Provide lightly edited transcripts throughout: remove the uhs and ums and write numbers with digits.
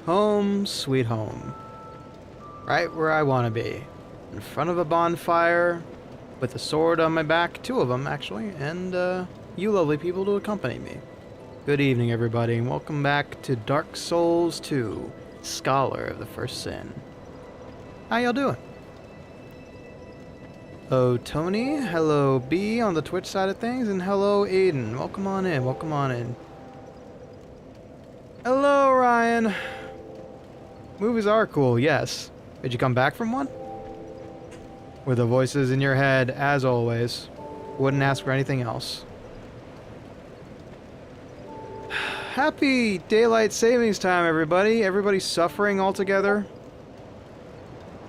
Home, sweet home. Right where I want to be. In front of a bonfire, with a sword on my back, 2 of them actually, and you lovely people to accompany me. Good evening, everybody, and welcome back to Dark Souls 2, Scholar of the First Sin. How y'all doing? Hello, Tony. Hello, B on the Twitch side of things, and hello, Aiden. Welcome on in. Welcome on in. Hello, Ryan. Movies are cool, yes. Did you come back from one? With the voices in your head, as always. Wouldn't ask for anything else. Happy daylight savings time, everybody. Everybody's suffering all together.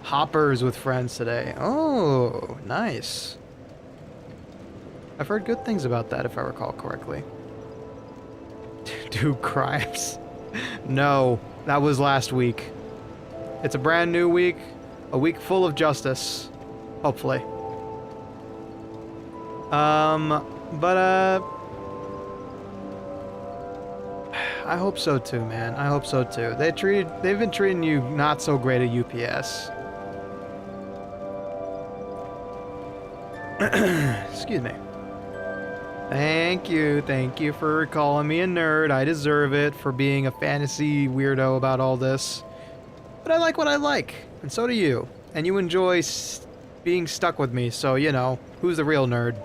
Hoppers with friends today. Oh, nice. I've heard good things about that, if I recall correctly. Do crimes. No, that was last week. It's a brand new week. A week full of justice. Hopefully. I hope so too, man. I hope so too. They've been treating you not so great at UPS. Excuse me. Thank you for calling me a nerd. I deserve it for being a fantasy weirdo about all this. But I like what I like, and so do you. And you enjoy being stuck with me, so, you know, who's the real nerd?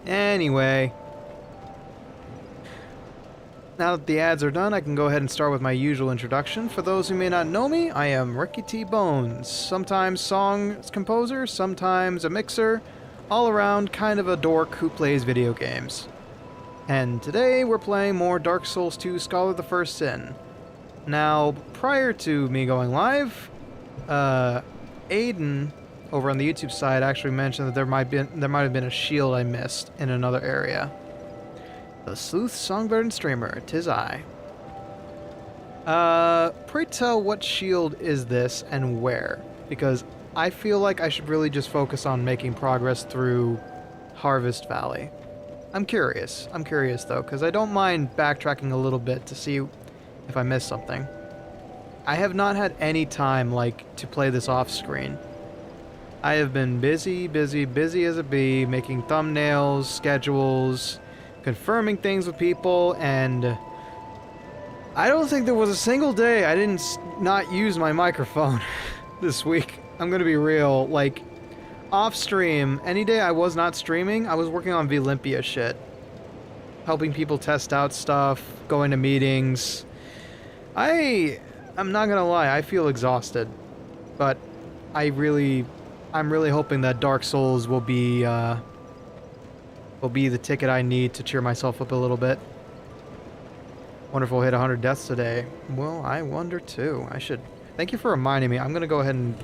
Anyway. Now that the ads are done, I can go ahead and start with my usual introduction. For those who may not know me, I am Ricky T. Bones. Sometimes song composer, sometimes a mixer, all around kind of a dork who plays video games. And today we're playing more Dark Souls 2 Scholar of the First Sin. Now, prior to me going live, Aiden over on the YouTube side actually mentioned that there might have been a shield I missed in another area. The sleuth, songbird, and streamer, 'tis I. Pray tell, what shield is this and where? Because I feel like I should really just focus on making progress through Harvest Valley. I'm curious though, because I don't mind backtracking a little bit to see if I missed something. I have not had any time, to play this off screen. I have been busy as a bee, making thumbnails, schedules, confirming things with people, and I don't think there was a single day I didn't not use my microphone this week. I'm gonna be real, off stream, any day I was not streaming, I was working on Olympia shit. Helping people test out stuff, going to meetings. I'm not gonna lie, I feel exhausted, but I'm really hoping that Dark Souls will be the ticket I need to cheer myself up a little bit. Wonder if we'll hit 100 deaths today. Well, I wonder too. I should. Thank you for reminding me. I'm gonna go ahead and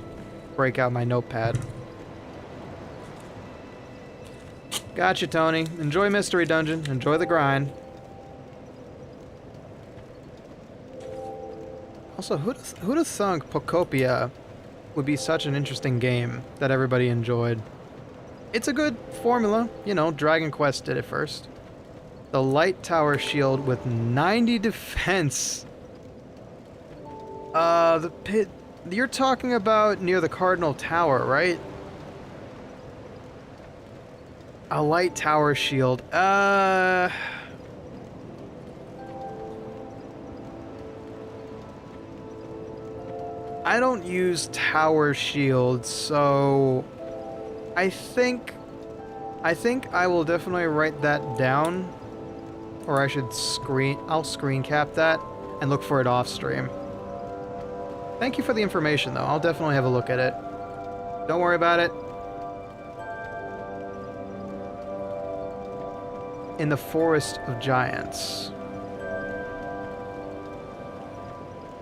break out my notepad. Gotcha, Tony. Enjoy Mystery Dungeon. Enjoy the grind. Also, who'd have thunk Pocopia would be such an interesting game that everybody enjoyed? It's a good formula. You know, Dragon Quest did it first. The light tower shield with 90 defense. The pit. You're talking about near the Cardinal Tower, right? A light tower shield. I don't use tower shields, so I think I will definitely write that down, or I'll screen cap that and look for it off stream. Thank you for the information though. I'll definitely have a look at it. Don't worry about it. In the Forest of Giants.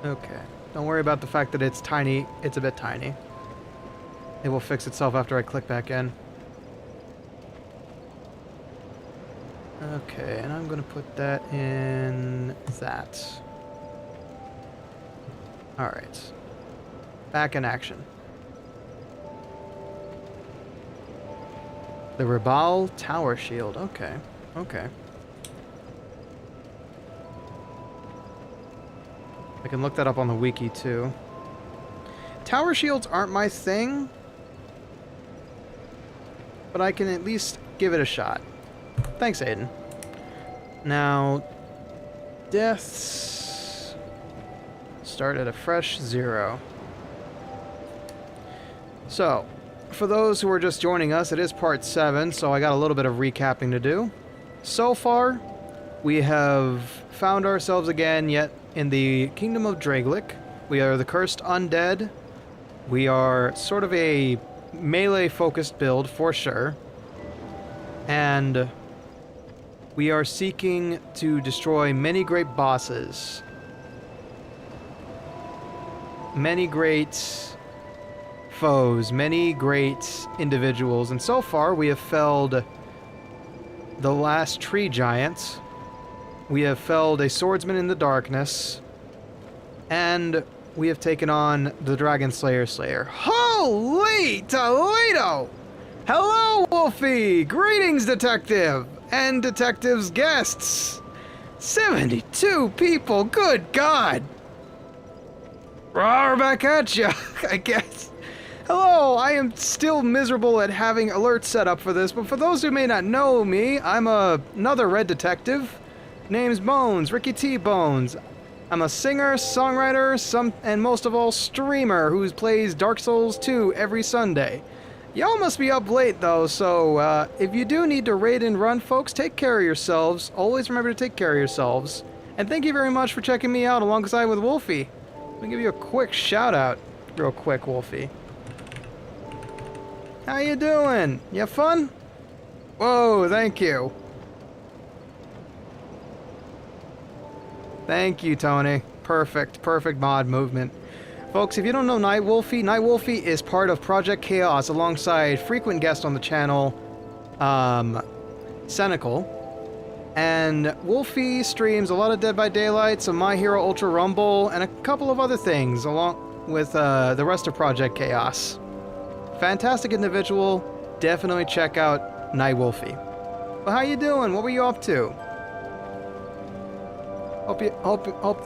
Okay. Don't worry about the fact that it's tiny. It's a bit tiny. It will fix itself after I click back in. Okay, and I'm gonna put that in that. Alright. Back in action. The Rabal Tower Shield. Okay. Okay. can look that up on the wiki too. Tower shields aren't my thing, but I can at least give it a shot. Thanks, Aiden. Now, deaths start at a fresh 0. So, for those who are just joining us, it is part 7, so I got a little bit of recapping to do. So far, we have found ourselves again yet in the Kingdom of Dragelic. We are the Cursed Undead. We are sort of a melee-focused build, for sure. And we are seeking to destroy many great bosses. Many great foes, many great individuals. And so far, we have felled the last tree giant. We have felled a swordsman in the darkness. And we have taken on the Dragon Slayer. Holy Toledo! Hello, Wolfie! Greetings, detective! And detective's guests! 72 people, good God! Roar back at ya, I guess. Hello, I am still miserable at having alerts set up for this, but for those who may not know me, I'm another red detective. Name's Bones, Ricky T. Bones. I'm a singer, songwriter, and most of all, streamer who plays Dark Souls 2 every Sunday. Y'all must be up late, though, so if you do need to raid and run, folks, take care of yourselves. Always remember to take care of yourselves. And thank you very much for checking me out alongside with Wolfie. Let me give you a quick shout-out, real quick, Wolfie. How you doing? You have fun? Whoa, thank you. Thank you, Tony. Perfect mod movement. Folks, if you don't know Night Wolfie is part of Project Chaos alongside frequent guest on the channel, Senecal. And Wolfie streams a lot of Dead by Daylight, some My Hero Ultra Rumble, and a couple of other things along with the rest of Project Chaos. Fantastic individual. Definitely check out Night Wolfie. But how you doing? What were you up to? Hope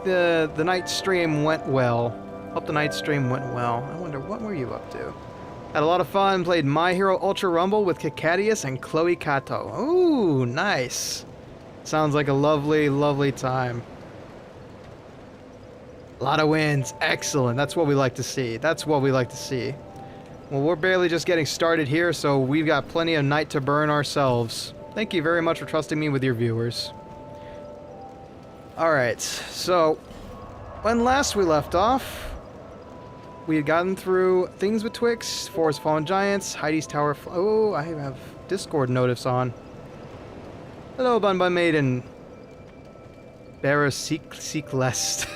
the night stream went well. Hope the night stream went well. I wonder, what were you up to? Had a lot of fun. Played My Hero Ultra Rumble with Kikadius and Chloe Kato. Ooh, nice. Sounds like a lovely, lovely time. A lot of wins. Excellent. That's what we like to see. That's what we like to see. Well, we're barely just getting started here, so we've got plenty of night to burn ourselves. Thank you very much for trusting me with your viewers. Alright, so when last we left off, we had gotten through Things Betwixt, Forest Fallen Giants, Heidi's Tower... Oh, I have Discord notice on. Hello, Bun Bun Maiden. Barra Seek Lest.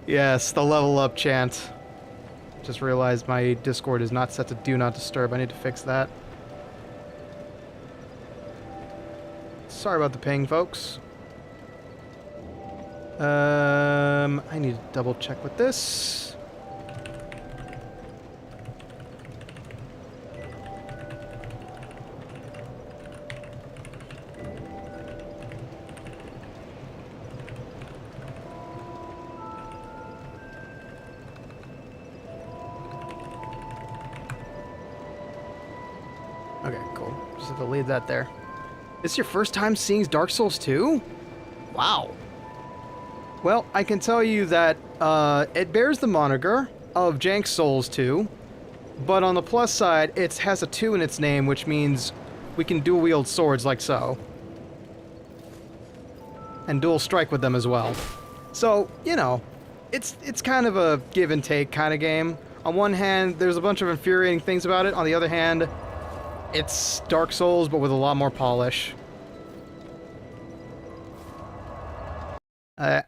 Yes, the level up chant. Just realized my Discord is not set to Do Not Disturb. I need to fix that. Sorry about the ping, folks. I need to double check with this. Okay, cool. Just have to leave that there. This your first time seeing Dark Souls 2? Wow. Well, I can tell you that it bears the moniker of Jank Souls 2, but on the plus side, it has a 2 in its name, which means we can dual wield swords like so. And dual strike with them as well. So, you know, it's kind of a give and take kind of game. On one hand, there's a bunch of infuriating things about it. On the other hand, it's Dark Souls, but with a lot more polish.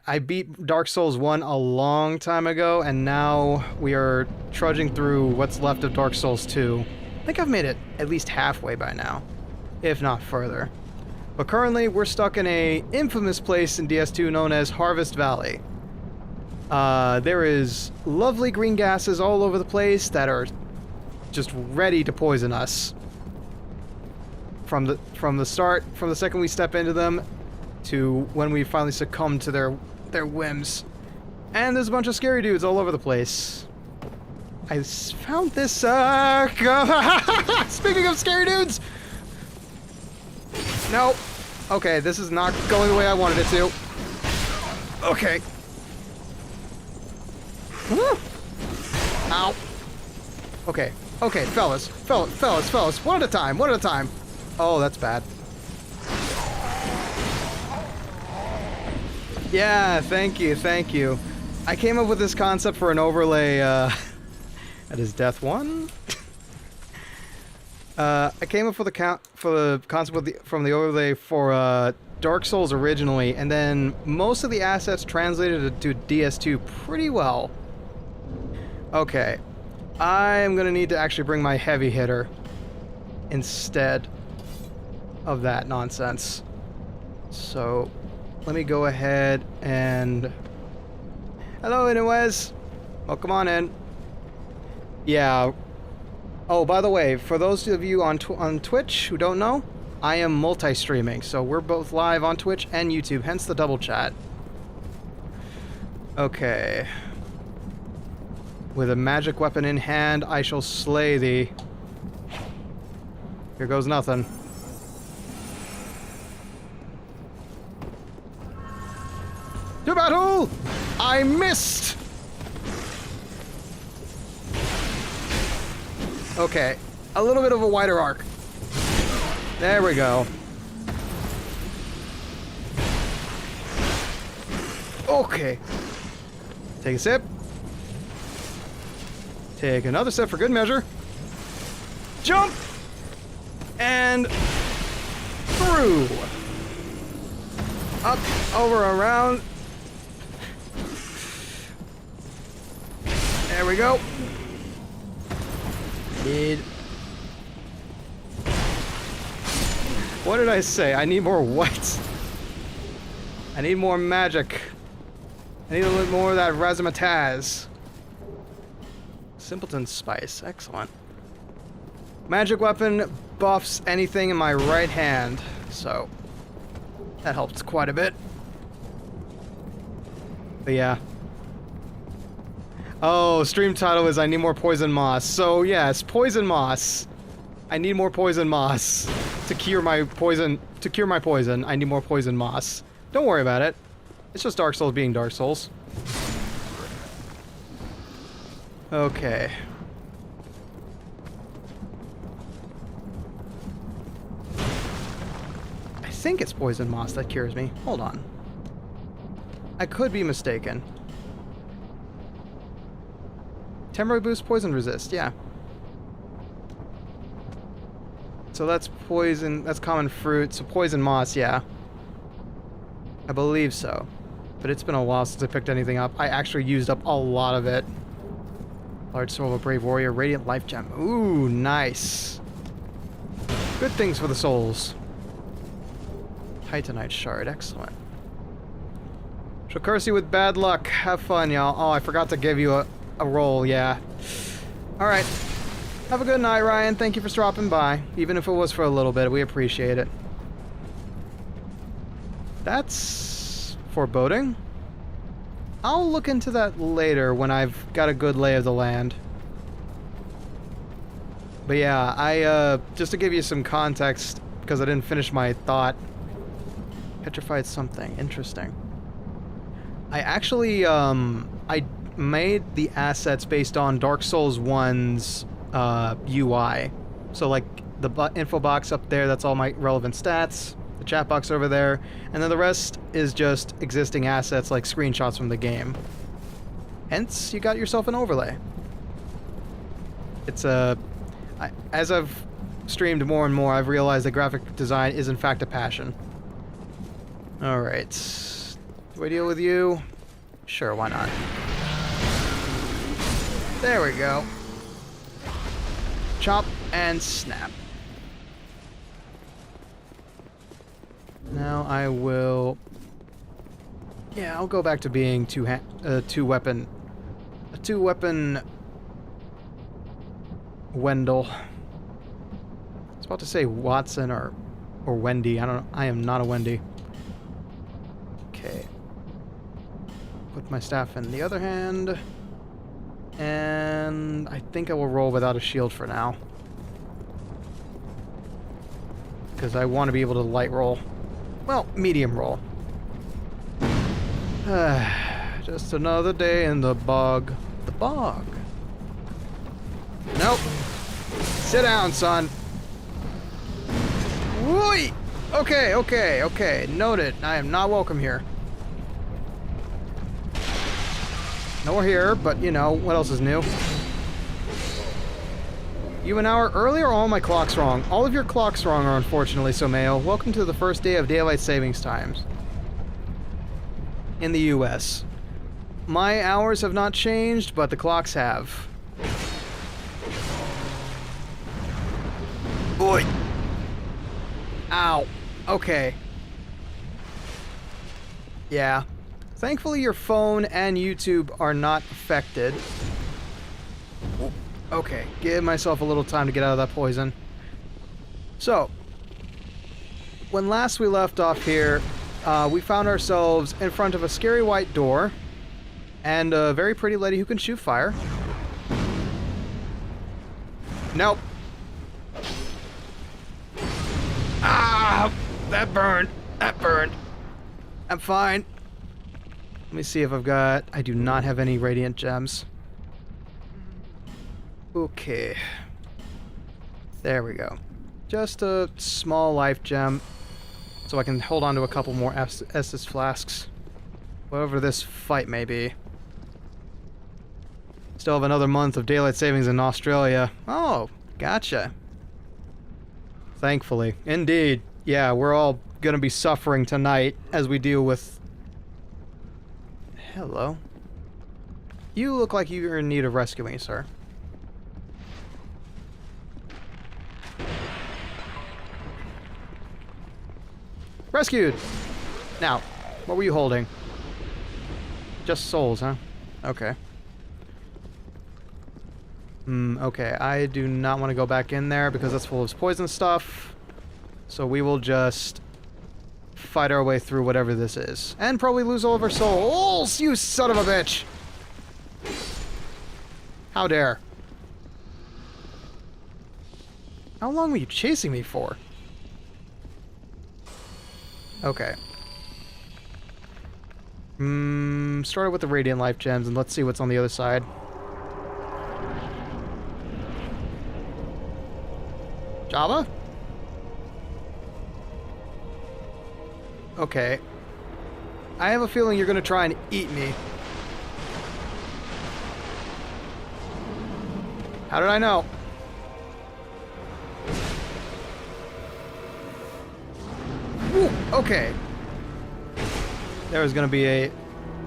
I beat Dark Souls 1 a long time ago, and now we are trudging through what's left of Dark Souls 2. I think I've made it at least halfway by now, if not further. But currently, we're stuck in a infamous place in DS2 known as Harvest Valley. There is lovely green gases all over the place that are just ready to poison us. From the start, from the second we step into them, to when we finally succumb to their whims. And there's a bunch of scary dudes all over the place. I found this, speaking of scary dudes! No. Okay, this is not going the way I wanted it to. Okay. Ow. Okay. Okay, fellas, one at a time, one at a time. Oh, that's bad. Yeah, thank you, thank you. I came up with this concept for an overlay, that is death one? I came up with the concept from the overlay for, Dark Souls originally, and then most of the assets translated to DS2 pretty well. Okay. I'm gonna need to actually bring my heavy hitter instead of that nonsense. So, let me go ahead and... Hello, Inouez. Welcome on in. Yeah. Oh, by the way, for those of you on Twitch who don't know, I am multi-streaming, so we're both live on Twitch and YouTube, hence the double chat. Okay. With a magic weapon in hand, I shall slay thee. Here goes nothing. To battle! I missed! Okay, a little bit of a wider arc. There we go. Okay. Take a sip. Take another sip for good measure. Jump! And through. Up, over, around. There we go. What did I say? I need more whites. I need more magic. I need a little more of that razzmatazz. Simpleton Spice. Excellent. Magic weapon buffs anything in my right hand, so that helps quite a bit. But yeah. Oh, stream title is I need more poison moss. So yes, poison moss. I need more poison moss to cure my poison. To cure my poison, I need more poison moss. Don't worry about it. It's just Dark Souls being Dark Souls. Okay. I think it's poison moss that cures me. Hold on. I could be mistaken. Temporary boost poison resist, yeah. So that's poison, that's common fruit, so poison moss, yeah. I believe so. But it's been a while since I picked anything up. I actually used up a lot of it. Large soul of a brave warrior, radiant life gem. Ooh, nice. Good things for the souls. Titanite shard, excellent. She'll curse you with bad luck. Have fun, y'all. Oh, I forgot to give you a roll, yeah. Alright. Have a good night, Ryan. Thank you for stopping by. Even if it was for a little bit, we appreciate it. That's foreboding. I'll look into that later when I've got a good lay of the land. But yeah, I, just to give you some context, because I didn't finish my thought. Petrified something. Interesting. I actually, I made the assets based on Dark Souls 1's UI. So like the info box up there, that's all my relevant stats. The chat box over there, and then the rest is just existing assets like screenshots from the game. Hence, you got yourself an overlay. It's as I've streamed more and more, I've realized that graphic design is in fact a passion. Alright. Do I deal with you? Sure, why not? There we go. Chop and snap. Now I will... Yeah, I'll go back to being two-weapon Wendell. I was about to say Watson or Wendy. I don't know. I am not a Wendy. Okay. Put my staff in the other hand. And I think I will roll without a shield for now. Because I want to be able to light roll. Well, medium roll. Just another day in the bog. The bog. Nope. Sit down, son. Whee! Okay, okay, okay. Noted. I am not welcome here. Nowhere here, but you know, what else is new? You an hour early or all my clocks wrong? All of your clocks wrong are unfortunately so, Mayo. Welcome to the first day of daylight savings times. In the US. My hours have not changed, but the clocks have. Boy! Ow. Okay. Yeah. Thankfully your phone and YouTube are not affected. Okay, give myself a little time to get out of that poison. So, when last we left off here, we found ourselves in front of a scary white door and a very pretty lady who can shoot fire. Nope. Ah! That burned. That burned. I'm fine. Let me see if I've got... I do not have any radiant gems. Okay. There we go. Just a small life gem. So I can hold on to a couple more Estus flasks. Whatever this fight may be. Still have another month of daylight savings in Australia. Oh, gotcha. Thankfully. Indeed. Yeah, we're all gonna be suffering tonight as we deal with... Hello. You look like you're in need of rescuing, sir. Rescued! Now, what were you holding? Just souls, huh? Okay. Okay, I do not want to go back in there because that's full of poison stuff. So we will just fight our way through whatever this is. And probably lose all of our souls, you son of a bitch! How dare. How long were you chasing me for? Okay. Started with the Radiant Life Gems, and let's see what's on the other side. Java? Okay. I have a feeling you're gonna try and eat me. How did I know? Ooh, okay. There was gonna be a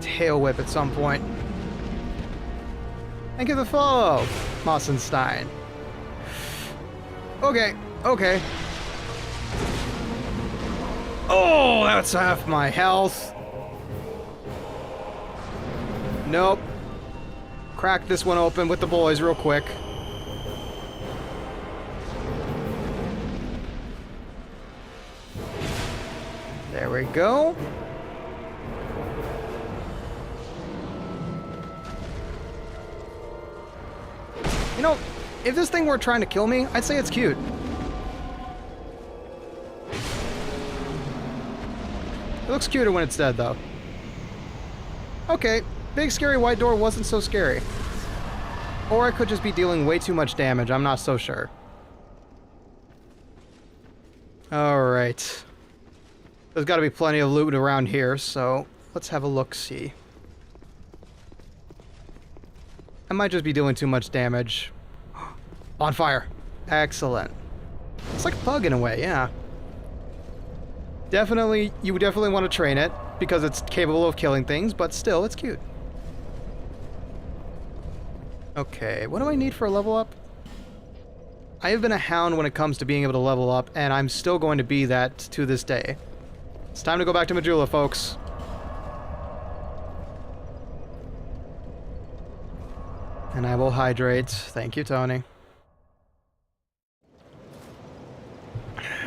tail whip at some point. Thank you for the follow, Mossenstein. Okay, okay. Oh, that's half my health. Nope. Crack this one open with the boys real quick. There we go. You know, if this thing were trying to kill me, I'd say it's cute. It looks cuter when it's dead, though. Okay, big scary white door wasn't so scary. Or I could just be dealing way too much damage, I'm not so sure. Alright. There's gotta be plenty of loot around here, so let's have a look-see. I might just be doing too much damage. On fire. Excellent. It's like a bug in a way, yeah. Definitely, you would definitely want to train it, because it's capable of killing things, but still, it's cute. Okay, what do I need for a level up? I have been a hound when it comes to being able to level up, and I'm still going to be that to this day. It's time to go back to Majula, folks. And I will hydrate. Thank you, Tony.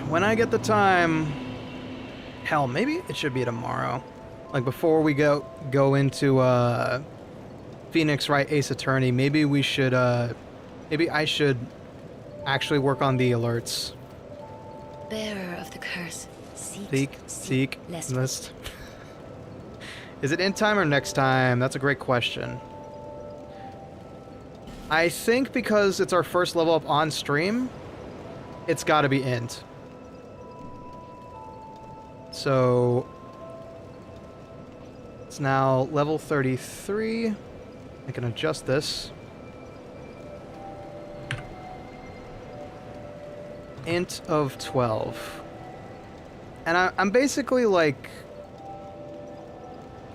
When I get the time... Hell, maybe it should be tomorrow. Like, before we go into, Phoenix Wright Ace Attorney, maybe we should, maybe I should actually work on the alerts. Bearer of the curse. Seek, list. Is it in time or next time? That's a great question. I think because it's our first level up on stream, it's got to be int. So it's now level 33. I can adjust this. Int of 12. And I'm basically like,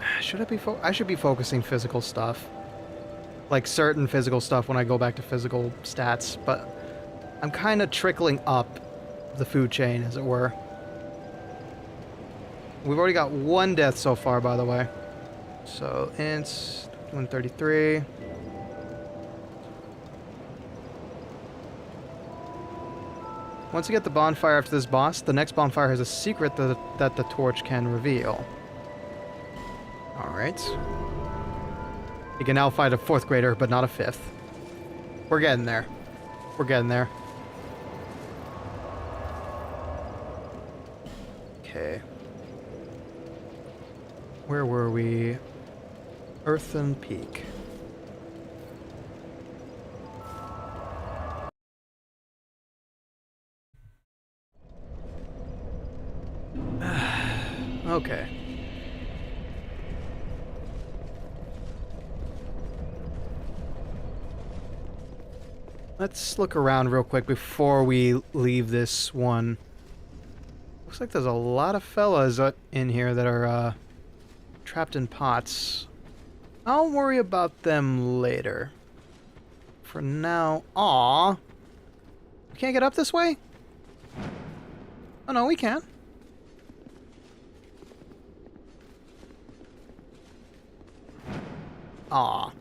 I should be focusing physical stuff. Like certain physical stuff when I go back to physical stats, but I'm kind of trickling up the food chain, as it were. We've already got one death so far, by the way. So, int 133. Once you get the bonfire after this boss, the next bonfire has a secret that the torch can reveal. Alright. You can now fight a 4th grader, but not a 5th. We're getting there. We're getting there. Okay. Where were we? Earthen Peak. Okay. Let's look around real quick before we leave this one. Looks like there's a lot of fellas in here that are trapped in pots. I'll worry about them later. For now... Aww! We can't get up this way? Oh no, we can. Aw.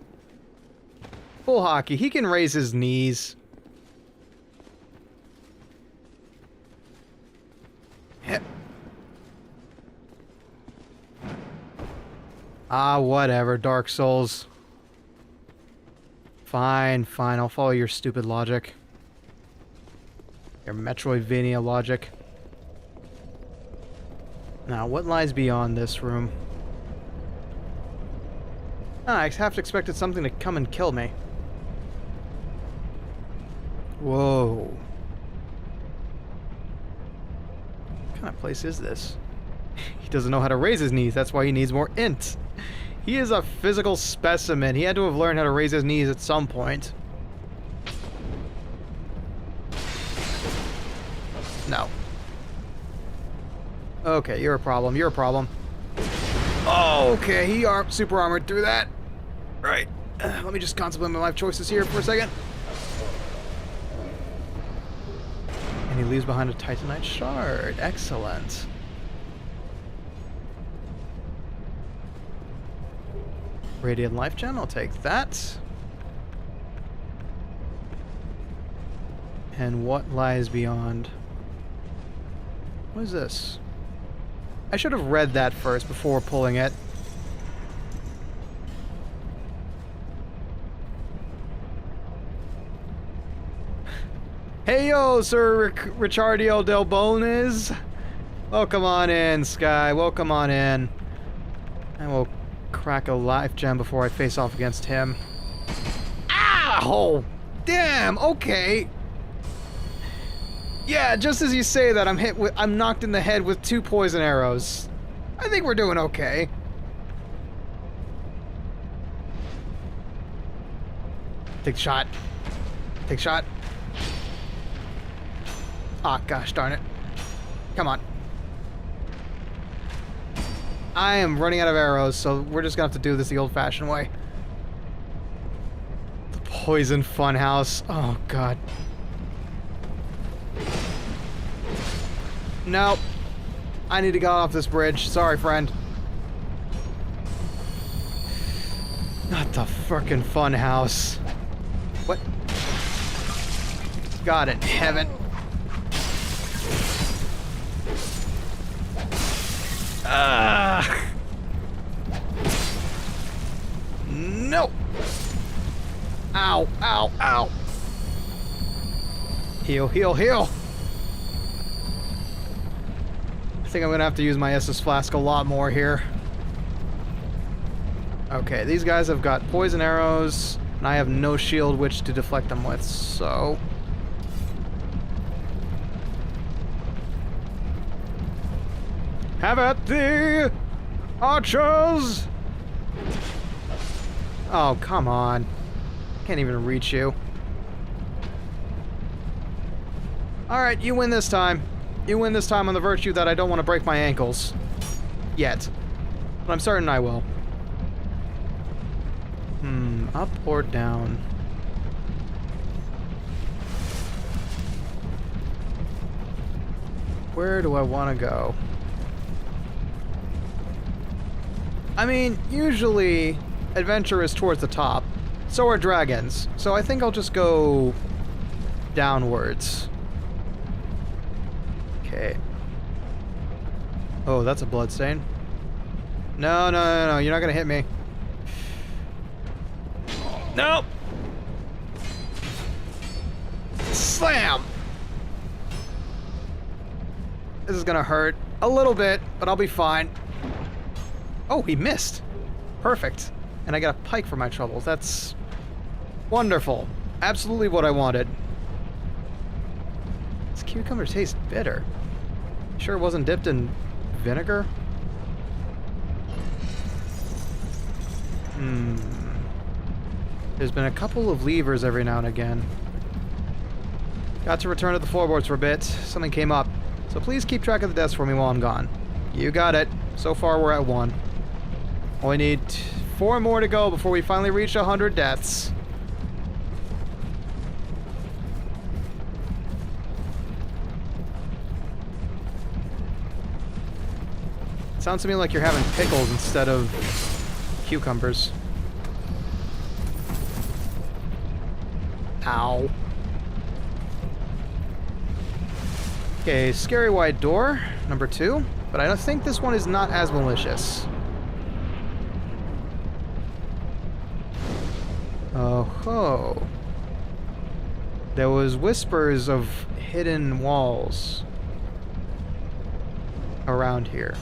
Full hockey. He can raise his knees. Hit. Ah, whatever. Dark Souls. Fine, fine. I'll follow your stupid logic. Your Metroidvania logic. Now, what lies beyond this room? Ah, I have to expect something to come and kill me. Whoa. What kind of place is this? He doesn't know how to raise his knees, that's why he needs more int. He is a physical specimen. He had to have learned how to raise his knees at some point. No. Okay, you're a problem. You're a problem. Oh, okay, he super armored through that. Right. Let me just contemplate my life choices here for a second. And he leaves behind a Titanite shard. Excellent. Radiant Life Gem, I'll take that. And what lies beyond? What is this? I should have read that first before pulling it. Hey yo, Sir Ricciardio Del Bones. Welcome on in, Sky. Welcome on in. And we'll crack a life gem before I face off against him. Ow! Damn, okay. Yeah, just as you say that, I'm knocked in the head with 2 poison arrows. I think we're doing okay. Take the shot. Take the shot. Ah, gosh darn it. Come on. I am running out of arrows, so we're just gonna have to do this the old-fashioned way. The poison funhouse. Oh, God. Nope. I need to get off this bridge. Sorry, friend. Not the frickin' funhouse. What? God in heaven. No! Ow, ow, ow! Heal, heal, heal! I think I'm gonna have to use my SS Flask a lot more here. Okay, these guys have got poison arrows, and I have no shield which to deflect them with, so... Have at thee, archers! Oh, come on. Can't even reach you. Alright, you win this time. You win this time on the virtue that I don't want to break my ankles. Yet. But I'm certain I will. Up or down? Where do I want to go? I mean, usually adventure is towards the top. So are dragons. So I think I'll just go downwards. Okay. Oh, that's a bloodstain. No, no, no, no, you're not gonna hit me. Nope. Slam! This is gonna hurt a little bit, but I'll be fine. Oh, he missed. Perfect. And I got a pike for my troubles. That's wonderful. Absolutely what I wanted. This cucumber tastes bitter. Sure it wasn't dipped in vinegar? There's been a couple of levers every now and again. Got to return to the floorboards for a bit. Something came up. So please keep track of the deaths for me while I'm gone. You got it. So far we're at 1. Only need 4 more to go before we finally reach 100 deaths. Sounds to me like you're having pickles instead of cucumbers. Ow. Okay, scary white door, number 2. But I don't think this one is not as malicious. Oh ho. There was whispers of hidden walls around here.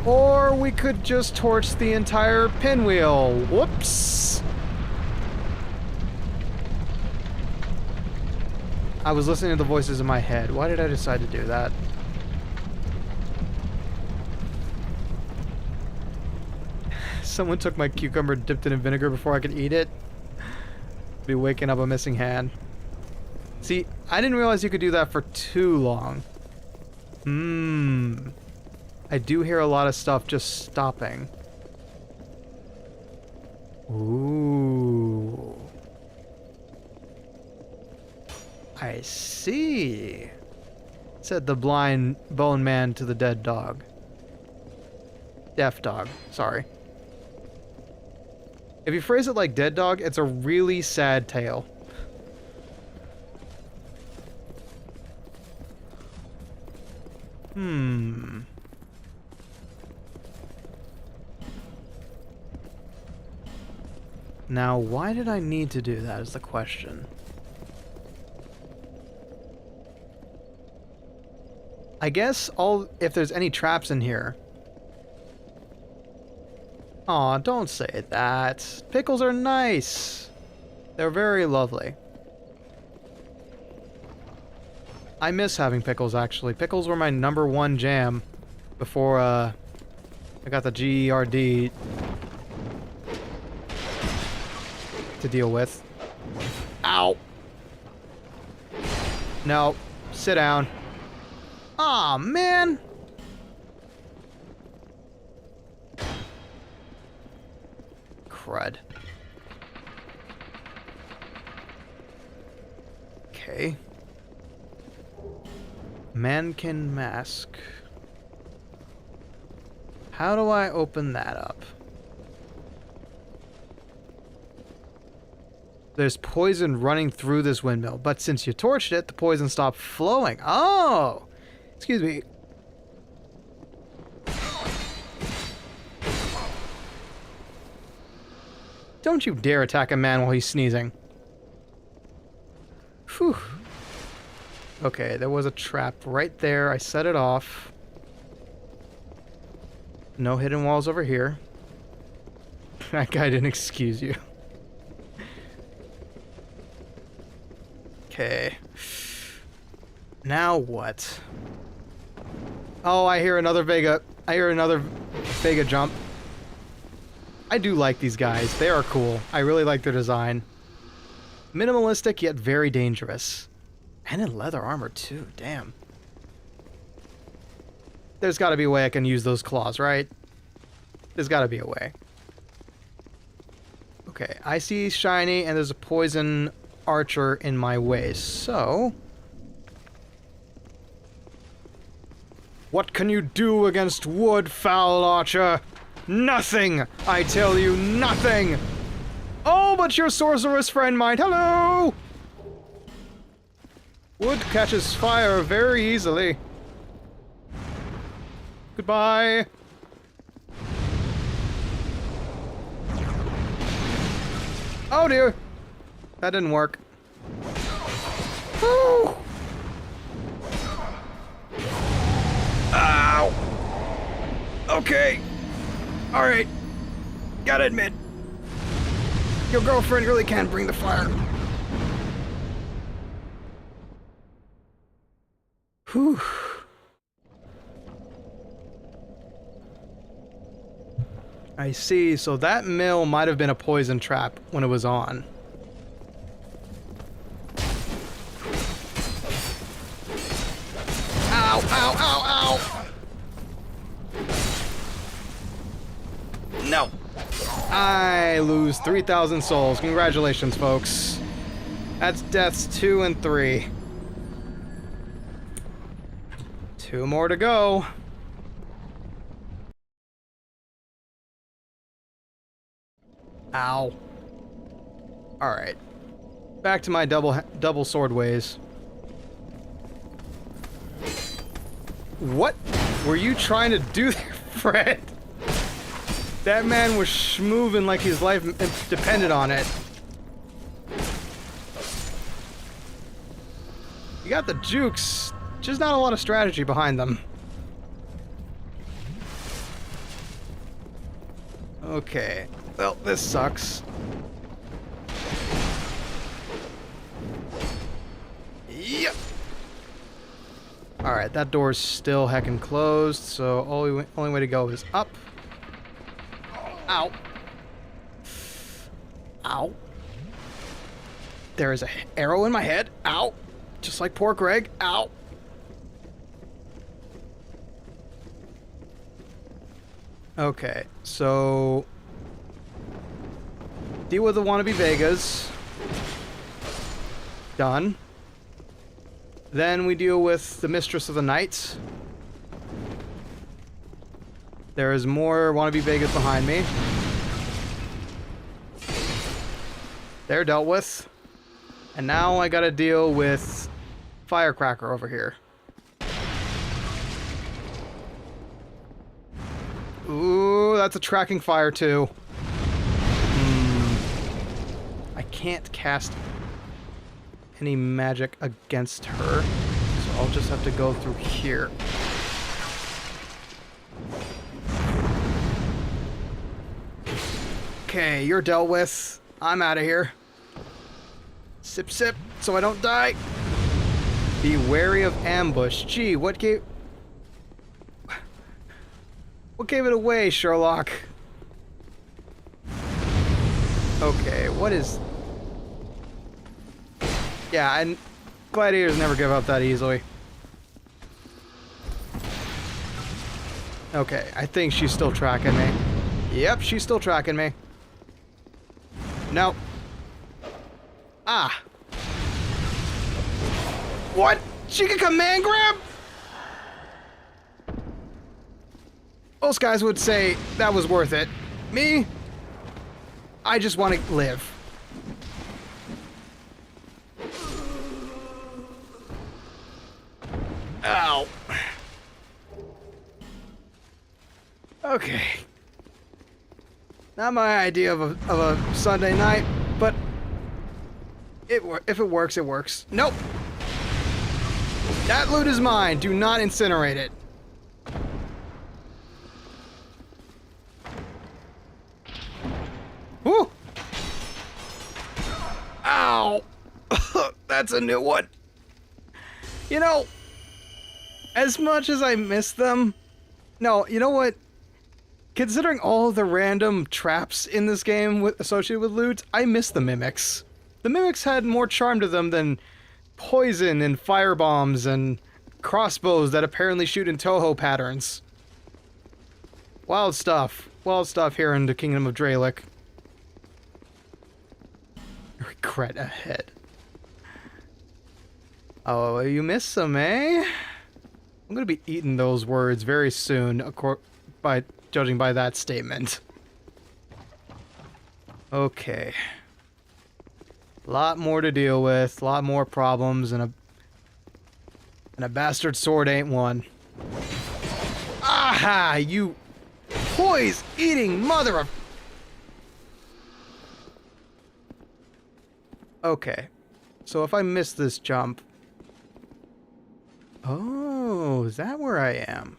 Or we could just torch the entire pinwheel. Whoops! I was listening to the voices in my head. Why did I decide to do that? Someone took my cucumber, dipped it in vinegar before I could eat it. Be waking up a missing hand. See, I didn't realize you could do that for too long. I do hear a lot of stuff just stopping. Ooh. I see, said the blind bone man to the dead dog. Deaf dog, sorry. If you phrase it like dead dog, it's a really sad tale. Now, why did I need to do that is the question. I guess if there's any traps in here. Aw, don't say that. Pickles are nice. They're very lovely. I miss having pickles, actually. Pickles were my #1 jam before I got the GERD to deal with. Ow! No, sit down. Aw, man! Crud. Okay. Mannequin mask. How do I open that up? There's poison running through this windmill, but since you torched it, the poison stopped flowing. Oh! Excuse me. Don't you dare attack a man while he's sneezing. Whew. Okay, there was a trap right there. I set it off. No hidden walls over here. That guy didn't excuse you. Okay. Now what? Oh, I hear another Vega. I hear another Vega jump. I do like these guys. They are cool. I really like their design. Minimalistic, yet very dangerous. And in leather armor, too. Damn. There's got to be a way I can use those claws, right? There's got to be a way. Okay, I see shiny, and there's a poison archer in my way, so... What can you do against wood, foul archer? Nothing! I tell you, nothing! Oh, but your sorceress friend might. Hello! Wood catches fire very easily. Goodbye. Oh dear! That didn't work. Woo! Ow! Okay. Alright. Gotta admit, your girlfriend really can bring the fire. Whew. I see, so that mill might have been a poison trap when it was on. Ow, ow, ow, ow! No! I lose 3,000 souls. Congratulations, folks. That's deaths 2 and 3. 2 more to go. Ow. Alright. Back to my double sword ways. What were you trying to do there, Fred? That man was schmoovin' like his life depended on it. You got the jukes, just not a lot of strategy behind them. Okay. Well, this sucks. Yep. Alright, that door's still heckin' closed, so only way to go is up. Ow. Ow. There is an arrow in my head. Ow. Just like poor Greg. Ow. Okay, so... deal with the wannabe Vegas. Done. Then we deal with the Mistress of the Night. There is more wannabe Vegas behind me. They're dealt with. And now I gotta deal with Firecracker over here. Ooh, that's a tracking fire too. I can't cast any magic against her, so I'll just have to go through here. Okay, you're dealt with. I'm out of here. Sip, sip, so I don't die. Be wary of ambush. Gee, what gave it away, Sherlock? Okay, what is... yeah, and gladiators never give up that easily. Okay, I think she's still tracking me. Yep, she's still tracking me. No. Ah. What? She can command grab? Most guys would say that was worth it. Me? I just want to live. Okay. Not my idea of a Sunday night, but if it works, it works. Nope. That loot is mine. Do not incinerate it. Woo! Ow! That's a new one. You know, as much as I miss them, no, you know what? Considering all the random traps in this game associated with loot, I miss the mimics. The mimics had more charm to them than poison and firebombs and crossbows that apparently shoot in Toho patterns. Wild stuff. Wild stuff here in the Kingdom of Dralic. Regret ahead. Oh, you miss them, eh? I'm gonna be eating those words very soon, by judging by that statement. Okay. A lot more to deal with, a lot more problems, and a bastard sword ain't one. Aha! You poise-eating mother of... Okay. So if I miss this jump... Oh, is that where I am?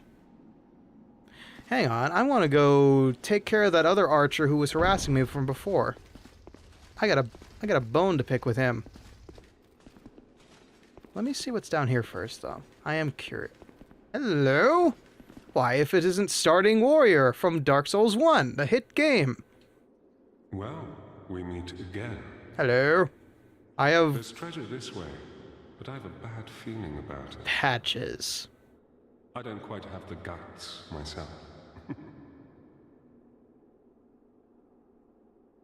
Hang on, I want to go take care of that other archer who was harassing me from before. I got a bone to pick with him. Let me see what's down here first, though. I am curious. Hello? Why, if it isn't Starting Warrior from Dark Souls 1, the hit game. Well, we meet again. Hello. I have... There's treasure this way, but I have a bad feeling about it. patches. I don't quite have the guts myself.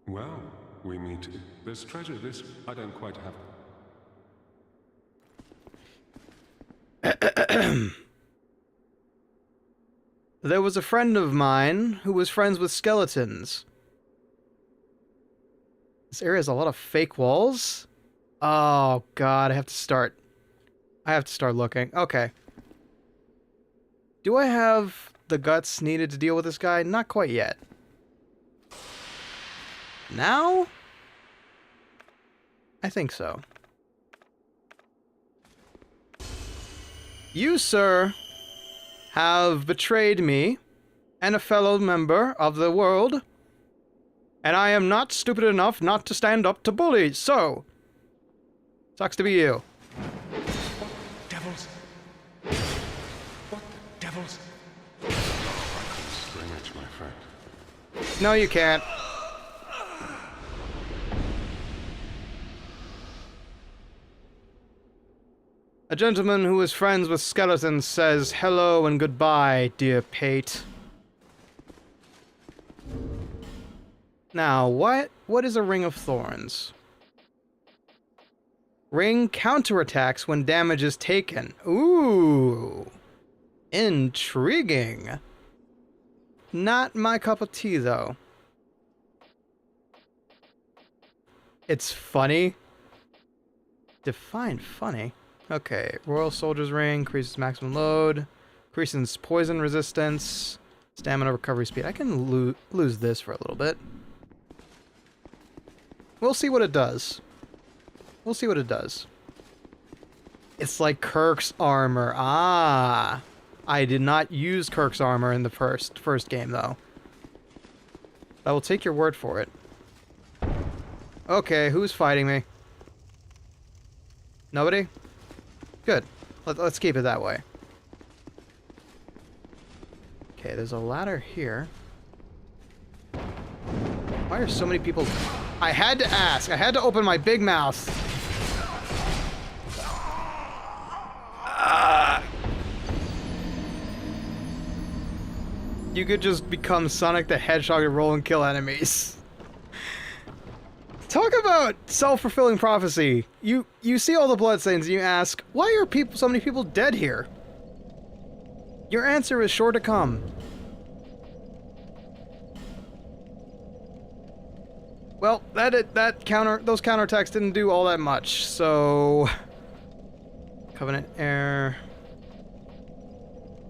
Well, we meet... There's treasure this... I don't quite have... There was a friend of mine who was friends with skeletons. This area has a lot of fake walls. Oh god, I have to start looking. Okay. Do I have the guts needed to deal with this guy? Not quite yet. Now? I think so. You, sir, have betrayed me and a fellow member of the world, and I am not stupid enough not to stand up to bullies, so... Sucks to be you. What devils? What the devils? I can scrimmage, my friend. No, you can't. A gentleman who is friends with skeletons says hello and goodbye, dear Pate. Now, what is a Ring of Thorns? Ring counterattacks when damage is taken. Ooh. Intriguing. Not my cup of tea, though. It's funny. Define funny. Okay, Royal Soldier's Ring, increases maximum load, increases poison resistance, stamina recovery speed. I can lose this for a little bit. We'll see what it does. We'll see what it does. It's like Kirk's armor. Ah! I did not use Kirk's armor in the first game, though. I will take your word for it. Okay, who's fighting me? Nobody? Good. Let's keep it that way. Okay, there's a ladder here. Why are so many people... I had to ask. I had to open my big mouth. You could just become Sonic the Hedgehog and roll and kill enemies. Talk about self-fulfilling prophecy. You see all the bloodstains and you ask, why are so many people dead here? Your answer is sure to come. Well, those counterattacks didn't do all that much, so... Covenant Air...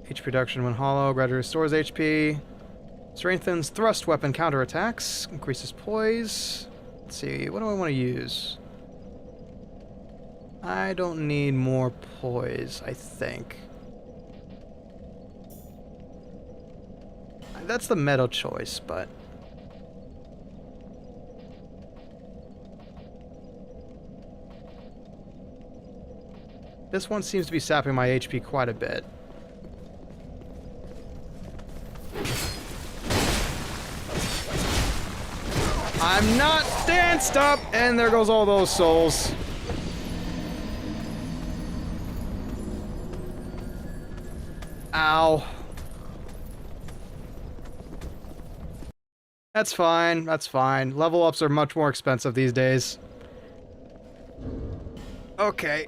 HP reduction when hollow, gradually restores HP. Strengthens thrust weapon counterattacks. Increases poise. Let's see, what do I want to use? I don't need more poise, I think. That's the metal choice, but... this one seems to be sapping my HP quite a bit. I'm not danced up! And there goes all those souls. Ow. That's fine, that's fine. Level ups are much more expensive these days. Okay.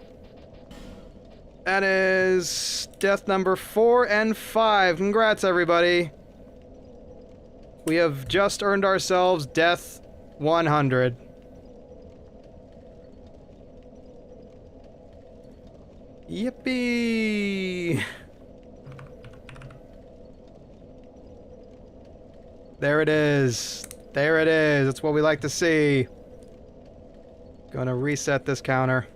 That is death number 4 and 5. Congrats, everybody. We have just earned ourselves death 100. Yippee! There it is. There it is. That's what we like to see. Gonna reset this counter.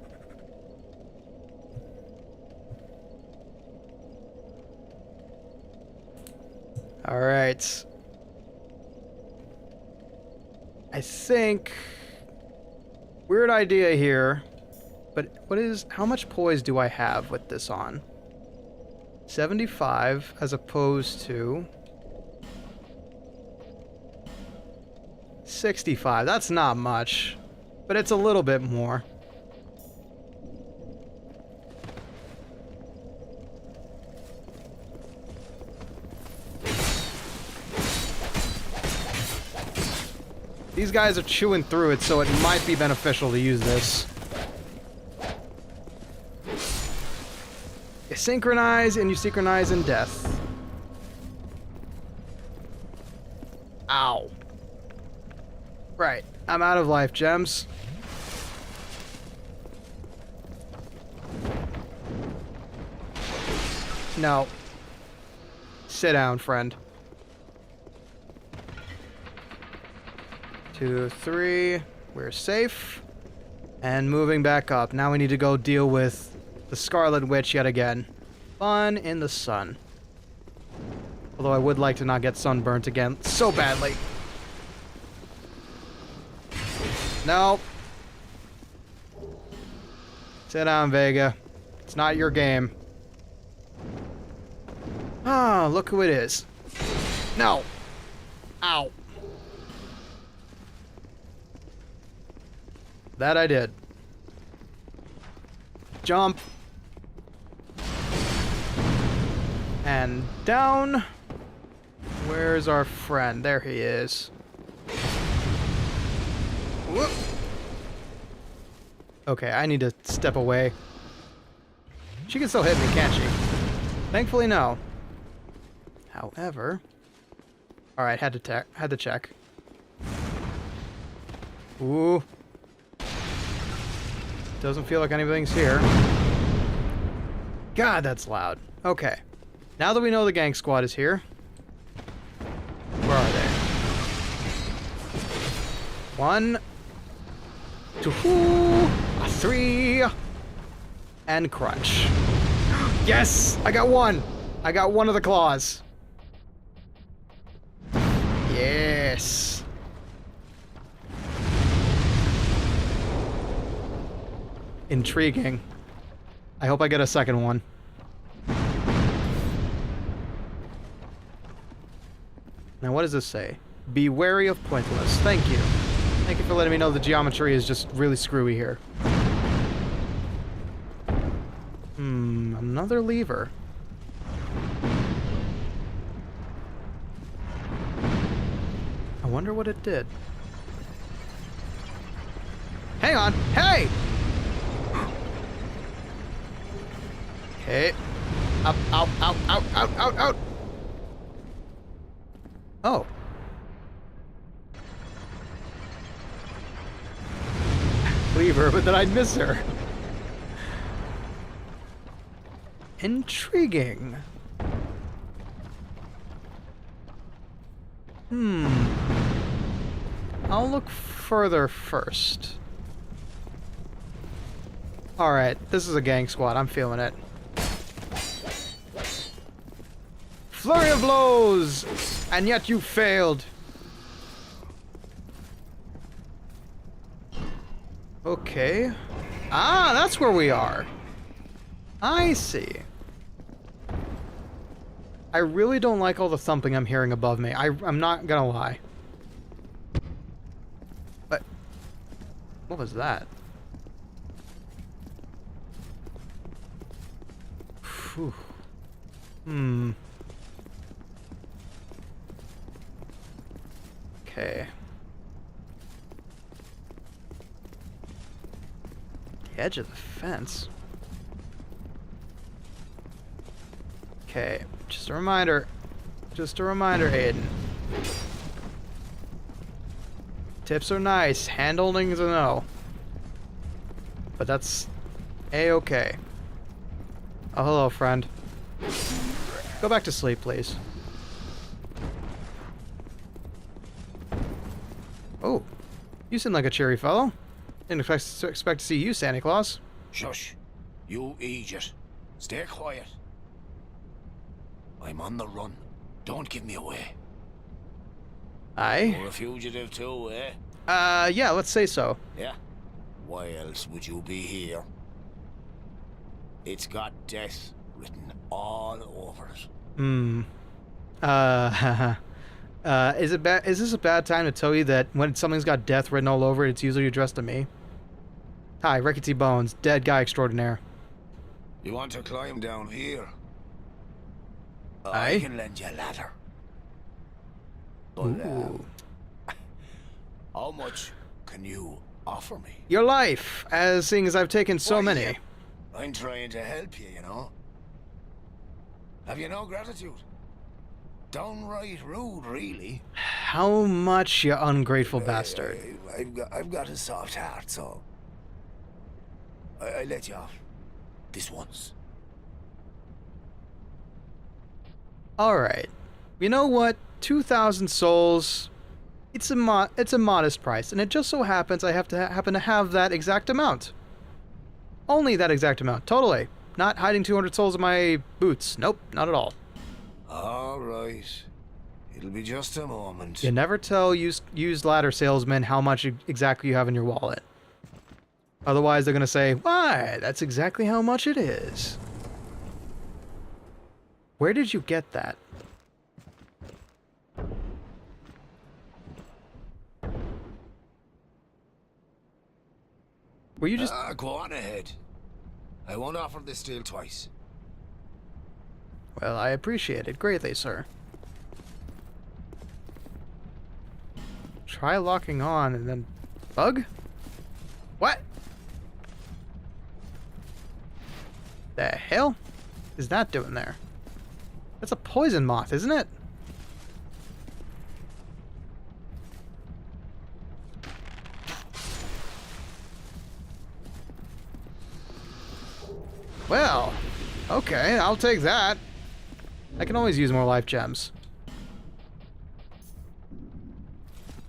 Alright. I think... weird idea here. But how much poise do I have with this on? 75 as opposed to... 65. That's not much. But it's a little bit more. These guys are chewing through it, so it might be beneficial to use this. You synchronize, and you synchronize in death. Ow. Right. I'm out of life gems. No. Sit down, friend. 2, 3. We're safe. And moving back up. Now we need to go deal with the Scarlet Witch yet again. Fun in the sun. Although I would like to not get sunburnt again so badly. No. Sit down, Vega. It's not your game. Ah, look who it is. No. Ow. That I did. Jump. And down. Where's our friend? There he is. Whoop. Okay, I need to step away. She can still hit me, can't she? Thankfully, no. However... alright, had to check. Ooh. Doesn't feel like anything's here. God, that's loud. Okay. Now that we know the gang squad is here... where are they? 1... 2... 3... and crunch. Yes! I got one! I got one of the claws. Yes! Intriguing. I hope I get a second one. Now what does this say? Be wary of pointless. Thank you. Thank you for letting me know the geometry is just really screwy here. Another lever. I wonder what it did. Hang on! Hey! Okay. Up, out, out, out, out, out, out! Oh. Leave her, but then I'd miss her. Intriguing. I'll look further first. Alright, this is a gang squad. I'm feeling it. Flurry of blows! And yet you failed. Okay. Ah, that's where we are. I see. I really don't like all the thumping I'm hearing above me. I'm not gonna lie. But what was that? Whew. Okay. The edge of the fence. Okay, just a reminder. Just a reminder, Aiden. Tips are nice, hand-holding is a no. But that's A-okay. Oh, hello, friend. Go back to sleep, please. Oh, you seem like a cheery fellow. Didn't expect to see you, Santa Claus. Shush. You idiot. Stay quiet. I'm on the run. Don't give me away. Aye? You're a fugitive too, eh? Yeah, let's say so. Yeah? Why else would you be here? It's got death written all over it. Is this a bad time to tell you that when something's got death written all over it, it's usually addressed to me? Hi, Rickety Bones, dead guy extraordinaire. You want to climb down here? Aye? I can lend you a ladder. But, Ooh. how much can you offer me? Your life, seeing as I've taken so Why, many. yeah. I'm trying to help you, you know. Have you no gratitude? Downright rude, really. How much, you ungrateful bastard? I've got a soft heart, so I let you off this once. Alright. You know what? 2,000 souls. It's a modest price, and it just so happens I happen to have that exact amount. Only that exact amount. Totally. Not hiding 200 souls in my boots. Nope, not at all. All right. It'll be just a moment. You never tell used ladder salesmen how much exactly you have in your wallet. Otherwise, they're gonna say, "Why? That's exactly how much it is." Where did you get that? Were you just... Go on ahead. I won't offer this deal twice. Well, I appreciate it greatly, sir. Try locking on and then... Bug? What? The hell is that doing there? That's a poison moth, isn't it? Well, okay, I'll take that. I can always use more life gems.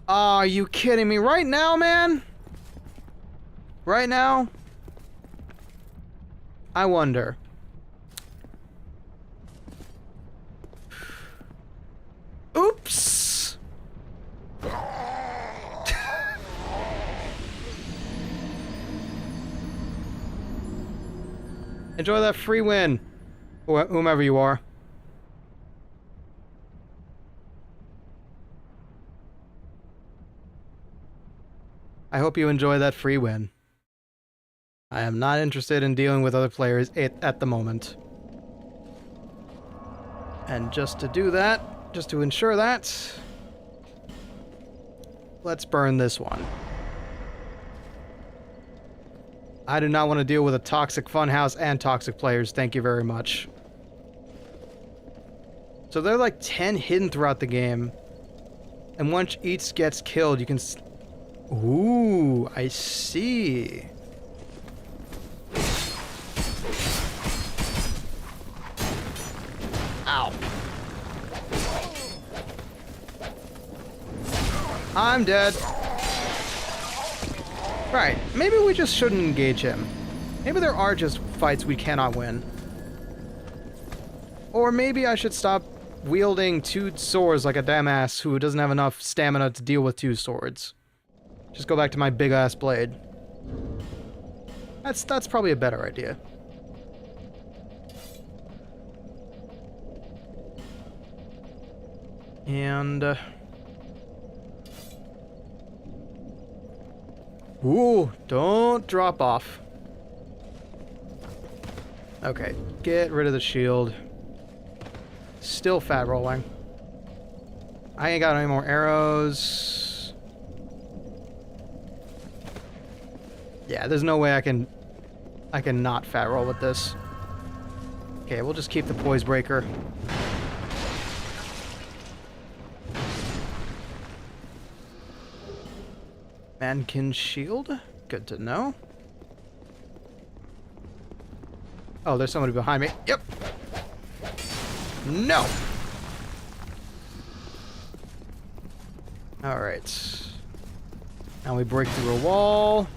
Are you kidding me right now, man? Right now? I wonder. Oops! Enjoy that free win, whomever you are. I hope you enjoy that free win. I am not interested in dealing with other players at the moment. And just to do that, just to ensure that, let's burn this one. I do not want to deal with a toxic funhouse and toxic players, thank you very much. So there are like 10 hidden throughout the game. And once each gets killed, you can... Ooh, I see. Ow. I'm dead. Right, maybe we just shouldn't engage him. Maybe there are just fights we cannot win. Or maybe I should stop wielding two swords like a damn ass who doesn't have enough stamina to deal with two swords. Just go back to my big ass blade. That's probably a better idea. And ooh, don't drop off. Okay, get rid of the shield. Still fat rolling. I ain't got any more arrows. Yeah, there's no way I can not fat roll with this. Okay, we'll just keep the poise breaker. Mankin shield? Good to know. Oh, there's somebody behind me. Yep. No! Alright. Now we break through a wall.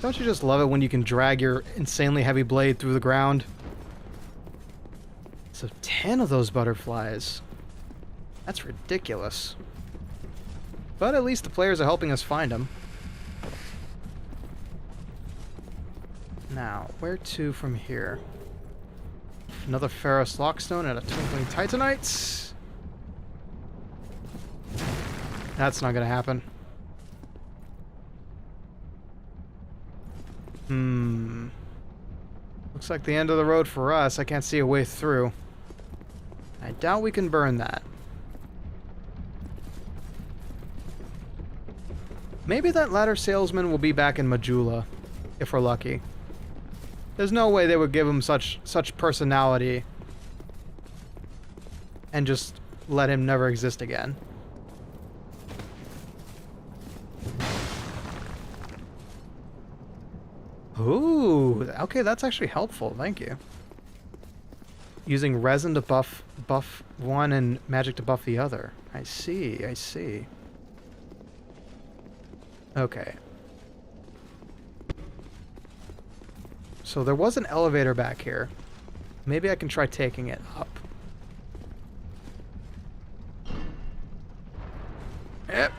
Don't you just love it when you can drag your insanely heavy blade through the ground? So 10 of those butterflies. That's ridiculous. But at least the players are helping us find them. Now, where to from here? Another ferrous lockstone and a twinkling titanite. That's not gonna happen. Looks like the end of the road for us. I can't see a way through. I doubt we can burn that. Maybe that ladder salesman will be back in Majula, if we're lucky. There's no way they would give him such personality and just let him never exist again. Ooh, okay, that's actually helpful. Thank you. Using resin to buff one and magic to buff the other. I see, I see. Okay. So there was an elevator back here. Maybe I can try taking it up. Yep.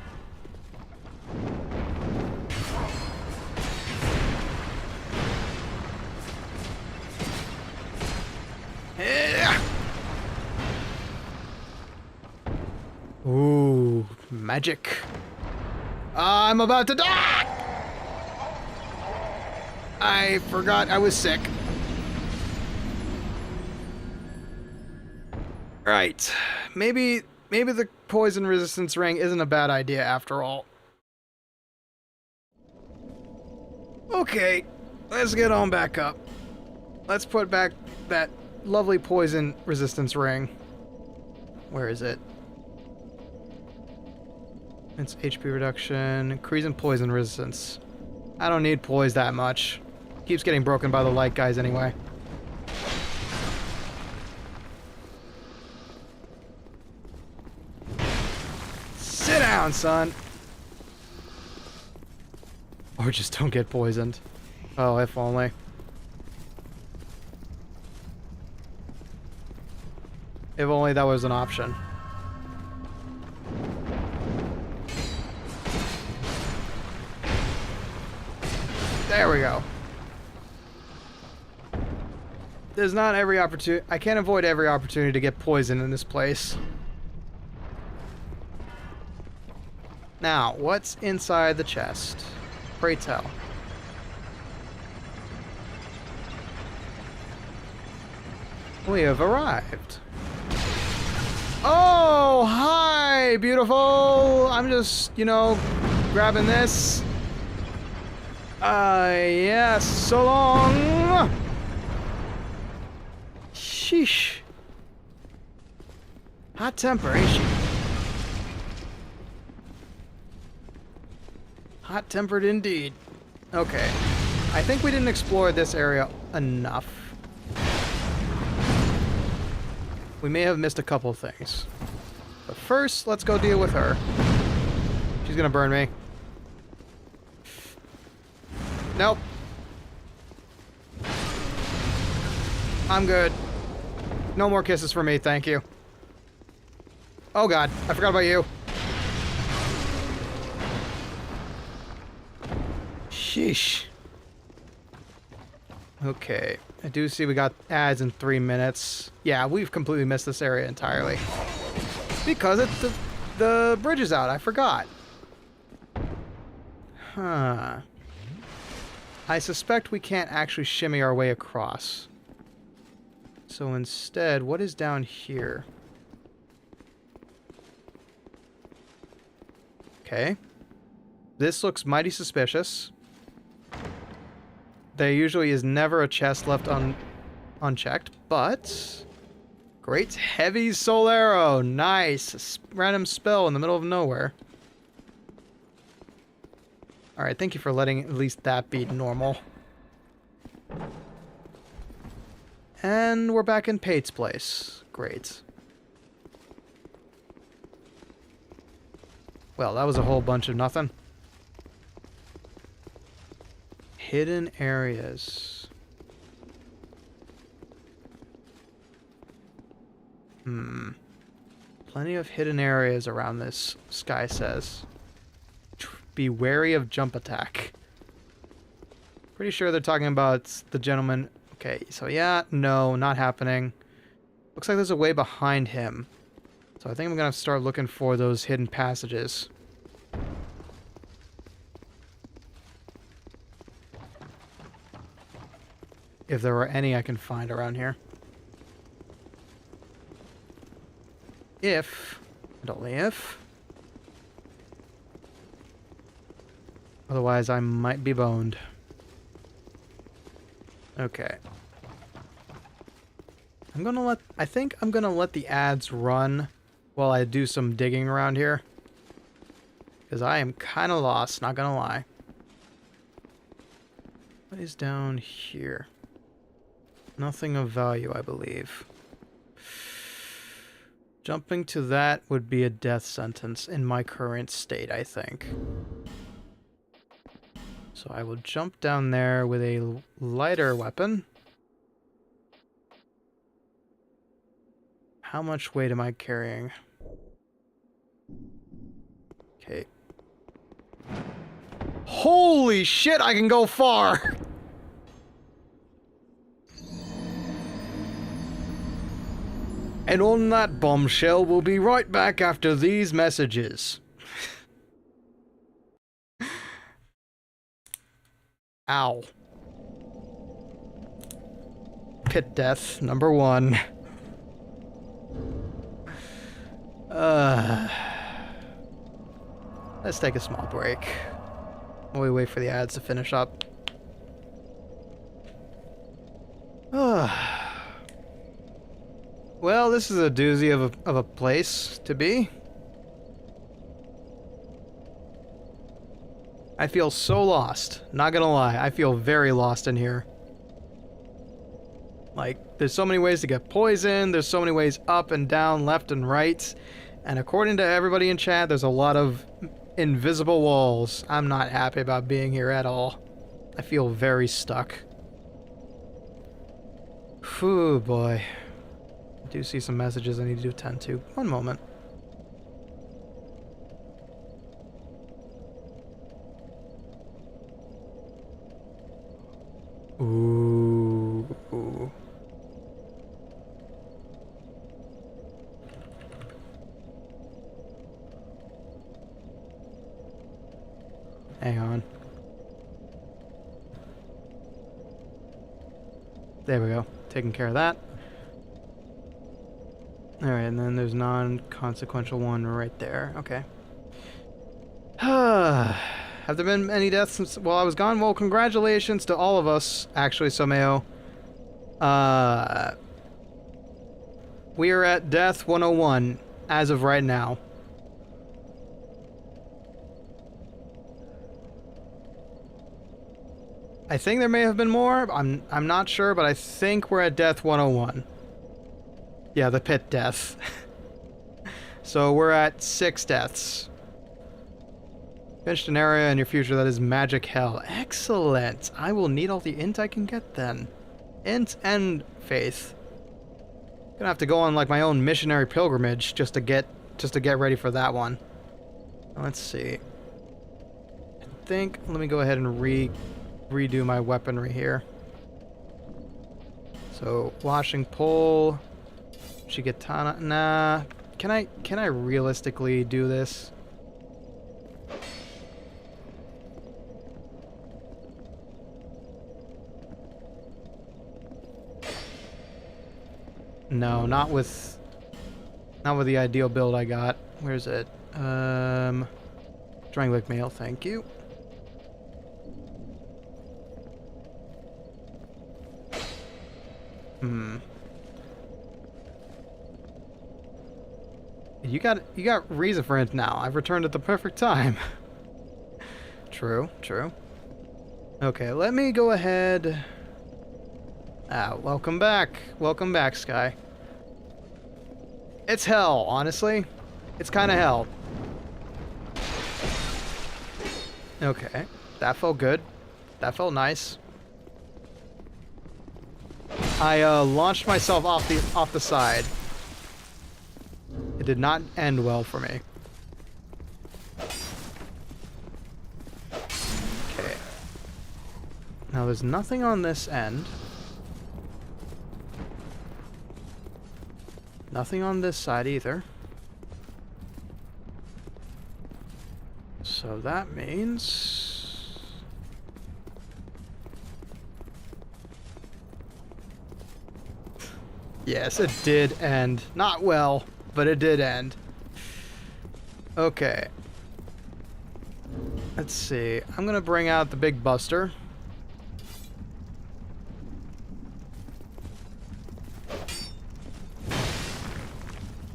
Yeah. Ooh, magic. I'm about to die! I forgot I was sick. Right. Maybe the poison resistance ring isn't a bad idea after all. Okay, let's get on back up. Let's put back that lovely poison resistance ring. Where is it? It's HP reduction, increase in poison resistance. I don't need poise that much. Keeps getting broken by the light guys anyway. Sit down, son! Or just don't get poisoned. Oh, if only. If only that was an option. There we go. There's not every opportunity. I can't avoid every opportunity to get poisoned in this place. Now, what's inside the chest? Pray tell. We have arrived. Oh, hi, beautiful. I'm just, you know, grabbing this. Yes, so long. Sheesh. Hot temper, ain't she? Hot-tempered indeed. Okay. I think we didn't explore this area enough. We may have missed a couple things. But first, let's go deal with her. She's gonna burn me. Nope. I'm good. No more kisses for me, thank you. Oh god, I forgot about you. Sheesh. Okay, I do see we got ads in 3 minutes. Yeah, we've completely missed this area entirely. Because the bridge is out, I forgot. Huh. I suspect we can't actually shimmy our way across. So instead, what is down here? Okay. This looks mighty suspicious. There usually is never a chest left unchecked, but... Great heavy soul arrow! Nice! Random spell in the middle of nowhere. Alright, thank you for letting at least that be normal. And we're back in Pate's place. Great. Well, that was a whole bunch of nothing. Hidden areas. Plenty of hidden areas around this, Sky says. Be wary of jump attack. Pretty sure they're talking about the gentleman. Okay, so yeah, no, not happening. Looks like there's a way behind him. So I think I'm gonna start looking for those hidden passages. If there are any I can find around here. If, and only if. Otherwise I might be boned. Okay. I think I'm gonna let the ads run while I do some digging around here. Because I am kinda lost, not gonna lie. What is down here? Nothing of value, I believe. Jumping to that would be a death sentence in my current state, I think. So I will jump down there with a lighter weapon. How much weight am I carrying? Okay. Holy shit, I can go far! And on that bombshell, we'll be right back after these messages. Ow. Pit death, number 1. Let's take a small break while we wait for the ads to finish up. Well, this is a doozy of a place to be. I feel so lost. Not gonna lie, I feel very lost in here. Like, there's so many ways to get poisoned, there's so many ways up and down, left and right. And according to everybody in chat, there's a lot of invisible walls. I'm not happy about being here at all. I feel very stuck. Whew, boy. I do see some messages I need to attend to. One moment. Ooh. Hang on. There we go. Taking care of that. Alright, and then there's non-consequential one right there. Okay. Have there been any deaths since while I was gone? Well, congratulations to all of us, actually, Someo. We are at death 101 as of right now. I think there may have been more. I'm not sure, but I think we're at death 101. Yeah, the pit death. So we're at 6 deaths. Finished an area in your future that is magic hell. Excellent. I will need all the int I can get then. Int and faith. Gonna have to go on like my own missionary pilgrimage just to get ready for that one. Let's see. I think let me go ahead and redo my weaponry here. So washing pole, Shigatana. Nah. Can I realistically do this? No, not with the ideal build I got. Where's it? Strangling mail, thank you. You got reason for it now. I've returned at the perfect time. True. Okay, let me go ahead. Welcome back. Welcome back, Sky. It's hell, honestly. It's kind of hell. Okay, that felt good. That felt nice. I launched myself off the side. It did not end well for me. Okay. Now there's nothing on this end. Nothing on this side either. So that means... Yes, it did end. Not well, but it did end. Okay. Let's see. I'm gonna bring out the big buster.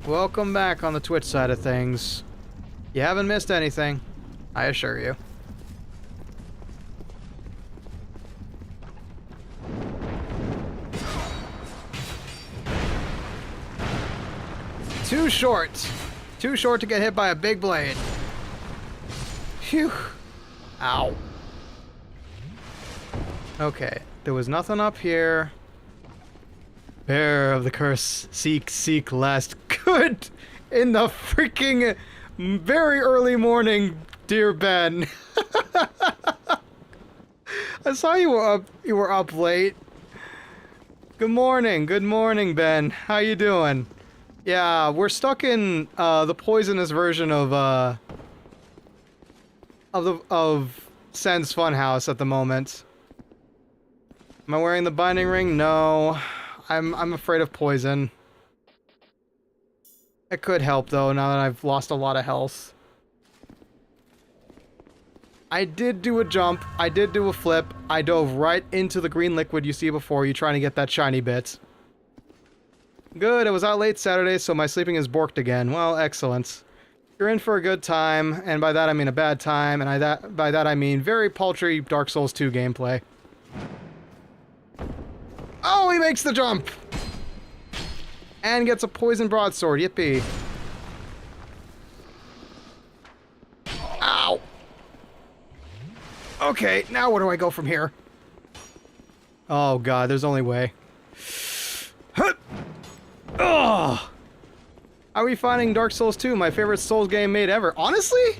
Welcome back on the Twitch side of things. You haven't missed anything, I assure you. Too short. Too short to get hit by a big blade. Phew. Ow. Okay, there was nothing up here. Bearer of the curse, seek last. Good in the freaking very early morning, dear Ben. I saw you were up late. Good morning, Ben. How you doing? Yeah, we're stuck in the poisonous version of Sen's Funhouse at the moment. Am I wearing the binding ring? No. I'm afraid of poison. It could help though, now that I've lost a lot of health. I did do a jump. I did do a flip. I dove right into the green liquid you see before you, trying to get that shiny bit. Good, I was out late Saturday, so my sleeping is borked again. Well, excellent. You're in for a good time, and by that I mean a bad time, and by that I mean very paltry Dark Souls 2 gameplay. Oh, he makes the jump! And gets a poison broadsword, yippee. Ow! Okay, now where do I go from here? Oh god, there's only way. Ugh! How are we finding Dark Souls 2, my favorite Souls game made ever? Honestly?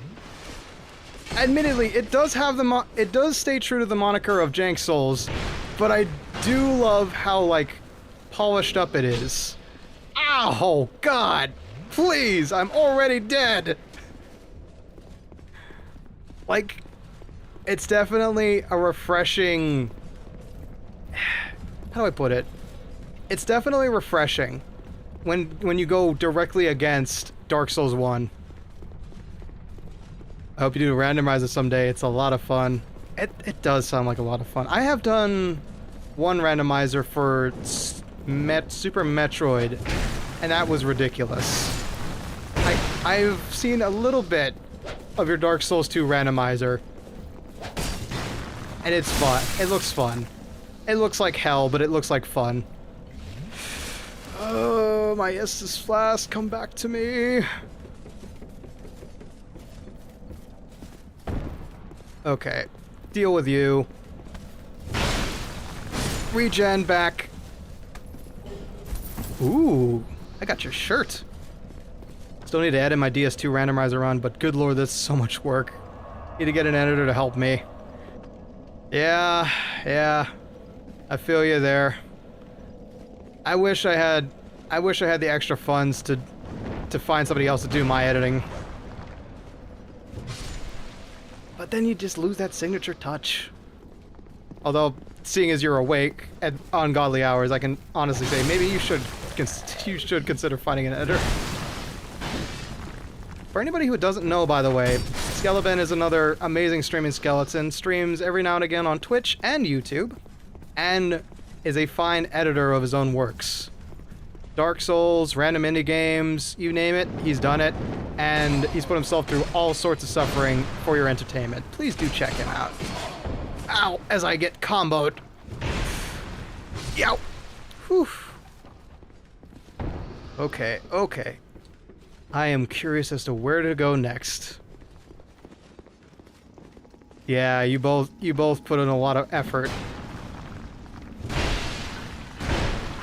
Admittedly, it does have it does stay true to the moniker of Jank Souls, but I do love how, like, polished up it is. Ow! God! Please! I'm already dead! Like, it's definitely a refreshing... How do I put it? It's definitely refreshing when you go directly against Dark Souls 1. I hope you do a randomizer someday. It's a lot of fun. It does sound like a lot of fun. I have done one randomizer for Super Metroid, and that was ridiculous. I've seen a little bit of your Dark Souls 2 randomizer, and it's fun. It looks fun. It looks like hell, but it looks like fun. Oh, my Estus Flask, come back to me. Okay. Deal with you. Regen back. Ooh, I got your shirt. Still need to edit my DS2 randomizer run, but good lord, that's so much work. Need to get an editor to help me. Yeah. I feel you there. I wish I had the extra funds to find somebody else to do my editing. But then you just lose that signature touch. Although, seeing as you're awake at ungodly hours, I can honestly say maybe you should consider finding an editor. For anybody who doesn't know, by the way, Skeleton is another amazing streaming skeleton. Streams every now and again on Twitch and YouTube, and is a fine editor of his own works. Dark Souls, random indie games, you name it, he's done it, and he's put himself through all sorts of suffering for your entertainment. Please do check him out. Ow, as I get comboed. Yow. Whew. Okay. I am curious as to where to go next. Yeah, you both put in a lot of effort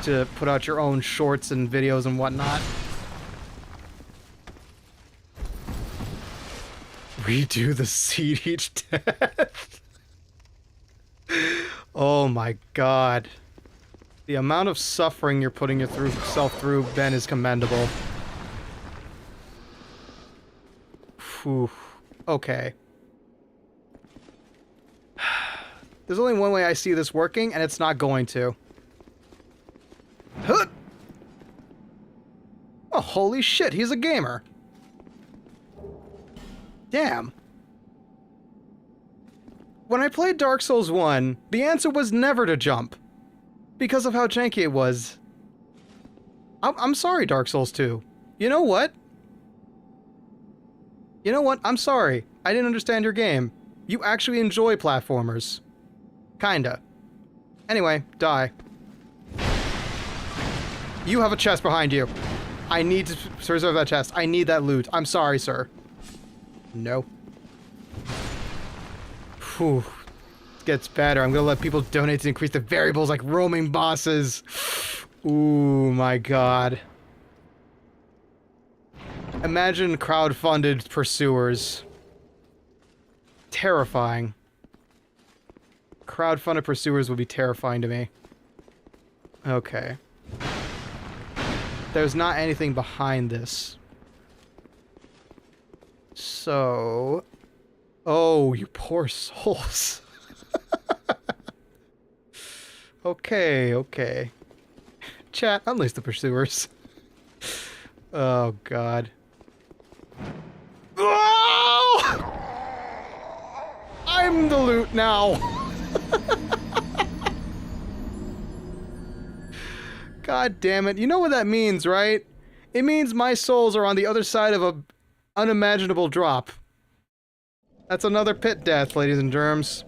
to put out your own shorts and videos and whatnot. Redo the seed each death. Oh my god. The amount of suffering you're putting yourself through, Ben, is commendable. Whew. Okay. There's only one way I see this working, and it's not going to. Huh! Oh, holy shit, he's a gamer. Damn. When I played Dark Souls 1, the answer was never to jump. Because of how janky it was. I'm sorry, Dark Souls 2. You know what? I'm sorry. I didn't understand your game. You actually enjoy platformers. Kinda. Anyway, die. You have a chest behind you. I need to preserve that chest. I need that loot. I'm sorry, sir. No. Whew. It gets better. I'm gonna let people donate to increase the variables like roaming bosses. Ooh, my god. Imagine crowd-funded pursuers. Terrifying. Crowd-funded pursuers would be terrifying to me. Okay. There's not anything behind this. So... Oh, you poor souls. Okay. Chat, unleash the pursuers. Oh, God. Oh! I'm the loot now. God damn it. You know what that means, right? It means my souls are on the other side of a unimaginable drop. That's another pit death, ladies and germs.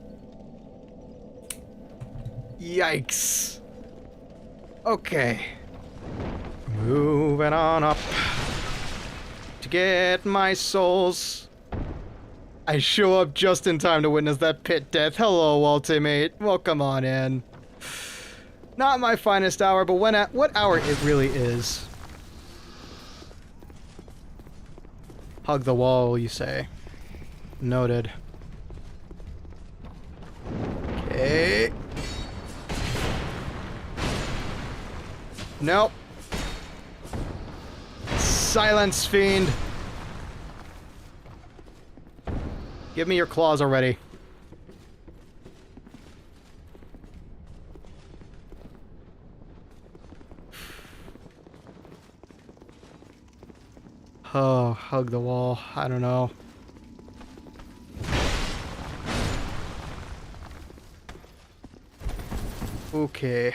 Yikes. Okay. Moving on up. To get my souls. I show up just in time to witness that pit death. Hello, ultimate. Welcome on in. Not my finest hour, but what hour it really is. Hug the wall, you say. Noted. Okay. Nope. Silence, fiend. Give me your claws already. Oh, hug the wall. I don't know. Okay.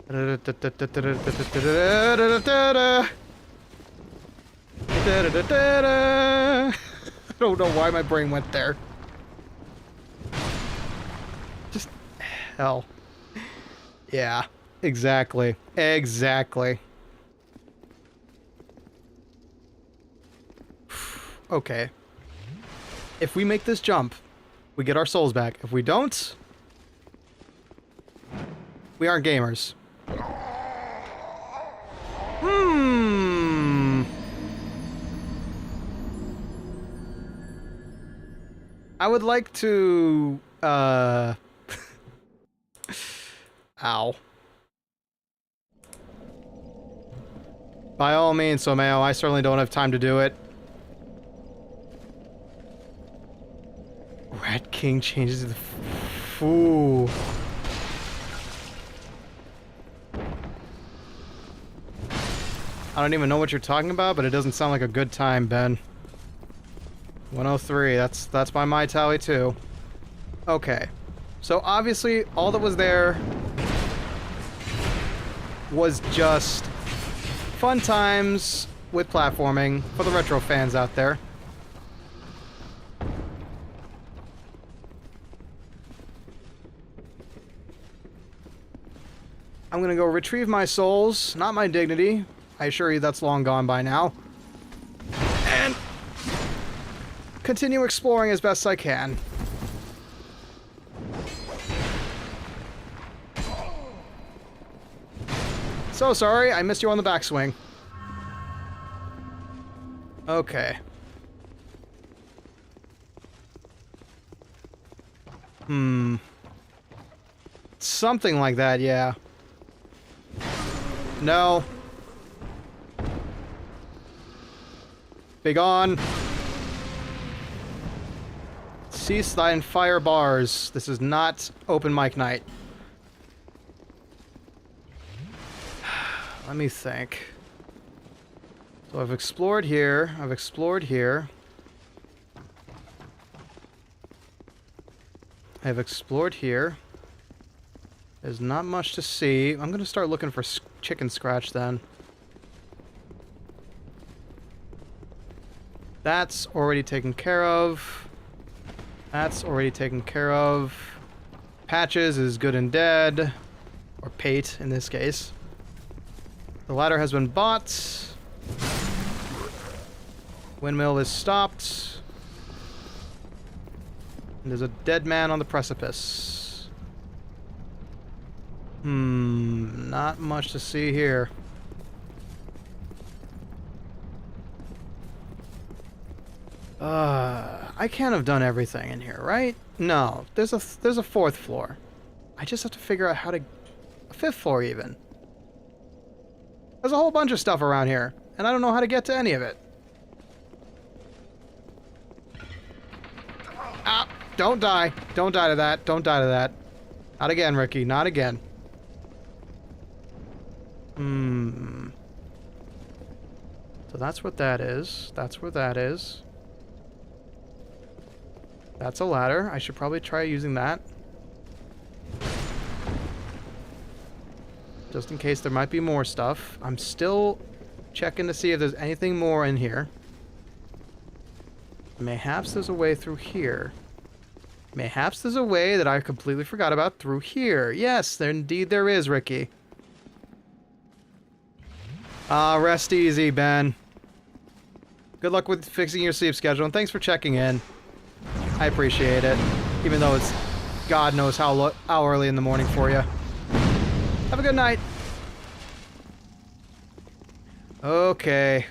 I don't know why my brain went there. Just hell. Yeah, exactly. Exactly. Okay. If we make this jump, we get our souls back. If we don't, we aren't gamers. I would like to, ow. By all means, Someo, I certainly don't have time to do it. Rat King changes to the fool. I don't even know what you're talking about, but it doesn't sound like a good time, Ben. 103, that's by my tally too. Okay. So obviously all that was there was just fun times with platforming for the retro fans out there. I'm gonna go retrieve my souls, not my dignity. I assure you that's long gone by now. And continue exploring as best I can. So sorry, I missed you on the backswing. Okay. Something like that, yeah. No. Begone. Cease thine fire bars. This is not open mic night. Let me think. So I've explored here. I've explored here. I've explored here. There's not much to see. I'm gonna start looking for chicken scratch then. That's already taken care of. That's already taken care of. Patches is good and dead. Or Pate in this case. The ladder has been bought. Windmill is stopped. And there's a dead man on the precipice. Not much to see here. I can't have done everything in here, right? No, there's a fourth floor. I just have to figure out how to... a fifth floor, even. There's a whole bunch of stuff around here, and I don't know how to get to any of it. Ah! Don't die. Don't die to that. Don't die to that. Not again, Ricky. Not again. So that's what that is. That's where that is. That's a ladder. I should probably try using that. Just in case there might be more stuff. I'm still checking to see if there's anything more in here. Mayhaps there's a way through here. Mayhaps there's a way that I completely forgot about through here. Yes, indeed there is, Ricky. Rest easy, Ben. Good luck with fixing your sleep schedule, and thanks for checking in. I appreciate it, even though it's God knows how early in the morning for you. Have a good night. Okay.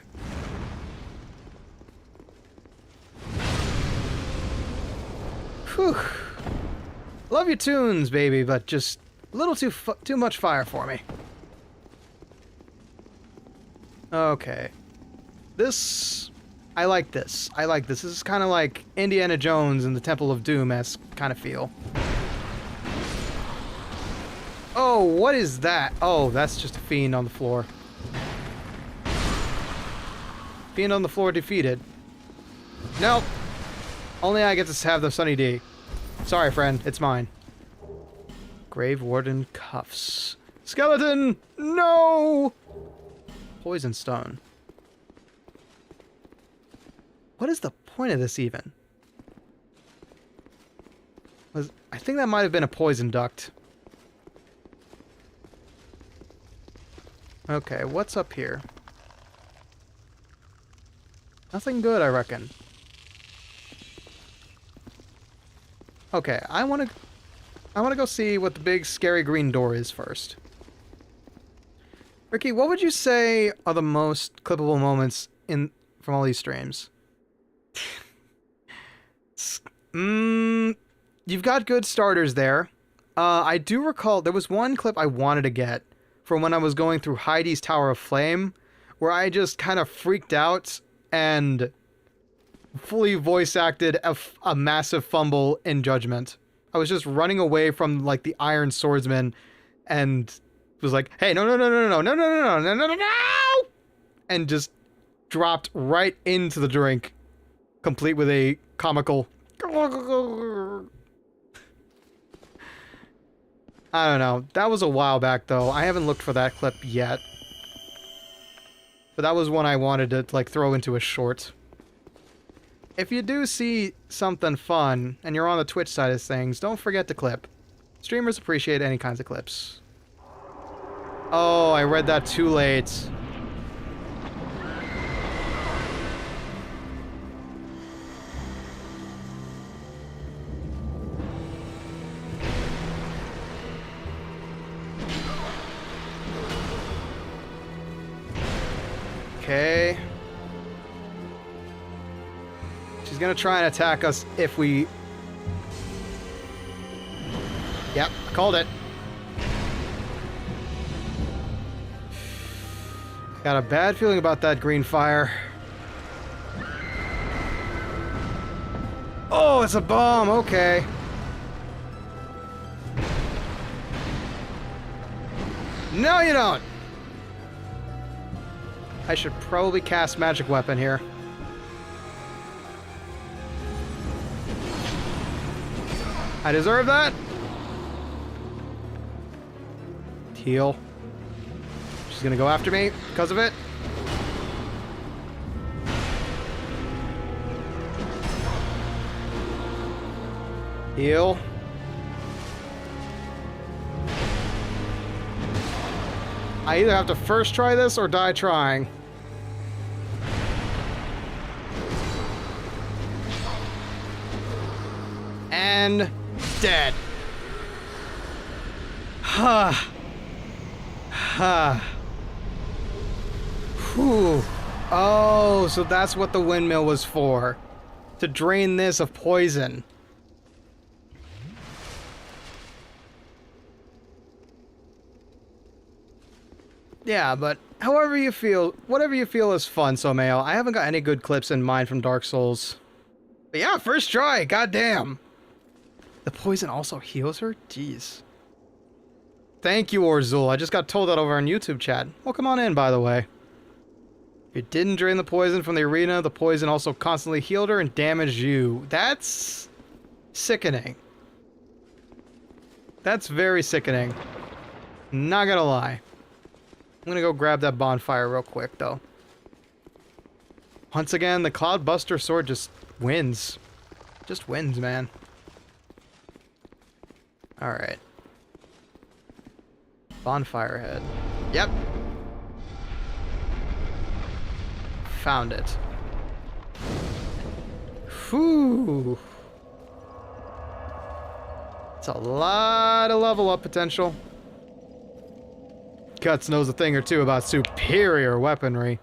Whew. Love your tunes, baby, but just a little too much fire for me. Okay. This... I like this. I like this. This is kind of like Indiana Jones and the Temple of Doom-esque kind of feel. Oh, what is that? Oh, that's just a fiend on the floor. Fiend on the floor defeated. Nope. Only I get to have the Sunny D. Sorry, friend. It's mine. Grave Warden cuffs. Skeleton! No! Poison stone. What is the point of this even? I think that might have been a poison duct. Okay, what's up here? Nothing good, I reckon. Okay, I wanna go see what the big scary green door is first. Ricky, what would you say are the most clippable moments from all these streams? You've got good starters there. I do recall there was one clip I wanted to get from when I was going through Heidi's Tower of Flame, where I just kind of freaked out and fully voice acted a massive fumble in Judgment. I was just running away from like the Iron Swordsman and was like, hey, no, and just dropped right into the drink, complete with a comical I don't know. That was a while back, though. I haven't looked for that clip yet. But that was one I wanted to, like, throw into a short. If you do see something fun, and you're on the Twitch side of things, don't forget to clip. Streamers appreciate any kinds of clips. Oh, I read that too late. Okay. She's gonna try and attack us if we... Yep, called it. Got a bad feeling about that green fire. Oh, it's a bomb, okay. No, you don't. I should probably cast Magic Weapon here. I deserve that. Heal. She's gonna go after me because of it. Heal. I either have to first try this or die trying. And dead. Ha. Ha. Whew. Oh, so that's what the windmill was for. To drain this of poison. Yeah, but however you feel, whatever you feel is fun, Someo. I haven't got any good clips in mind from Dark Souls. But yeah, first try, goddamn. The poison also heals her? Jeez. Thank you, Orzul. I just got told that over on YouTube chat. Welcome on in, by the way. If you didn't drain the poison from the arena, the poison also constantly healed her and damaged you. That's sickening. That's very sickening. Not gonna lie. I'm gonna go grab that bonfire real quick, though. Once again, the Cloudbuster sword just wins. Just wins, man. Alright. Bonfire head. Yep. Found it. Whew. It's a lot of level up potential. Guts knows a thing or two about superior weaponry.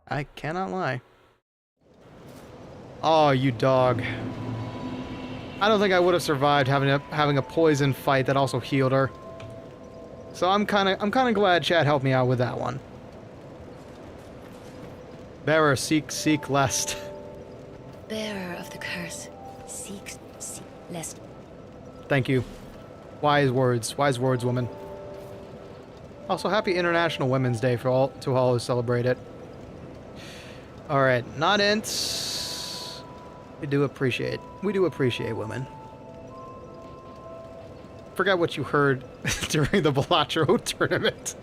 I cannot lie. Oh, you dog. I don't think I would have survived having a poison fight that also healed her. So I'm kind of glad Chad helped me out with that one. Bearer, seek lest. Bearer of the curse, seek lest. Thank you. Wise words, woman. Also, happy International Women's Day to all who celebrate it. All right, not ints. We do appreciate women. Forgot what you heard during the Balatro tournament.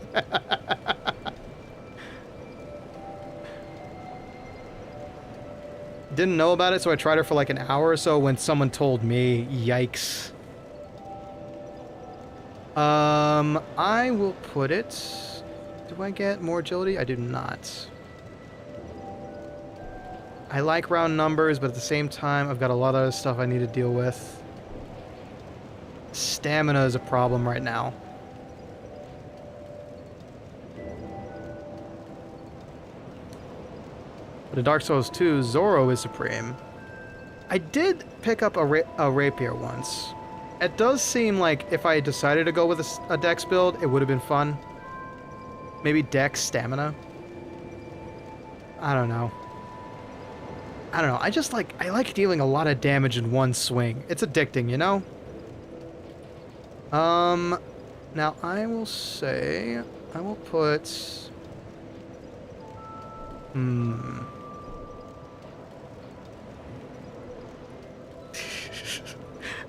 Didn't know about it, so I tried her for like an hour or so when someone told me. Yikes. I will put it... Do I get more agility? I do not. I like round numbers, but at the same time, I've got a lot of other stuff I need to deal with. Stamina is a problem right now. But in Dark Souls 2, Zoro is supreme. I did pick up a rapier once. It does seem like if I decided to go with a dex build, it would have been fun. Maybe dex stamina. I don't know. I like dealing a lot of damage in one swing. It's addicting, you know? Now I will say, I will put,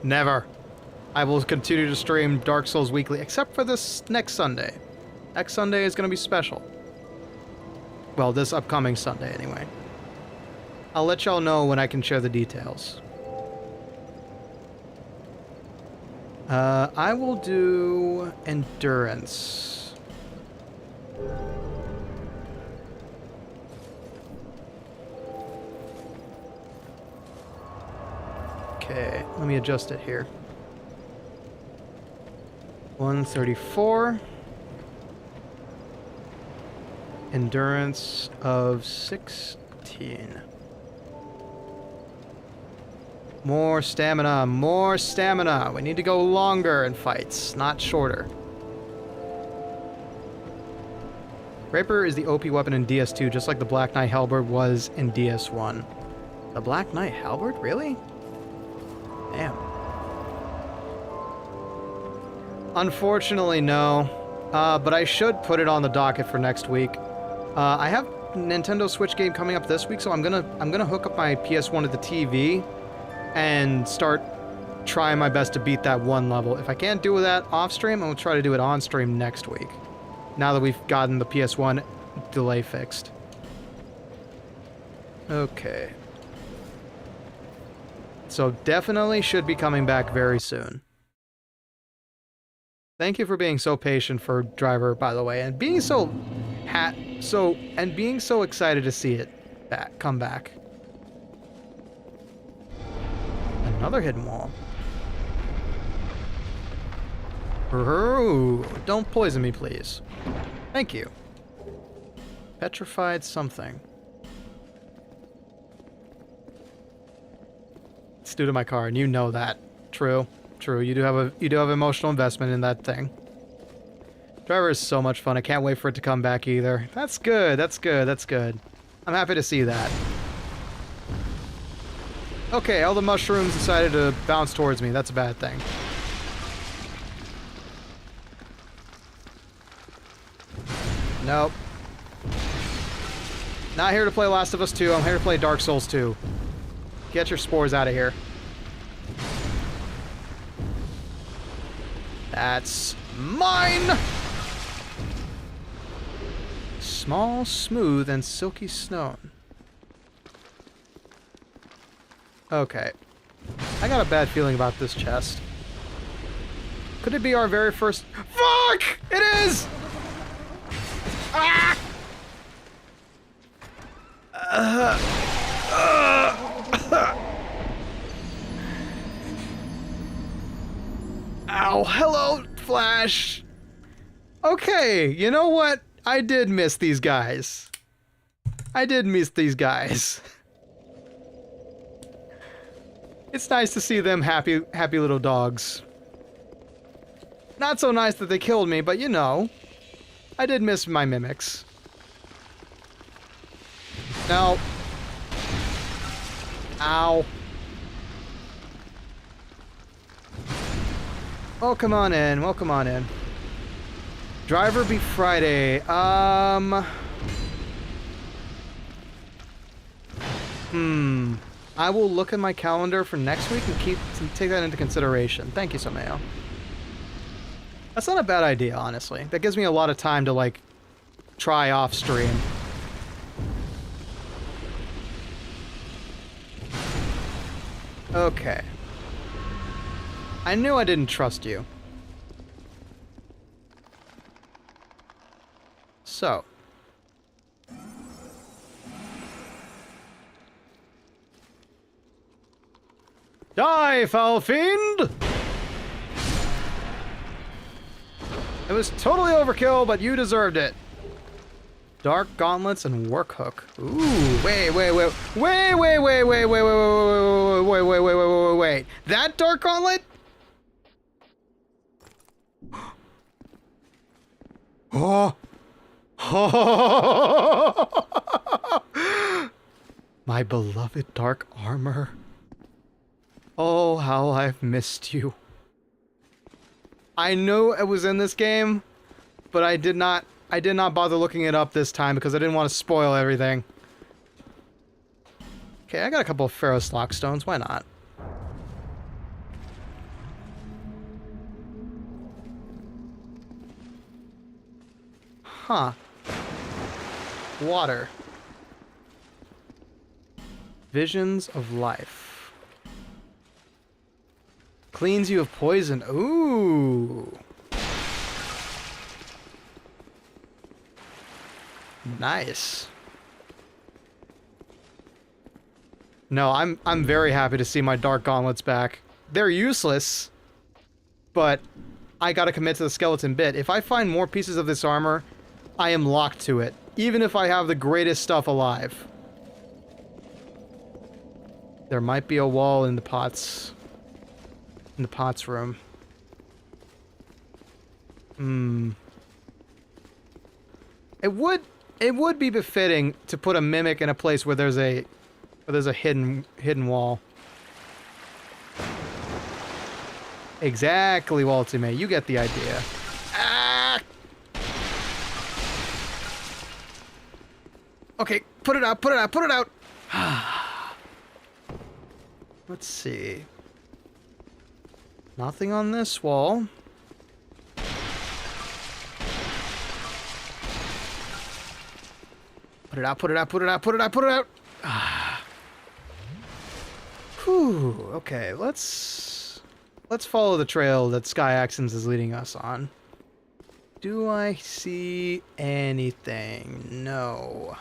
Never. I will continue to stream Dark Souls weekly, except for this next Sunday. Next Sunday is going to be special. Well, this upcoming Sunday, anyway. I'll let y'all know when I can share the details. I will do Endurance. Okay, let me adjust it here. 134. Endurance of 16. More stamina, more stamina. We need to go longer in fights, not shorter. Rapier is the OP weapon in DS2, just like the Black Knight Halberd was in DS1. The Black Knight Halberd? Really? Damn. Unfortunately, no. But I should put it on the docket for next week. I have a Nintendo Switch game coming up this week, so I'm gonna hook up my PS1 to the TV and start trying my best to beat that one level. If I can't do that off stream, I'll try to do it on stream next week. Now that we've gotten the PS1 delay fixed. Okay. So definitely should be coming back very soon. Thank you for being so patient for Driver, by the way, and being so being so excited to see it come back. Another hidden wall. Ooh, don't poison me, please. Thank you. Petrified something. It's due to my car, and you know that. True. True. You do have emotional investment in that thing. Driver is so much fun. I can't wait for it to come back either. That's good. That's good. That's good. I'm happy to see that. Okay, all the mushrooms decided to bounce towards me. That's a bad thing. Nope. Not here to play Last of Us 2. I'm here to play Dark Souls 2. Get your spores out of here. That's mine! Small, smooth, and silky stone. Okay. I got a bad feeling about this chest. Could it be our very first... Fuck! It is! Ah! Ow, hello, Flash. Okay, you know what? I did miss these guys. I did miss these guys. It's nice to see them happy little dogs. Not so nice that they killed me, but you know, I did miss my mimics. No. Ow. Welcome on in, welcome on in. Driver be Friday. I will look at my calendar for next week and take that into consideration. Thank you, Someo. That's not a bad idea, honestly. That gives me a lot of time to, like, try off stream. Okay. I knew I didn't trust you. So. Die, foul fiend! It was totally overkill, but you deserved it. Dark gauntlets and work hook. Ooh, wait. That dark gauntlet? Oh. My beloved dark armor. Oh, how I've missed you. I knew it was in this game, but I did not bother looking it up this time because I didn't want to spoil everything. Okay, I got a couple of Pharaoh's Lock stones. Why not? Huh. Water. Visions of life. Cleans you of poison. Ooh. Nice. No, I'm very happy to see my dark gauntlets back. They're useless, but I gotta commit to the skeleton bit. If I find more pieces of this armor, I am locked to it, even if I have the greatest stuff alive. There might be a wall in the pots. In the pots room. It would be befitting to put a mimic in a place where there's a hidden wall. Exactly, Waltime. You get the idea. Ah! Okay, put it out. Let's see. Nothing on this wall. Put it out. Ah. Whew, okay, let's follow the trail that Sky Accents is leading us on. Do I see anything? No.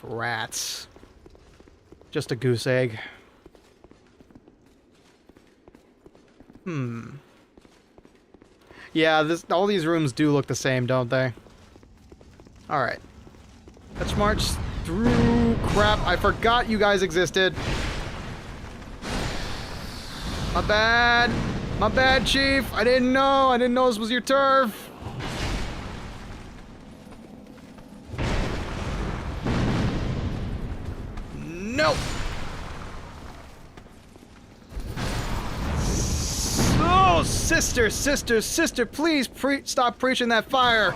Rats. Just a goose egg. Yeah, all these rooms do look the same, don't they? Alright. Let's march through... Crap, I forgot you guys existed. My bad. My bad, Chief. I didn't know this was your turf. No. Oh, sister, please stop preaching that fire.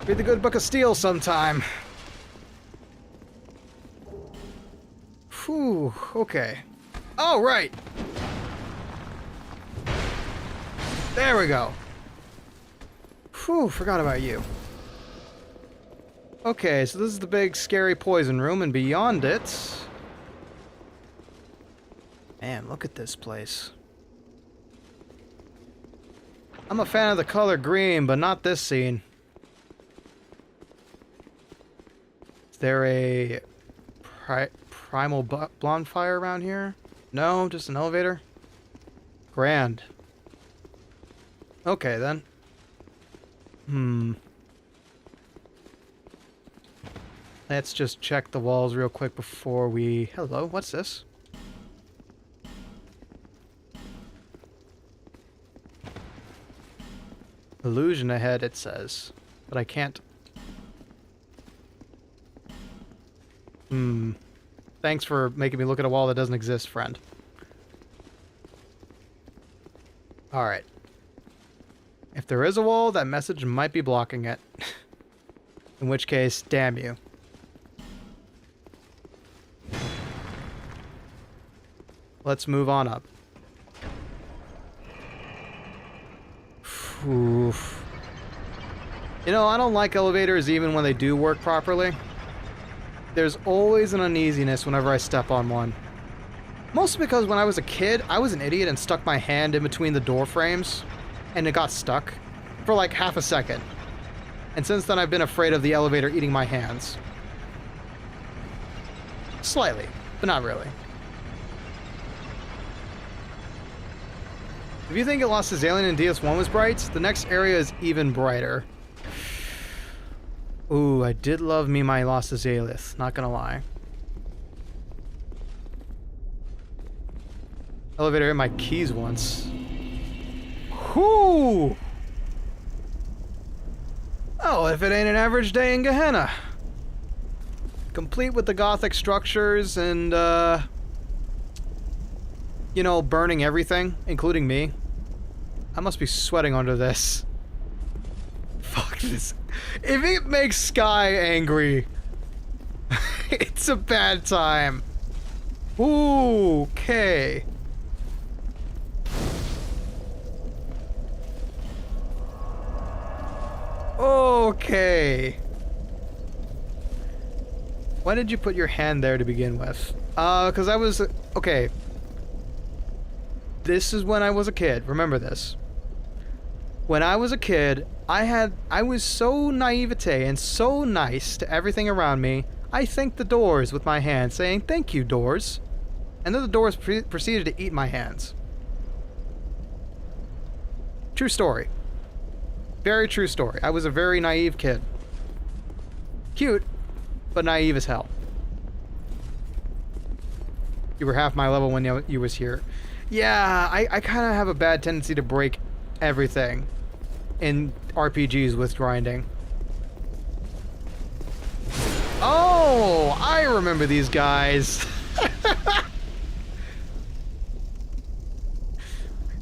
Read the good book of steel sometime. Whew, okay. Oh, right. There we go. Whew, forgot about you. Okay, so this is the big scary poison room, and beyond it... Man, look at this place. I'm a fan of the color green, but not this scene. Is there a primal bonfire around here? No, just an elevator? Grand. Okay, then. Let's just check the walls real quick before we... Hello, what's this? Illusion ahead, it says. But I can't... Thanks for making me look at a wall that doesn't exist, friend. Alright. If there is a wall, that message might be blocking it. In which case, damn you. Let's move on up. Oof. You know, I don't like elevators even when they do work properly. There's always an uneasiness whenever I step on one. Mostly because when I was a kid, I was an idiot and stuck my hand in between the door frames, and it got stuck for like half a second. And since then I've been afraid of the elevator eating my hands. Slightly, but not really. If you think it lost its alien in DS1 was bright, the next area is even brighter. Ooh, I did love me my Lost Azalea, not gonna lie. Elevator hit my keys once. Whoo! Oh, if it ain't an average day in Gehenna. Complete with the Gothic structures and, you know, burning everything, including me. I must be sweating under this. Fuck this. If it makes Sky angry, it's a bad time. Ooh, okay. Okay. Why did you put your hand there to begin with? Because I was... Okay. This is when I was a kid. Remember this. When I was a kid, I was so naivete and so nice to everything around me, I thanked the doors with my hand, saying, "Thank you, doors." And then the doors proceeded to eat my hands. True story. Very true story. I was a very naive kid. Cute, but naive as hell. You were half my level when you was here. Yeah, I kind of have a bad tendency to break everything in RPGs with grinding. Oh, I remember these guys.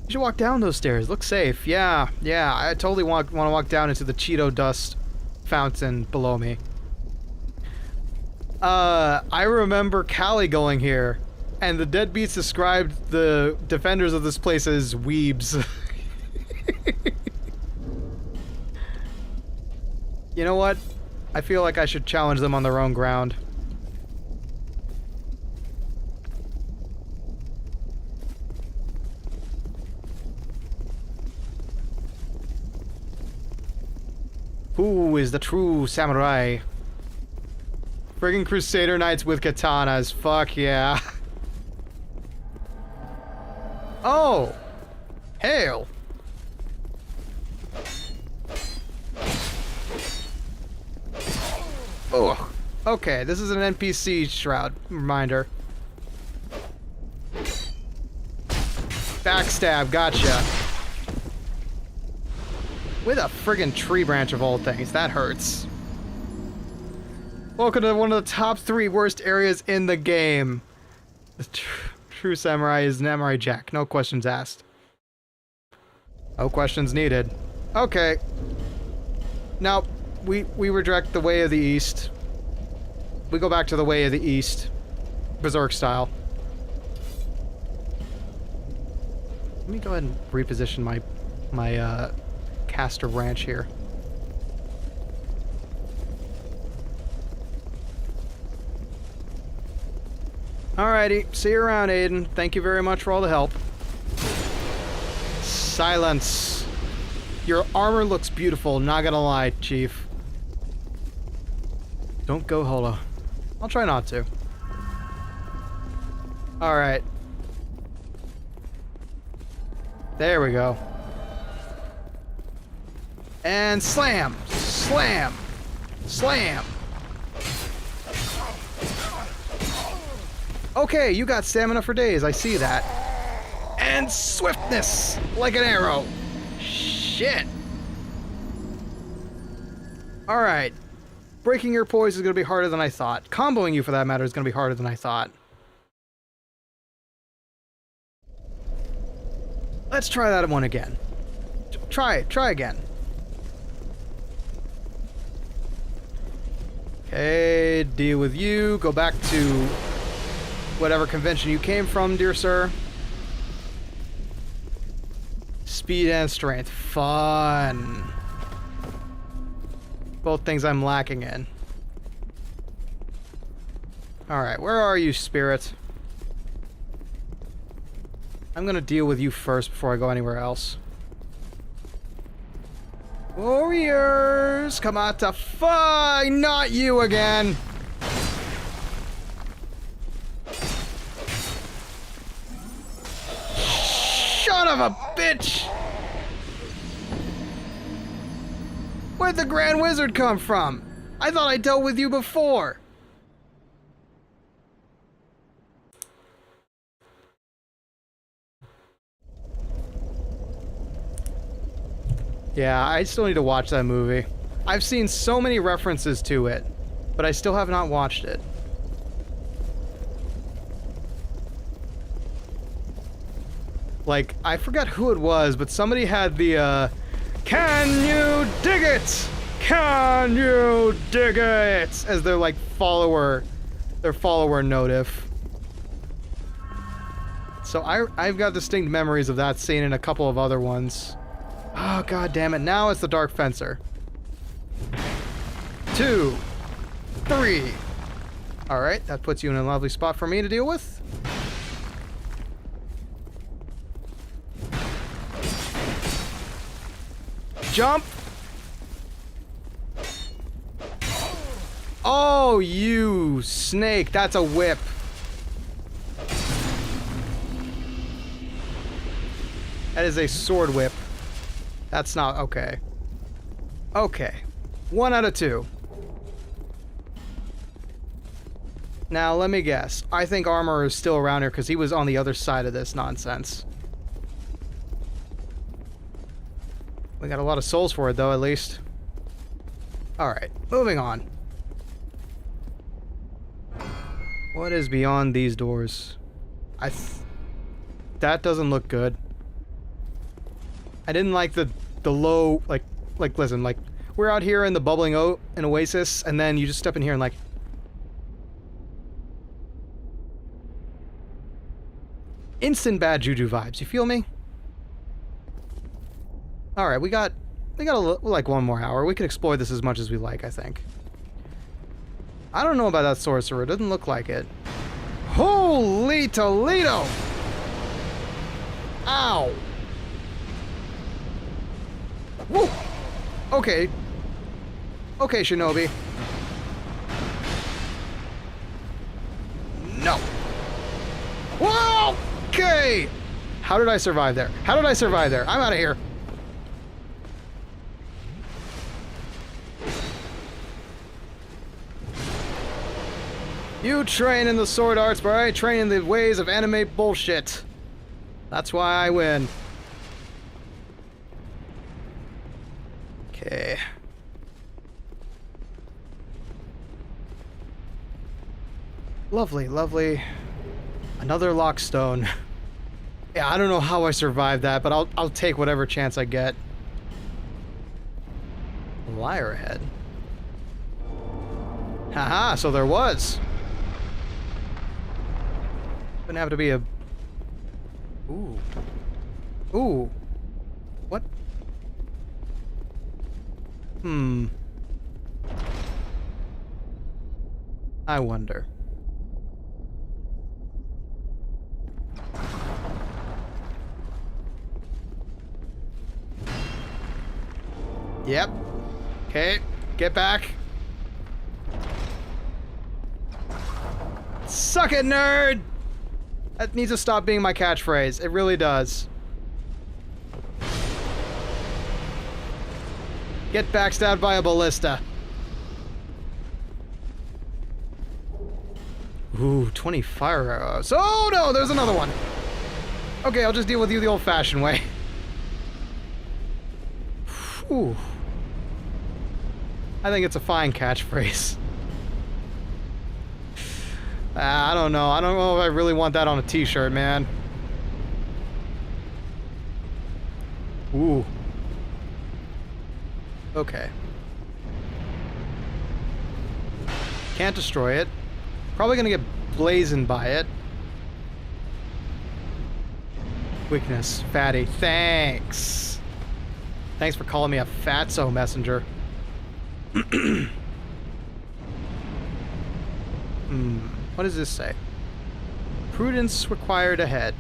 You should walk down those stairs. Look safe. Yeah. I totally want to walk down into the Cheeto dust fountain below me. I remember Callie going here, and the deadbeats described the defenders of this place as weebs. You know what? I feel like I should challenge them on their own ground. Who is the true samurai? Friggin' Crusader Knights with katanas. Fuck yeah. Oh! Hail! Oh, okay, this is an NPC shroud reminder. Backstab, gotcha. With a friggin' tree branch of all things, that hurts. Welcome to one of the top 3 worst areas in the game. The true samurai is Samurai Jack, no questions asked. No questions needed. Okay. Now, we redirect the way of the east. We go back to the way of the east. Berserk style. Let me go ahead and reposition my caster branch here. Alrighty, see you around, Aiden. Thank you very much for all the help. Silence. Your armor looks beautiful, not gonna lie, Chief. Don't go holo. I'll try not to. Alright. There we go. And slam! Slam! Slam! Okay, you got stamina for days, I see that. And swiftness! Like an arrow! Shit! Alright. Breaking your poise is going to be harder than I thought. Comboing you, for that matter, is going to be harder than I thought. Let's try that one again. Try again. Okay, deal with you. Go back to whatever convention you came from, dear sir. Speed and strength. Fun. Both things I'm lacking in. Alright, where are you, spirit? I'm gonna deal with you first before I go anywhere else. Warriors! Come out to fight! Not you again! Son of a bitch! Where'd the Grand Wizard come from? I thought I dealt with you before. Yeah, I still need to watch that movie. I've seen so many references to it, but I still have not watched it. Like, I forgot who it was, but somebody had the, can you dig it? Can you dig it? As their, like, follower notif. So I've got distinct memories of that scene and a couple of other ones. Oh, god damn it. Now it's the Dark Fencer. 2, 3. Alright, that puts you in a lovely spot for me to deal with. Jump! Oh, you snake. That's a whip. That is a sword whip. That's not okay. Okay. 1 out of 2. Now, let me guess. I think Armor is still around here because he was on the other side of this nonsense. We got a lot of souls for it, though, at least. Alright, moving on. What is beyond these doors? That doesn't look good. I didn't like the low, like, listen, like, we're out here in the bubbling an oasis, and then you just step in here and, like... instant bad juju vibes, you feel me? Alright, we got like 1 more hour. We can explore this as much as we like, I think. I don't know about that sorcerer. It doesn't look like it. Holy Toledo! Ow! Woo! Okay. Okay, Shinobi. No. Whoa! Okay! How did I survive there? How did I survive there? I'm out of here. You train in the sword arts, but I train in the ways of anime bullshit. That's why I win. Okay. Lovely, lovely. Another lockstone. Yeah, I don't know how I survived that, but I'll take whatever chance I get. Liar head. Haha, so there was. Gonna have to be a... Ooh. Ooh. What? I wonder. Yep. Okay, get back. Suck it, nerd! That needs to stop being my catchphrase. It really does. Get backstabbed by a ballista. Ooh, 20 fire arrows. Oh no, there's another one. Okay, I'll just deal with you the old-fashioned way. Ooh. I think it's a fine catchphrase. I don't know. I don't know if I really want that on a t-shirt, man. Ooh. Okay. Can't destroy it. Probably gonna get blazoned by it. Weakness. Fatty. Thanks. Thanks for calling me a fatso messenger. What does this say? Prudence required ahead.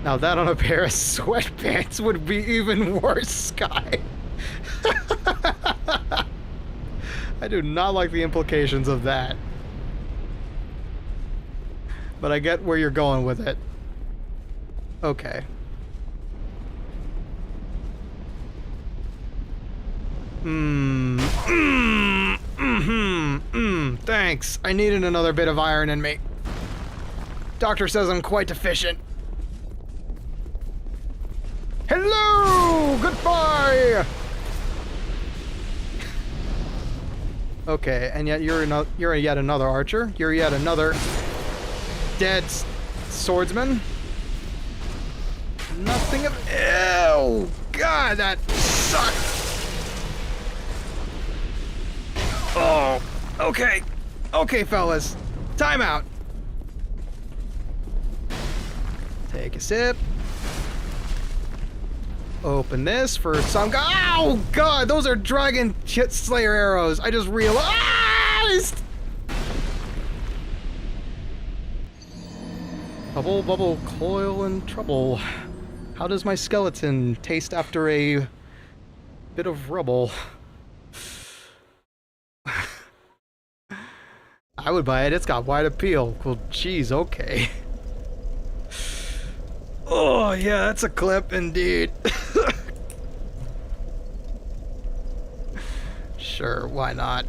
Now that on a pair of sweatpants would be even worse, Sky. I do not like the implications of that. But I get where you're going with it. Okay. Thanks. I needed another bit of iron in me. Doctor says I'm quite deficient. Hello! Goodbye! Okay, and yet you're yet another archer. You're yet another dead swordsman. Nothing of... Ew! God, that sucks! Oh, okay. Okay, fellas. Time out. Take a sip. Open this for some guy. Oh, God, those are Dragon Slayer arrows. I just realized. Bubble, bubble, coil, and trouble. How does my skeleton taste after a bit of rubble? I would buy it. It's got wide appeal. Well, geez, okay. Oh, yeah, that's a clip indeed. Sure, why not?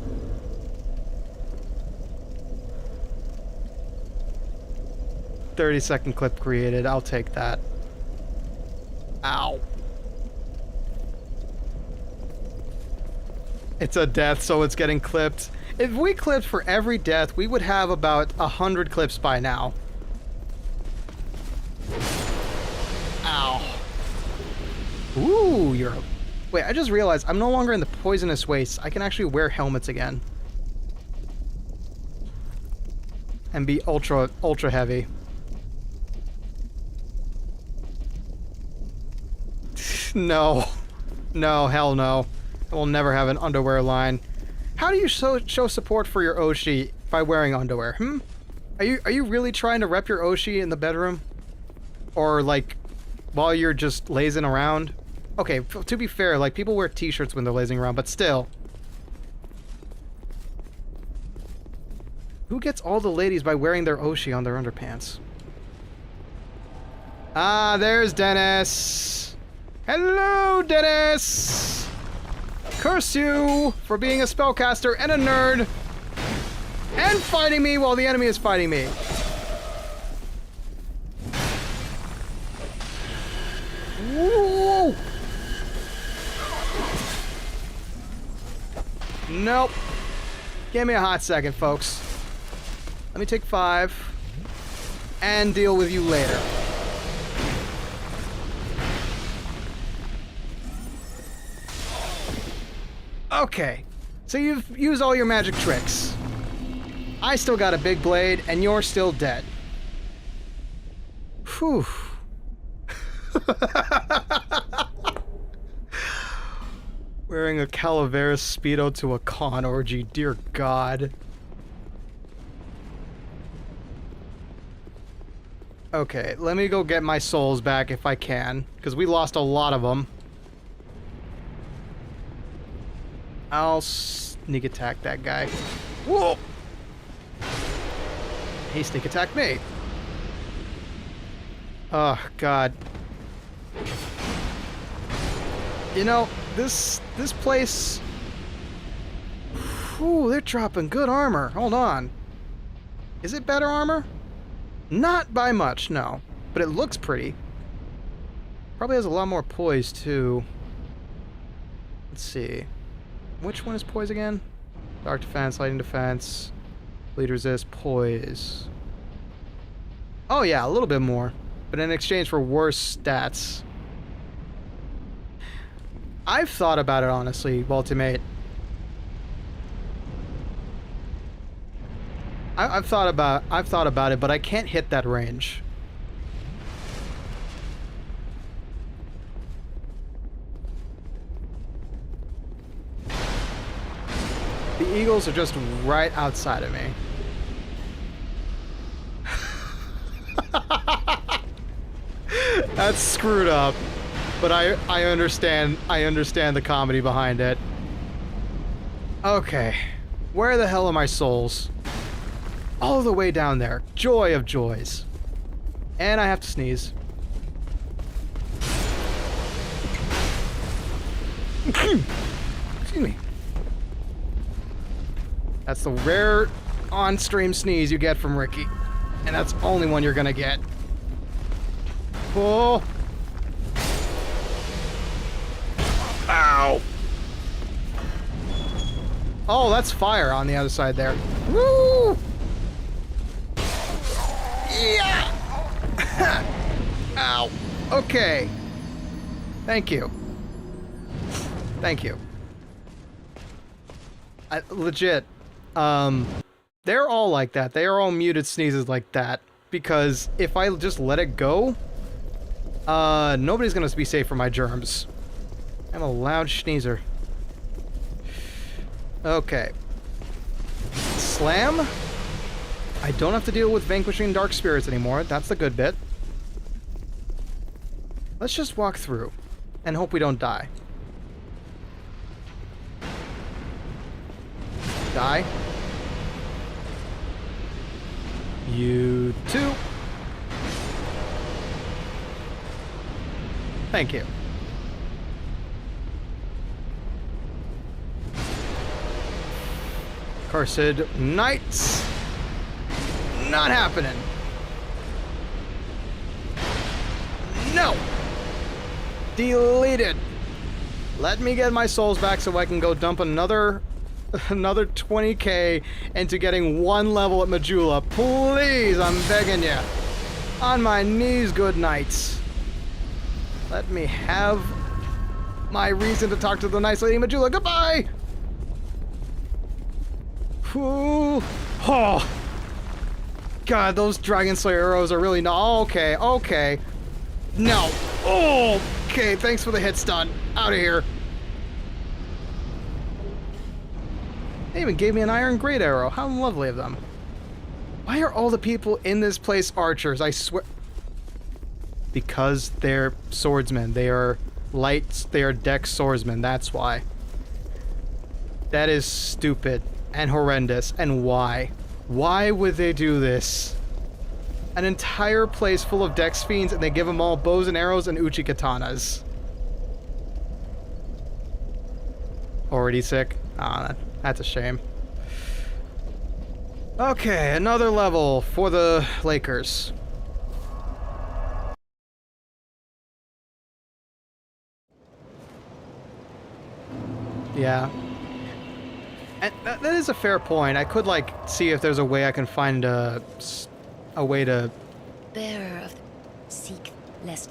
"30-second clip created. I'll take that." Ow. It's a death, so it's getting clipped. If we clipped for every death, we would have about 100 clips by now. Ow. Ooh, you're... Wait, I just realized I'm no longer in the poisonous wastes. I can actually wear helmets again. And be ultra heavy. No. No, hell no. I will never have an underwear line. How do you show support for your Oshi by wearing underwear? Are you really trying to rep your Oshi in the bedroom? Or like while you're just lazing around? Okay, to be fair, like people wear t-shirts when they're lazing around, but still. Who gets all the ladies by wearing their Oshi on their underpants? Ah, there's Dennis. Hello, Dennis. Curse you for being a spellcaster and a nerd and fighting me while the enemy is fighting me. Woo! Nope. Give me a hot second, folks. Let me take 5 and deal with you later. Okay, so you've used all your magic tricks. I still got a big blade, and you're still dead. Whew. Wearing a Calaveras Speedo to a con orgy, dear God. Okay, let me go get my souls back if I can, because we lost a lot of them. I'll sneak attack that guy. Whoa! He sneak attacked me. Oh, God. You know, this place... Whew, they're dropping good armor. Hold on. Is it better armor? Not by much, no. But it looks pretty. Probably has a lot more poise, too. Let's see. Which one is poise again? Dark defense, lightning defense, bleed resist, poise. Oh yeah, a little bit more. But in exchange for worse stats. I've thought about it, honestly, Ultimate. I've thought about it, but I can't hit that range. The eagles are just right outside of me. That's screwed up, but I understand the comedy behind it. Okay, where the hell are my souls? All the way down there. Joy of joys. And I have to sneeze. Excuse me. That's the rare on-stream sneeze you get from Ricky. And that's the only one you're gonna get. Oh. Ow. Oh, that's fire on the other side there. Woo! Yeah! Ow. Okay. Thank you. Thank you. Legit. They're all like that. They are all muted sneezes like that. Because if I just let it go, nobody's gonna be safe from my germs. I'm a loud sneezer. Okay. Slam. I don't have to deal with vanquishing dark spirits anymore. That's the good bit. Let's just walk through and hope we don't die. Die. You too. Thank you. Cursed Knights. Not happening. No. Deleted. Let me get my souls back so I can go dump another 20k into getting one level at Majula. Please, I'm begging you. On my knees, good knights. Let me have my reason to talk to the nice lady Majula. Goodbye! Ooh. Oh. God, those Dragon Slayer arrows are really not... Okay, okay. No. Oh, okay, thanks for the hit stun. Out of here. They even gave me an iron great arrow. How lovely of them. Why are all the people in this place archers? I swear... Because they're swordsmen. They are lights. They are dex swordsmen. That's why. That is stupid and horrendous. And why? Why would they do this? An entire place full of dex fiends and they give them all bows and arrows and uchi katanas. Already sick? Ah, that's a shame. Okay, another level for the Lakers. Yeah. And that is a fair point. I could, like, see if there's a way I can find a way to... Bearer of the... Seek less...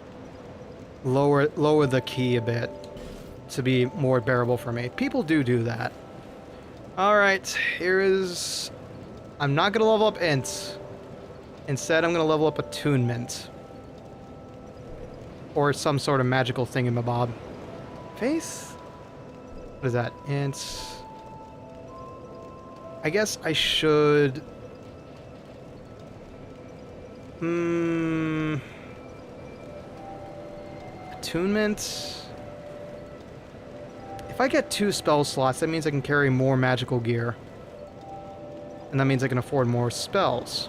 Lower the key a bit to be more bearable for me. People do that. Alright, here is... I'm not going to level up Int. Instead, I'm going to level up Attunement. Or some sort of magical thingamabob. Faith? What is that? Int... I guess I should... Attunement... If I get 2 spell slots, that means I can carry more magical gear. And that means I can afford more spells.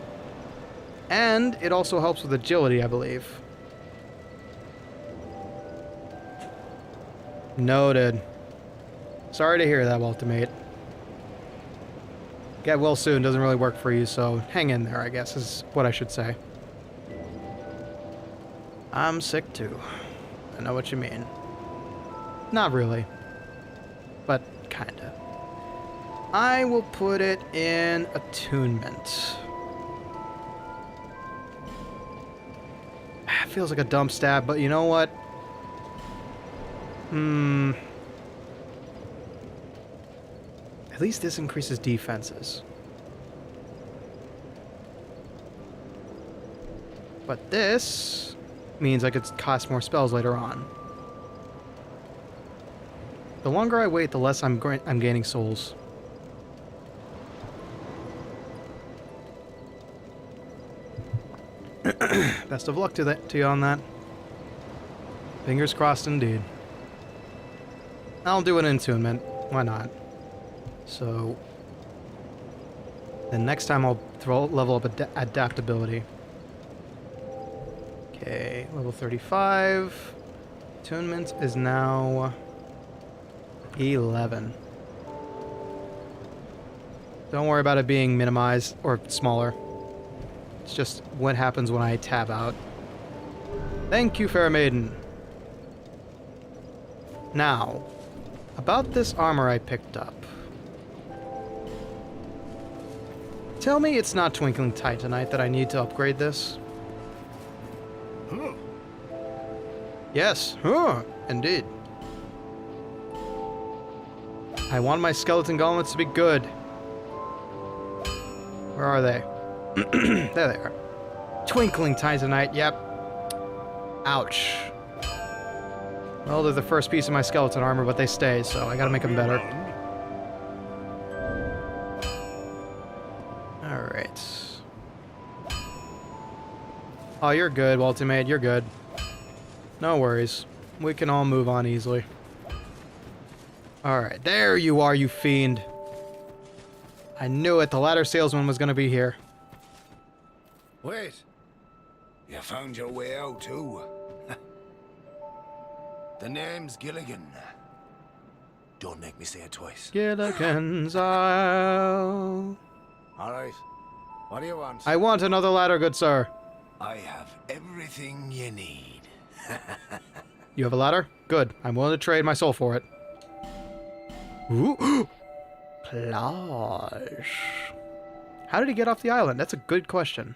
And it also helps with agility, I believe. Noted. Sorry to hear that, Ultimate. Get well soon doesn't really work for you, so hang in there, I guess, is what I should say. I'm sick too. I know what you mean. Not really. But kinda. I will put it in Attunement. Feels like a dumb stab, but you know what? At least this increases defenses. But this means I could cast more spells later on. The longer I wait, the less I'm gaining souls. Best of luck to you on that. Fingers crossed indeed. I'll do an Attunement. Why not? So, then next time I'll level up Adaptability. Okay, level 35. Attunement is now 11. Don't worry about it being minimized or smaller. It's just what happens when I tab out. Thank you, Fair Maiden. Now, about this armor I picked up. Tell me it's not Twinkling Titanite that I need to upgrade this. Yes, indeed. I want my skeleton gauntlets to be good. Where are they? There they are. Twinkling Titanite, yep. Ouch. Well, they're the first piece of my skeleton armor, but they stay, so I gotta make them better. Alright. Oh, you're good, Ultimate, you're good. No worries. We can all move on easily. Alright, there you are, you fiend. I knew it, the ladder salesman was gonna be here. Wait. You found your way out, too. The name's Gilligan. Don't make me say it twice. Gilligan's Isle. Alright. What do you want? I want another ladder, good sir. I have everything you need. You have a ladder? Good. I'm willing to trade my soul for it. Ooh. Plage. How did he get off the island? That's a good question.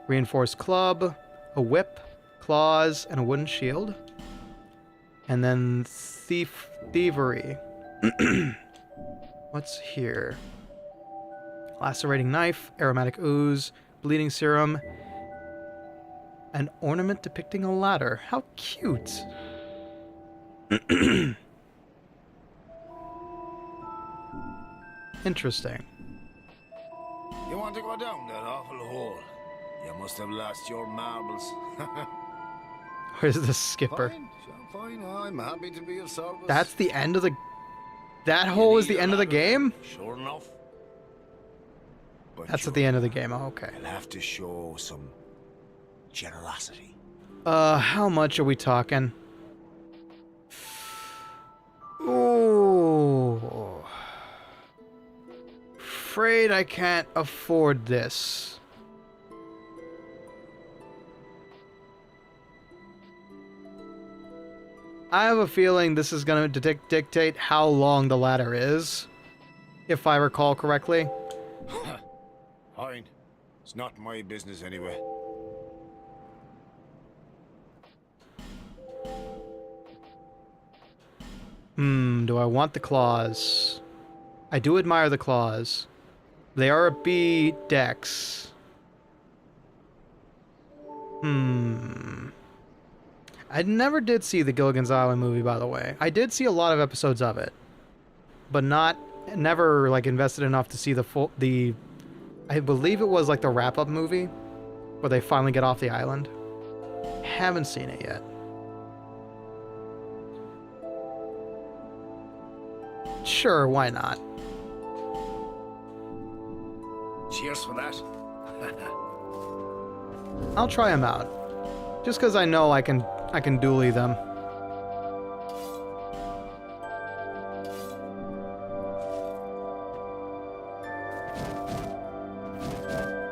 Reinforced club, a whip, claws, and a wooden shield. And then thievery. What's here? Lacerating knife, aromatic ooze, bleeding serum, an ornament depicting a ladder. How cute. Interesting. You want to go down that awful hole? You must have lost your marbles. Where's the skipper? Fine, sure, fine. I'm happy to be of service. That's the end of the... That hole is the end of the game? Sure enough. But That's at the end of the game. Oh, okay. I'll have to show some generosity. How much are we talking? Ooh. Afraid I can't afford this. I have a feeling this is going to dictate how long the ladder is, if I recall correctly. Fine. It's not my business anyway. Do I want the claws? I do admire the claws. They are a B dex. I never did see the Gilligan's Island movie, by the way. I did see a lot of episodes of it, but never like invested enough to see I believe it was like the wrap-up movie where they finally get off the island. Haven't seen it yet. Sure, why not? Cheers for that. I'll try them out. Just because I know I can dually them.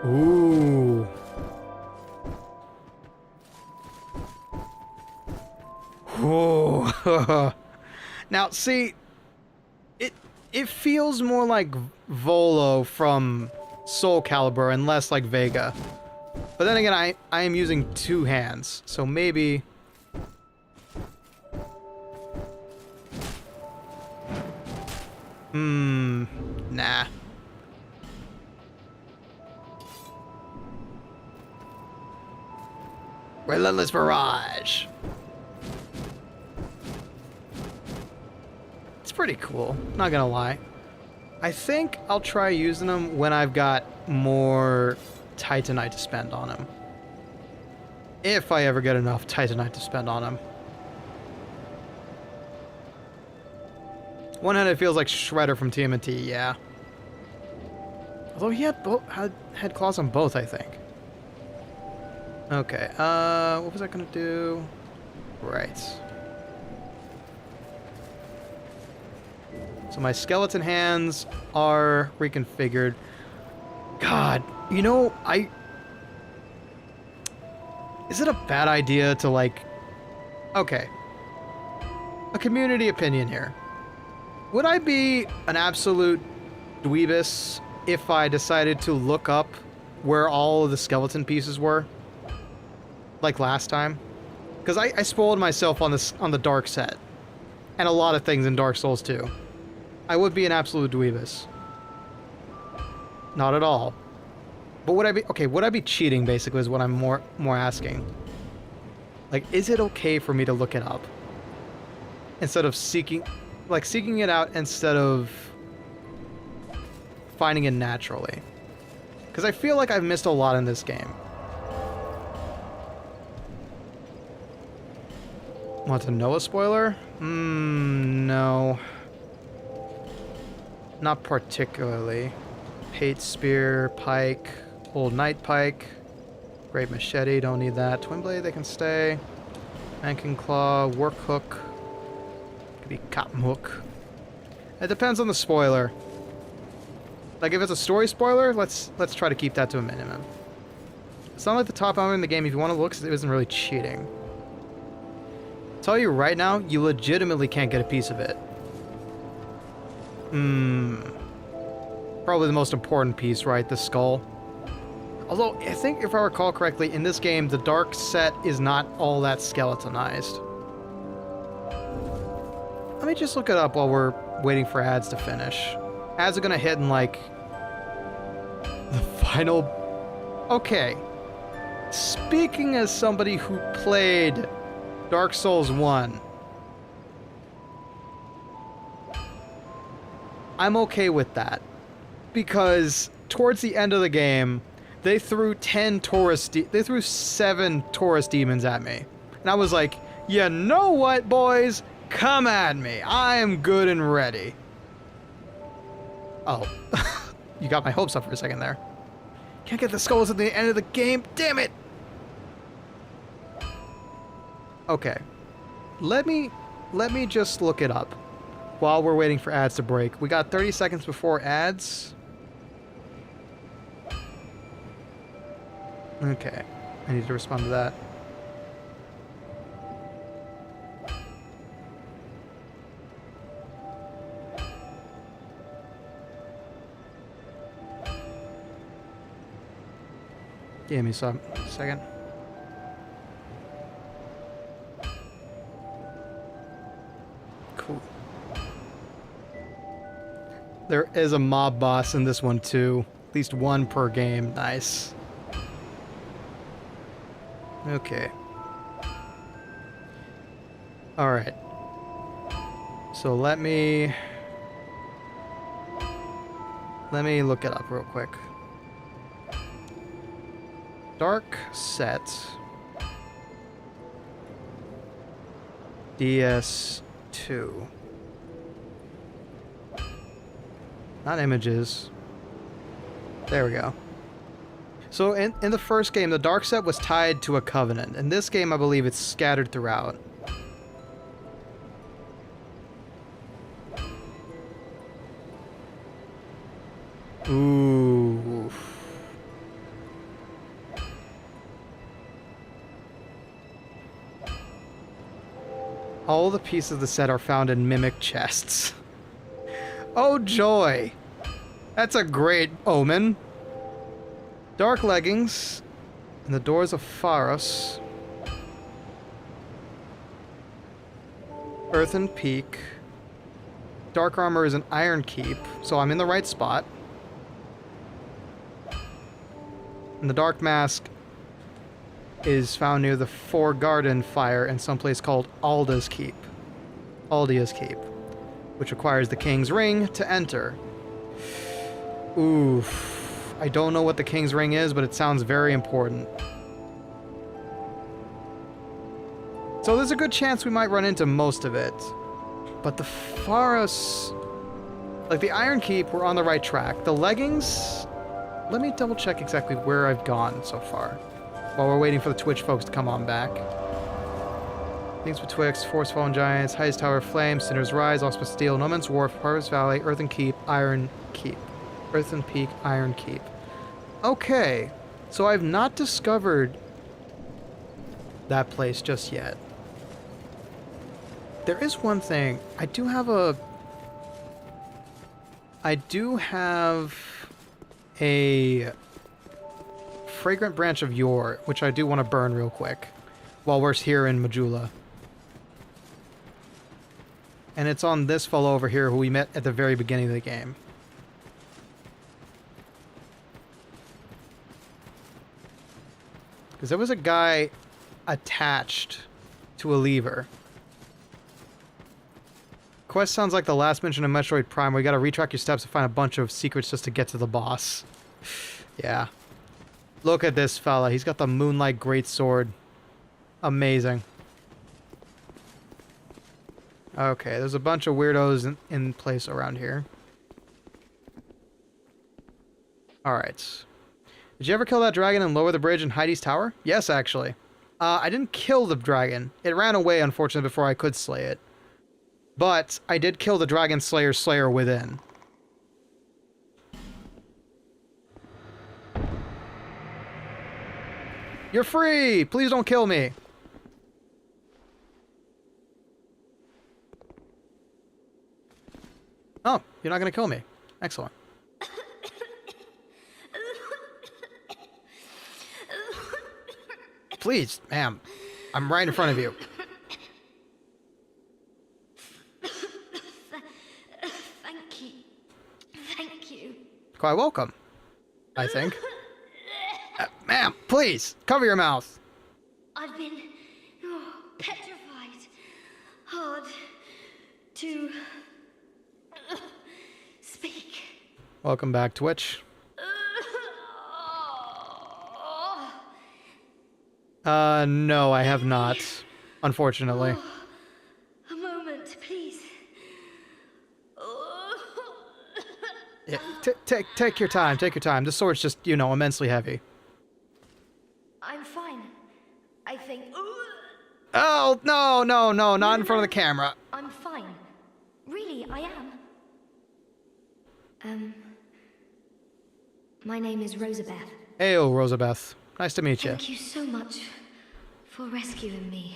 Ooh. Ooh. Now, see, it feels more like Volo from Soul Calibur and less like Vega. But then again, I am using two hands, so maybe... Nah. Relentless Barrage. It's pretty cool, not gonna lie. I think I'll try using them when I've got more Titanite to spend on him. If I ever get enough Titanite to spend on him. One hand it feels like Shredder from TMNT, yeah. Although he had claws on both, I think. Okay, what was I gonna do? Right. So my skeleton hands are reconfigured. God, you know, is it a bad idea to, like... Okay. A community opinion here. Would I be an absolute dweebus if I decided to look up where all of the skeleton pieces were? Like last time? Because I spoiled myself on the Dark set. And a lot of things in Dark Souls 2. I would be an absolute dweebus. Not at all. But would I be... Okay, would I be cheating, basically, is what I'm more asking. Like, is it okay for me to look it up? Instead of seeking... Like, seeking it out instead of finding it naturally. Because I feel like I've missed a lot in this game. Want to know a spoiler? No. Not particularly. Hate Spear, Pike, Old Knight Pike, Great Machete, don't need that. Twin Blade, they can stay. Mankin Claw, Work Hook. Could be Cotton Hook. It depends on the spoiler. Like, if it's a story spoiler, let's try to keep that to a minimum. It's not like the top armor in the game, if you want to look, it isn't really cheating. I'll tell you right now, you legitimately can't get a piece of it. Probably the most important piece, right? The skull. Although, I think if I recall correctly, in this game, the Dark set is not all that skeletonized. Let me just look it up while we're waiting for ads to finish. Ads are gonna hit in, like, the final... Okay. Speaking as somebody who played Dark Souls 1, I'm okay with that. Because towards the end of the game, they threw 7 Taurus demons at me. And I was like, you know what, boys? Come at me. I am good and ready. Oh. You got my hopes up for a second there. Can't get the skulls at the end of the game. Damn it! Okay. Let me just look it up while we're waiting for ads to break. We got 30 seconds before ads. Okay. I need to respond to that. Give me a second. Cool. There is a mob boss in this one too. At least one per game. Nice. Okay. Alright. So let me look it up real quick. Dark set. DS2. Not images. There we go. So in the first game, the dark set was tied to a covenant. In this game, I believe it's scattered throughout. Ooh. All the pieces of the set are found in mimic chests. Oh joy! That's a great omen. Dark leggings and the doors of Pharos. Earthen Peak. Dark armor is an Iron Keep, so I'm in the right spot. And the Dark Mask is found near the Four Garden Fire in some place called Aldia's Keep, which requires the King's Ring to enter. Oof. I don't know what the King's Ring is, but it sounds very important. So there's a good chance we might run into most of it. But the Pharos... Like, the Iron Keep, we're on the right track. The leggings... Let me double check exactly where I've gone so far, while we're waiting for the Twitch folks to come on back. Things betwixt, Forest Fallen Giants, Highest Tower of Flame, Sinner's Rise, Auspice Steel, No Man's Wharf, Harvest Valley, Earthen Keep, Iron Keep. Earthen Peak, Iron Keep. Okay, so I've not discovered that place just yet. There is one thing. I do have a fragrant branch of yore, which I do want to burn real quick while we're here in Majula. And it's on this fellow over here who we met at the very beginning of the game. Because there was a guy attached to a lever. Quest sounds like the last mention of Metroid Prime, where you gotta retrack your steps and find a bunch of secrets just to get to the boss. Yeah. Look at this fella. He's got the Moonlight Greatsword. Amazing. Okay, there's a bunch of weirdos in place around here. Alright. Did you ever kill that dragon and lower the bridge in Heidi's tower? Yes, actually. I didn't kill the dragon. It ran away, unfortunately, before I could slay it. But I did kill the Dragon Slayer's Slayer within. You're free! Please don't kill me! Oh, you're not gonna kill me. Excellent. Please, ma'am. I'm right in front of you. Thank you. Thank you. Quite welcome, I think. Ma'am, please, cover your mouth. I've been petrified. Hard to speak. Welcome back, Twitch. No, I have not, unfortunately. A moment, please. Yeah, take your time, take your time. This sword's just, you know, immensely heavy. I'm fine. I think. Oh, no, not in front of the camera. I'm fine. Really, I am. My name is Rosabeth. Heyo, Rosabeth. Nice to meet you. Thank you so much for rescuing me.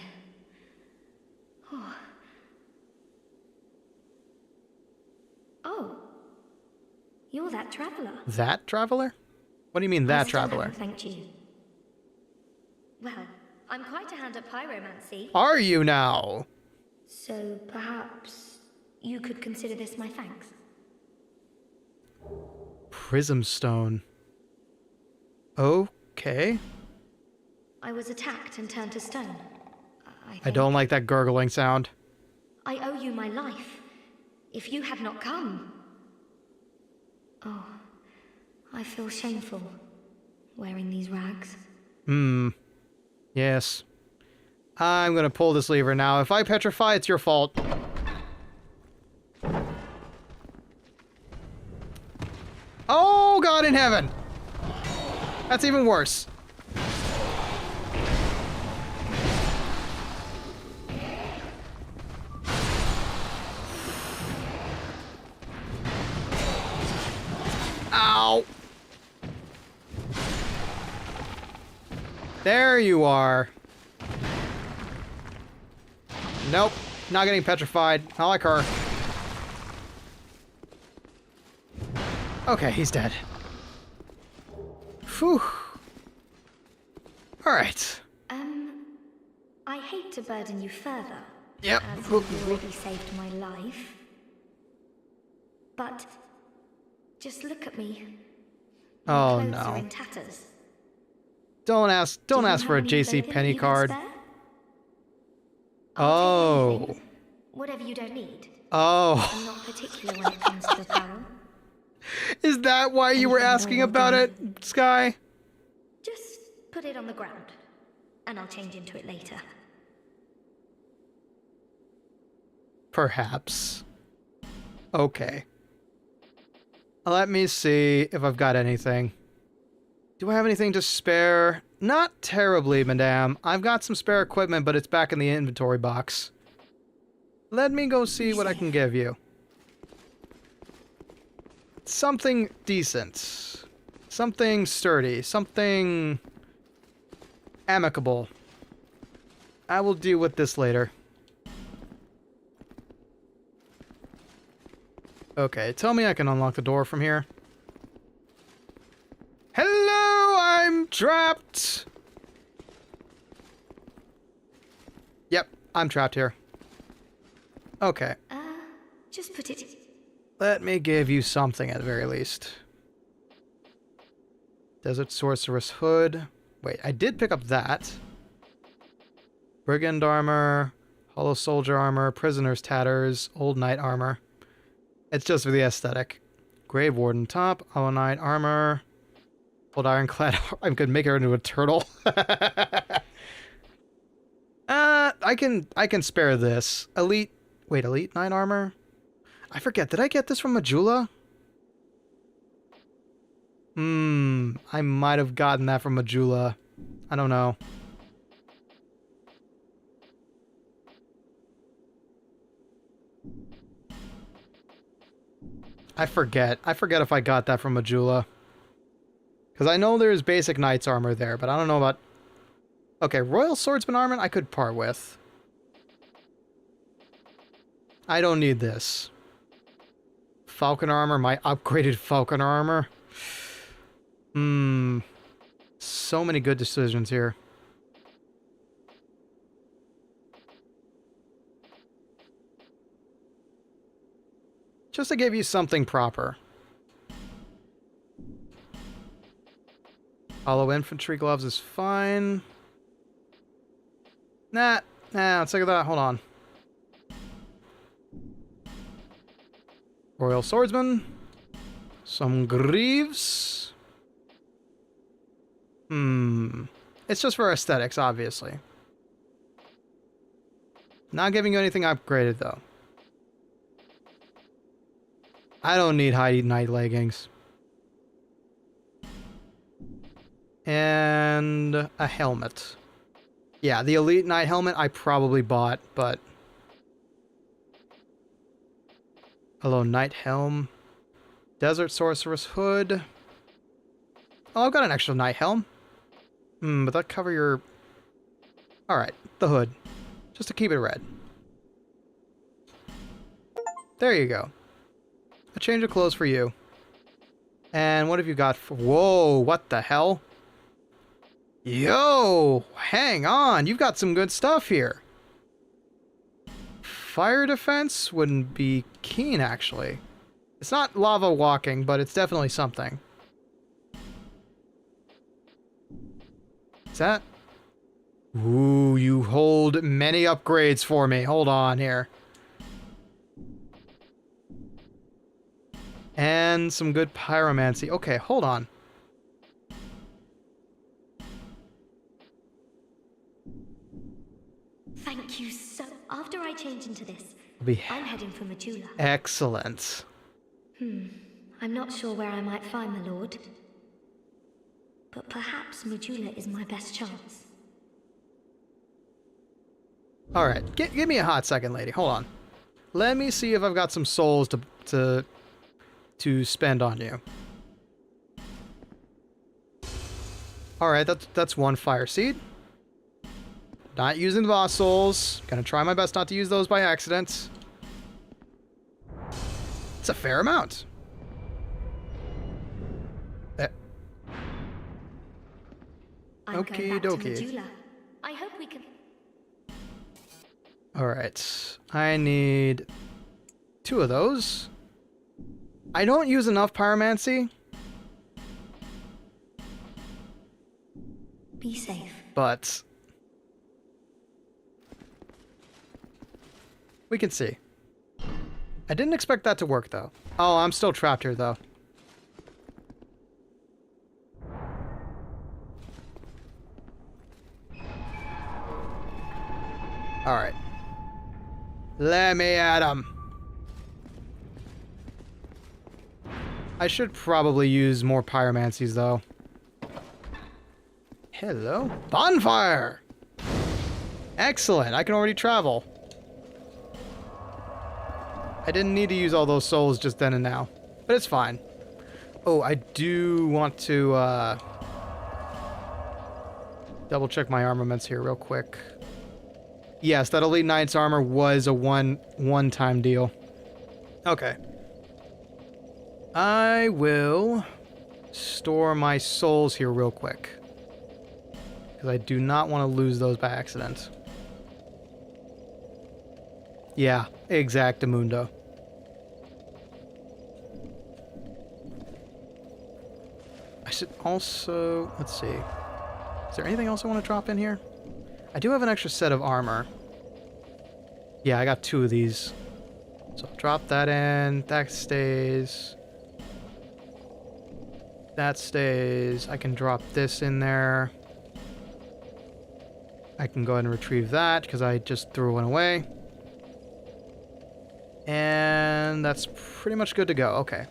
Oh, you're that traveler. That traveler? What do you mean, that traveler? Thank you. Well, I'm quite a hand at pyromancy. Are you now? So perhaps you could consider this my thanks. Prism stone. Okay. I was attacked and turned to stone. I don't like that gurgling sound. I owe you my life. If you had not come... Oh, I feel shameful wearing these rags. Yes. I'm gonna pull this lever now. If I petrify, it's your fault. Oh, God in heaven! That's even worse. Ow! There you are. Nope, not getting petrified. Not like her. Okay, he's dead. Phew. Alright. I hate to burden you further. Yep. As you've already saved my life. But just look at me. Oh My clothes are no. in tatters. Don't ask for a JC Penney card. Oh. Whatever you don't need. Oh. I'm not particular when it comes to apparel. Is that why you were asking about it, Sky? Just put it on the ground, and I'll change into it later. Perhaps. Okay. Let me see if I've got anything. Do I have anything to spare? Not terribly, madame. I've got some spare equipment, but it's back in the inventory box. Let me go see what I can give you. Something decent. Something sturdy. Something amicable. I will deal with this later. Okay, tell me I can unlock the door from here. Hello, I'm trapped! Yep, I'm trapped here. Okay. Just put it... Let me give you something at the very least. Desert Sorceress Hood. Wait, I did pick up that. Brigand Armor, Hollow Soldier Armor, Prisoner's Tatters, Old Knight Armor. It's just for the aesthetic. Grave Warden Top, Hollow Knight Armor, Old Ironclad. I could make her into a turtle. I can spare this. Elite. Wait, Elite 9 Armor? I forget. Did I get this from Majula? I might have gotten that from Majula. I don't know. I forget. I forget if I got that from Majula. Because I know there's basic Knight's Armor there, but I don't know about... Okay, Royal Swordsman Armor I could part with. I don't need this. Falcon Armor, my upgraded Falcon Armor. So many good decisions here. Just to give you something proper. Hollow Infantry Gloves is fine. Nah, let's look at that. Hold on. Royal Swordsman. Some Greaves. It's just for aesthetics, obviously. Not giving you anything upgraded, though. I don't need high night leggings. And a helmet. Yeah, the Elite Knight helmet I probably bought, but... Hello, Knight Helm. Desert Sorceress Hood. Oh, I've got an extra Knight Helm. But that cover your... Alright, the hood. Just to keep it red. There you go. A change of clothes for you. And what have you got for... Whoa, what the hell? Yo, hang on. You've got some good stuff here. Fire defense wouldn't be keen, actually. It's not lava walking, but it's definitely something. Is that... Ooh, you hold many upgrades for me. Hold on here. And some good pyromancy. Okay, hold on. Thank you so... After I change into this, I'm heading for Majula. Excellent. I'm not sure where I might find the Lord. But perhaps Majula is my best chance. Alright, give me a hot second, lady. Hold on. Let me see if I've got some souls to spend on you. Alright, that's one fire seed. Not using the boss souls. Gonna try my best not to use those by accident. It's a fair amount. Okie dokie. I hope we can... Alright. I need 2 of those. I don't use enough pyromancy. Be safe. But... we can see. I didn't expect that to work, though. Oh, I'm still trapped here, though. Alright. Let me at him. I should probably use more pyromancies, though. Hello? Bonfire! Excellent, I can already travel. I didn't need to use all those souls just then and now, but it's fine. Oh, I do want to double check my armaments here real quick. Yes, that Elite Knight's armor was a one-time deal. Okay. I will store my souls here real quick, because I do not want to lose those by accident. Yeah, exactamundo. I should also... Let's see. Is there anything else I want to drop in here? I do have an extra set of armor. Yeah, I got 2 of these. So I'll drop that in. That stays. That stays. I can drop this in there. I can go ahead and retrieve that because I just threw one away. And that's pretty much good to go. Okay.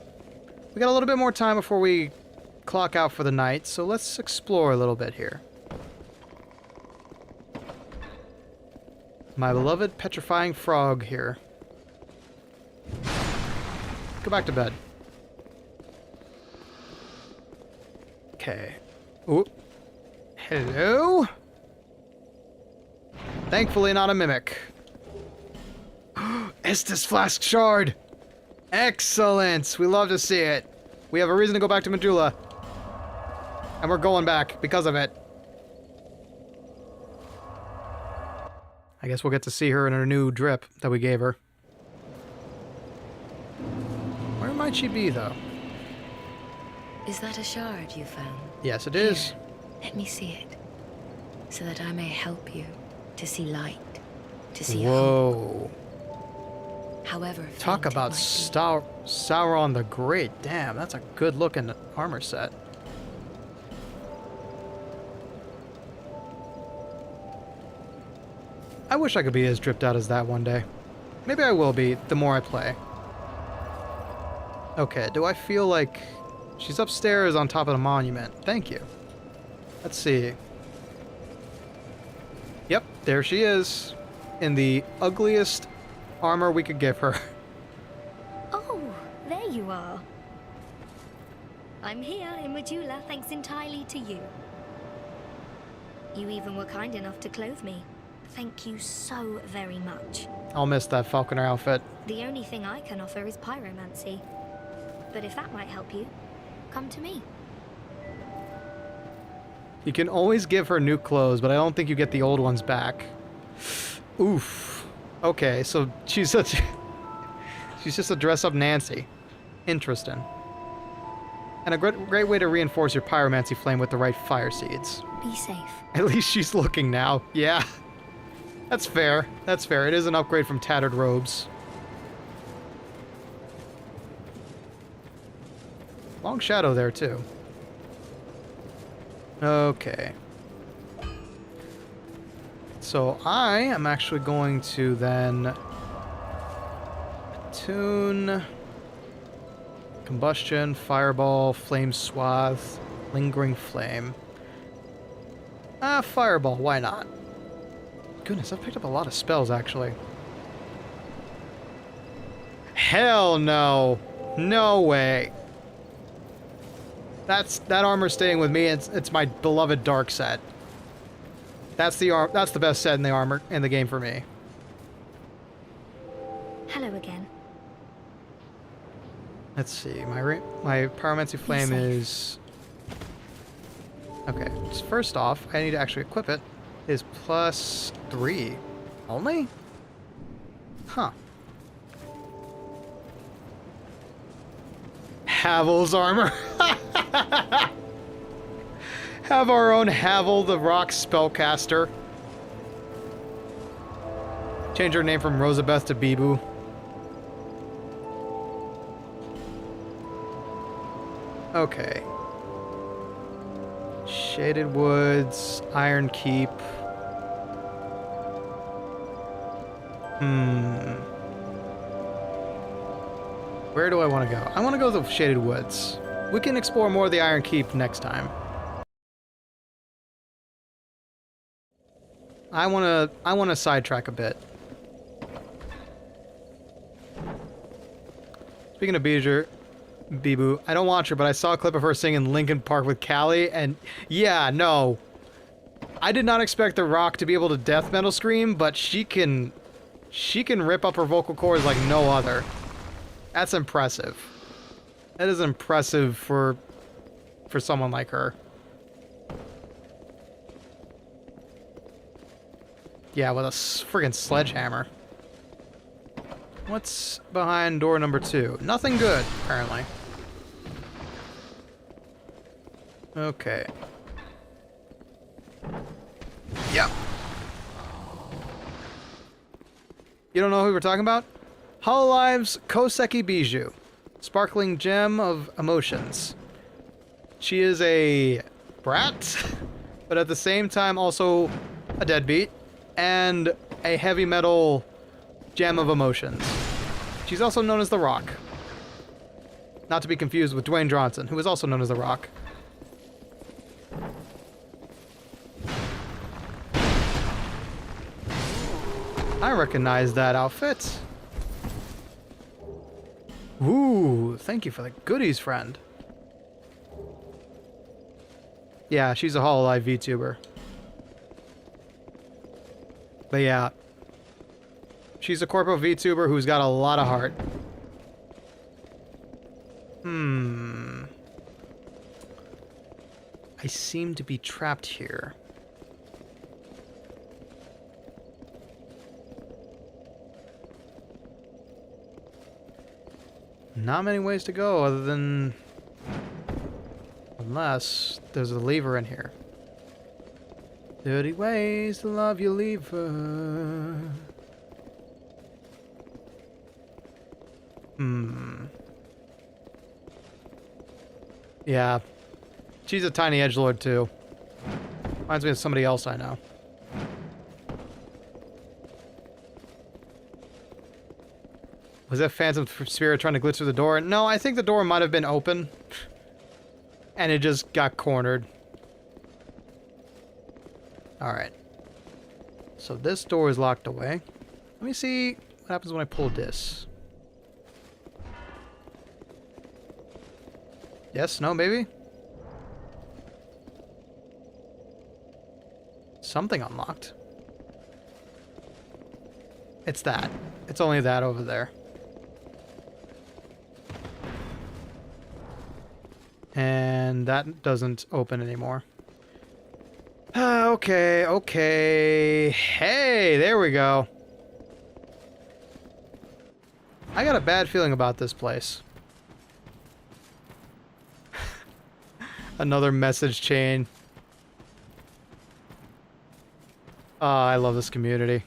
We got a little bit more time before we clock out for the night, so let's explore a little bit here. My beloved petrifying frog here. Go back to bed. Okay. Ooh. Hello? Thankfully not a mimic. Estus Flask Shard! Excellent! We love to see it. We have a reason to go back to Medulla. And we're going back because of it. I guess we'll get to see her in her new drip that we gave her. Where might she be, though? Is that a shard you found? Yes, it is. Here, let me see it, so that I may help you to see light, to see hope. Whoa. However, Talk faint it about might be. Sauron the Great. Damn, that's a good looking armor set. I wish I could be as dripped out as that one day. Maybe I will be the more I play. Okay, do I feel like... She's upstairs on top of the monument. Thank you. Let's see. Yep, there she is. In the ugliest armor we could give her. Oh, there you are. I'm here in Medulla thanks entirely to you. You even were kind enough to clothe me. Thank you so very much. I'll miss that falconer outfit. The only thing I can offer is pyromancy. But if that might help you, come to me. You can always give her new clothes, but I don't think you get the old ones back. Oof. Okay, so she's such... she's just a dress-up Nancy. Interesting. And a great way to reinforce your pyromancy flame with the right fire seeds. Be safe. At least she's looking now. Yeah. That's fair. That's fair. It is an upgrade from tattered robes. Long shadow there, too. Okay. So I am actually going to then attune combustion, fireball, flame swath, lingering flame. Fireball, why not? Goodness, I've picked up a lot of spells, actually. Hell no. No way. That armor's staying with me. It's my beloved dark set. That's the best set in the game for me. Hello again. Let's see. My pyromancy flame is... Okay, so first off, I need to actually equip it. Is +3 only? Huh. Havel's armor. Have our own Havel the Rock spellcaster. Change her name from Rosabeth to Bibu. Okay. Shaded Woods, Iron Keep. Where do I want to go? I want to go to the Shaded Woods. We can explore more of the Iron Keep next time. I wanna sidetrack a bit. Speaking of Bibu, I don't watch her, but I saw a clip of her singing Linkin Park with Callie, and yeah, no. I did not expect The Rock to be able to death metal scream, but she can rip up her vocal cords like no other. That's impressive. That is impressive for someone like her. Yeah, with a friggin' sledgehammer. What's behind door number 2? Nothing good, apparently. Okay. Yep. You don't know who we're talking about? Hololive's Koseki Bijou. Sparkling gem of emotions. She is a brat, but at the same time also a deadbeat, and a heavy metal gem of emotions. She's also known as The Rock. Not to be confused with Dwayne Johnson, who is also known as The Rock. I recognize that outfit. Ooh, thank you for the goodies, friend. Yeah, she's a Hololive VTuber. But yeah, she's a corpo VTuber who's got a lot of heart. I seem to be trapped here. Not many ways to go other than... unless there's a lever in here. 30 ways to love your lever. Yeah. She's a tiny edgelord too. Reminds me of somebody else I know. Was that Phantom Spirit trying to glitch through the door? No, I think the door might have been open. And it just got cornered. Alright. So this door is locked away. Let me see what happens when I pull this. Yes? No? Maybe? Something unlocked. It's that. It's only that over there. And that doesn't open anymore. Okay, okay. Hey, there we go. I got a bad feeling about this place. Another message chain. Oh, I love this community.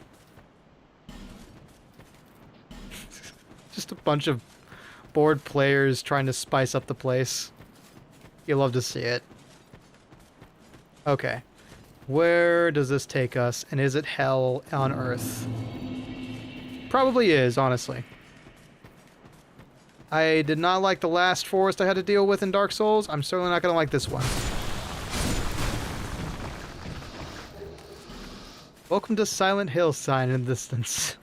Just a bunch of bored players trying to spice up the place. You love to see it. Okay. Where does this take us? And is it hell on Earth? Probably is, honestly. I did not like the last forest I had to deal with in Dark Souls. I'm certainly not going to like this one. Welcome to Silent Hill sign in the distance.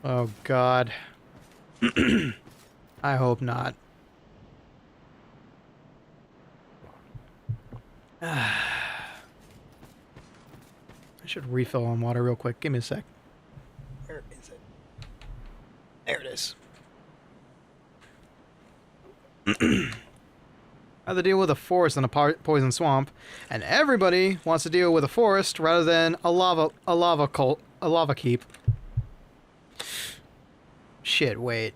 Oh, God. I hope not. I should refill on water real quick. Give me a sec. Where is it? There it is. I have to deal with a forest and a poison swamp, and everybody wants to deal with a forest rather than a lava keep. Shit, wait.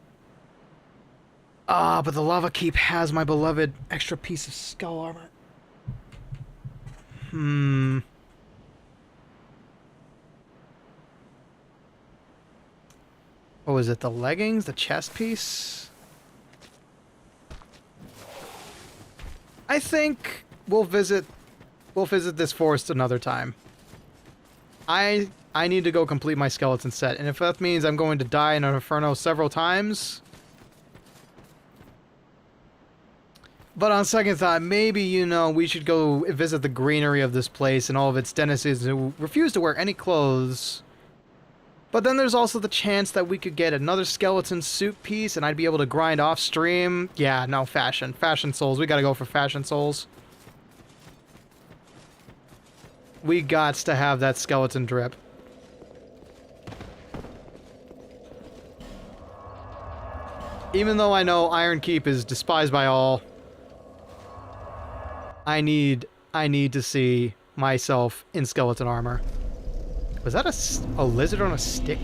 Ah, but the lava keep has my beloved extra piece of skull armor. What was it? The leggings? The chest piece? I think we'll visit this forest another time. I need to go complete my skeleton set, and if that means I'm going to die in an inferno several times, But on second thought, maybe, you know, we should go visit the greenery of this place and all of its denizens who refuse to wear any clothes. But then there's also the chance that we could get another skeleton suit piece and I'd be able to grind off stream. Yeah, no, fashion. Fashion souls. We gotta go for fashion souls. We gots to have that skeleton drip. Even though I know Iron Keep is despised by all, I need to see myself in skeleton armor. Was that a lizard on a stick?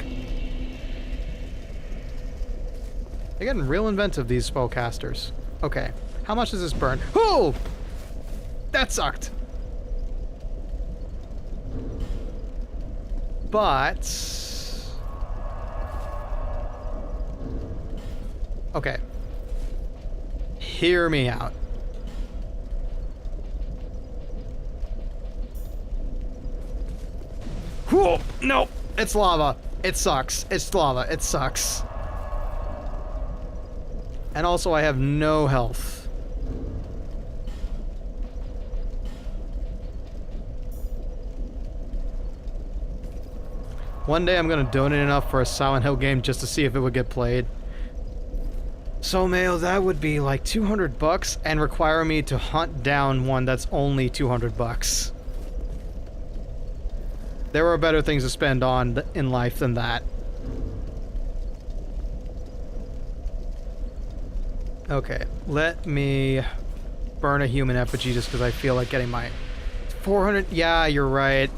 They're getting real inventive, these spellcasters. Okay, how much does this burn? Oh! That sucked! But... okay. Hear me out. Whoa! No! It's lava. It sucks. It's lava. It sucks. And also I have no health. One day I'm gonna donate enough for a Silent Hill game just to see if it would get played. So, Mayo, that would be like $200 and require me to hunt down one that's only $200. There are better things to spend on in life than that. Okay, let me burn a human effigy just because I feel like getting my 400. Yeah, you're right.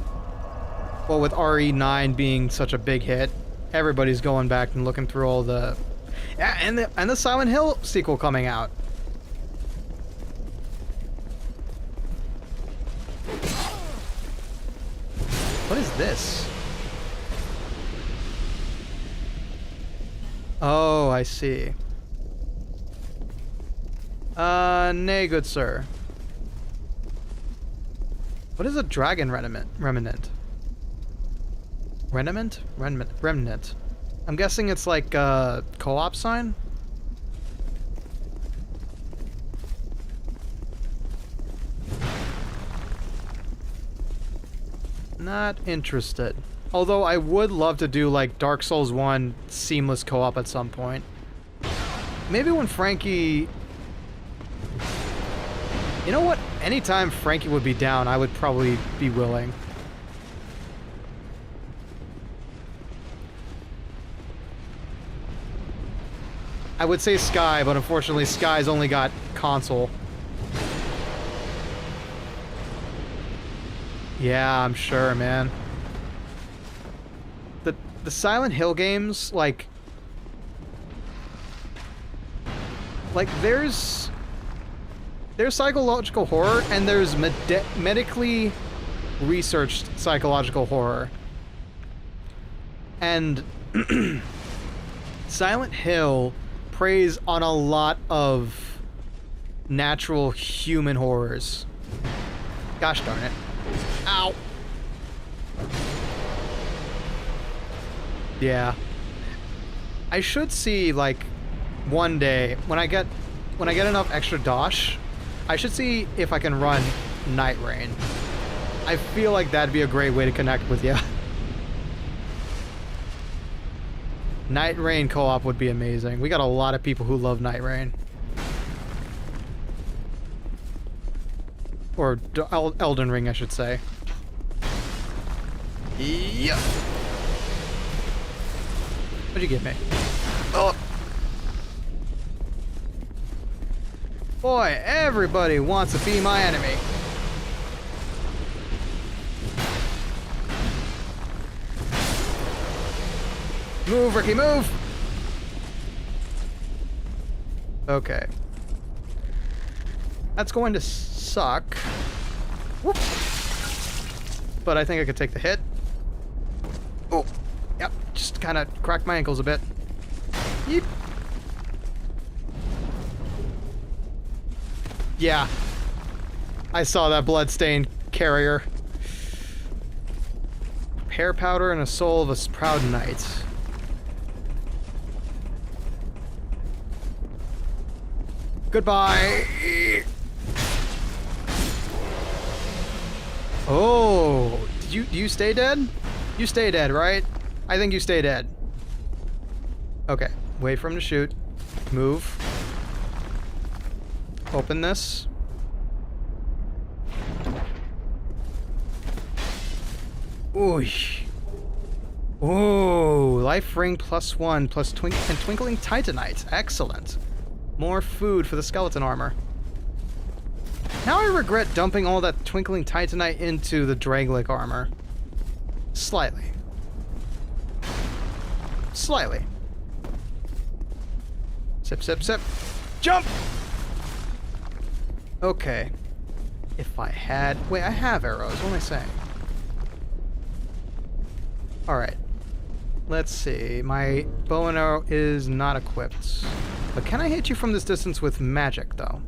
Well, with RE9 being such a big hit, everybody's going back and looking through all the... yeah, and the Silent Hill sequel coming out. What is this? Oh, I see. Nay, good sir. What is a dragon remnant? Remnant? Remnant. I'm guessing it's like a co-op sign? Not interested. Although I would love to do like Dark Souls 1 seamless co-op at some point. Maybe when Franky... you know what? Anytime Franky would be down, I would probably be willing. I would say Sky, but unfortunately Sky's only got console. Yeah, I'm sure, man. The Silent Hill games, like there's psychological horror and there's medically researched psychological horror. And Silent Hill preys on a lot of natural human horrors. Gosh darn it. Ow. Yeah. I should see, like, one day, when I get enough extra dosh, I should see if I can run Night Rain. I feel like that'd be a great way to connect with you. Night Rain co-op would be amazing. We got a lot of people who love Night Rain. Or Elden Ring, I should say. Yep. What'd you give me? Oh. Boy, everybody wants to be my enemy. Move, Ricky, move! Okay. That's going to suck. Whoop. But I think I could take the hit. Oh, yep, just kind of cracked my ankles a bit. Yeep. Yeah. I saw that bloodstained carrier. Hair powder and a soul of a proud knight. Goodbye. Oh, do you stay dead? You stay dead, right? I think you stay dead. Okay, wait for him to shoot. Move. Open this. Ooh. Ooh, life ring +1 plus twinkling titanite. Excellent. More food for the skeleton armor. Now I regret dumping all that twinkling titanite into the Draglik armor. Slightly. Slightly. Sip, sip, sip. Jump! Okay. If I had... Wait, I have arrows. What am I saying? Alright. Let's see. My bow and arrow is not equipped. But can I hit you from this distance with magic, though?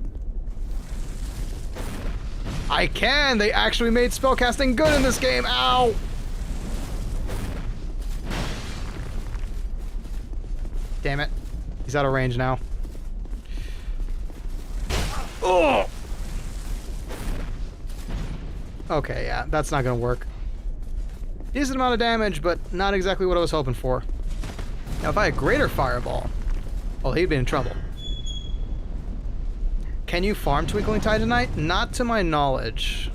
I can! They actually made spellcasting good in this game! Ow! Damn it. He's out of range now. Oh! Okay, yeah, that's not gonna work. Decent amount of damage, but not exactly what I was hoping for. Now, if I had greater fireball, well, he'd be in trouble. Can you farm Twinkling Titanite? Not to my knowledge.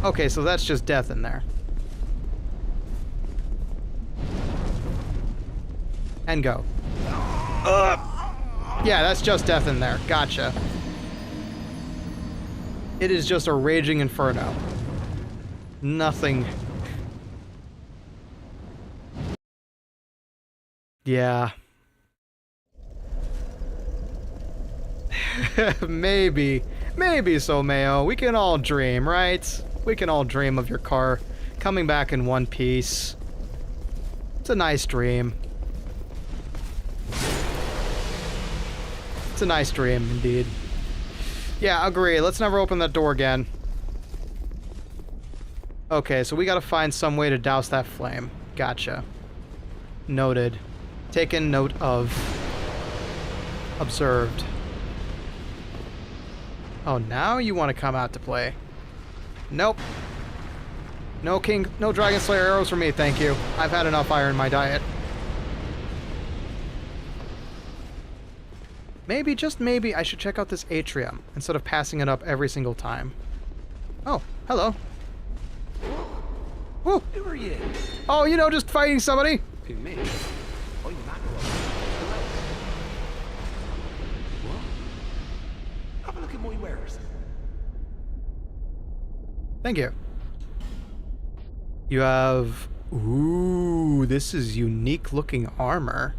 Okay, so that's just death in there. And go. Yeah, that's just death in there. Gotcha. It is just a raging inferno. Nothing. Yeah. Maybe. Maybe so, Mayo. We can all dream, right? We can all dream of your car coming back in one piece. It's a nice dream. It's a nice dream, indeed. Yeah, agree. Let's never open that door again. Okay, so we gotta find some way to douse that flame. Gotcha. Noted. Taken note of. Observed. Oh, now you want to come out to play. Nope. No Dragon Slayer arrows for me, thank you. I've had enough iron in my diet. Maybe, just maybe, I should check out this atrium instead of passing it up every single time. Oh, hello. Woo! Who are you? Oh, you know, just fighting somebody. Who, me? Oh, you're not going. Who else? What? Have a look at my wares. Thank you. You have... Ooh, this is unique looking armor.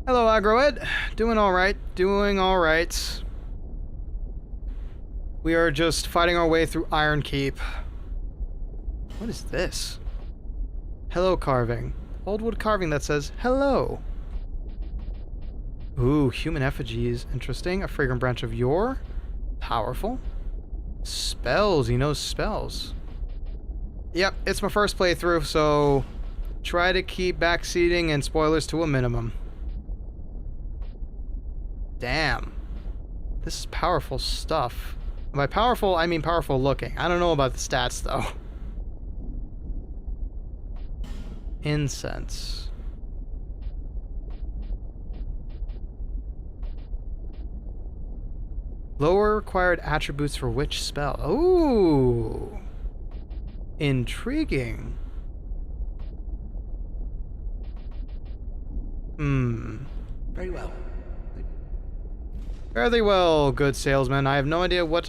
Hello, Agroed. Doing alright. Doing alright. We are just fighting our way through Iron Keep. What is this? Hello carving. Old wood carving that says, hello. Ooh, human effigies. Interesting. A fragrant branch of yore. Powerful. Spells. He knows spells. Yep, it's my first playthrough, so try to keep backseating and spoilers to a minimum. Damn. This is powerful stuff. By powerful, I mean powerful looking. I don't know about the stats, though. Incense. Lower required attributes for which spell? Ooh. Intriguing. Very well. Fairly well, good salesman. I have no idea what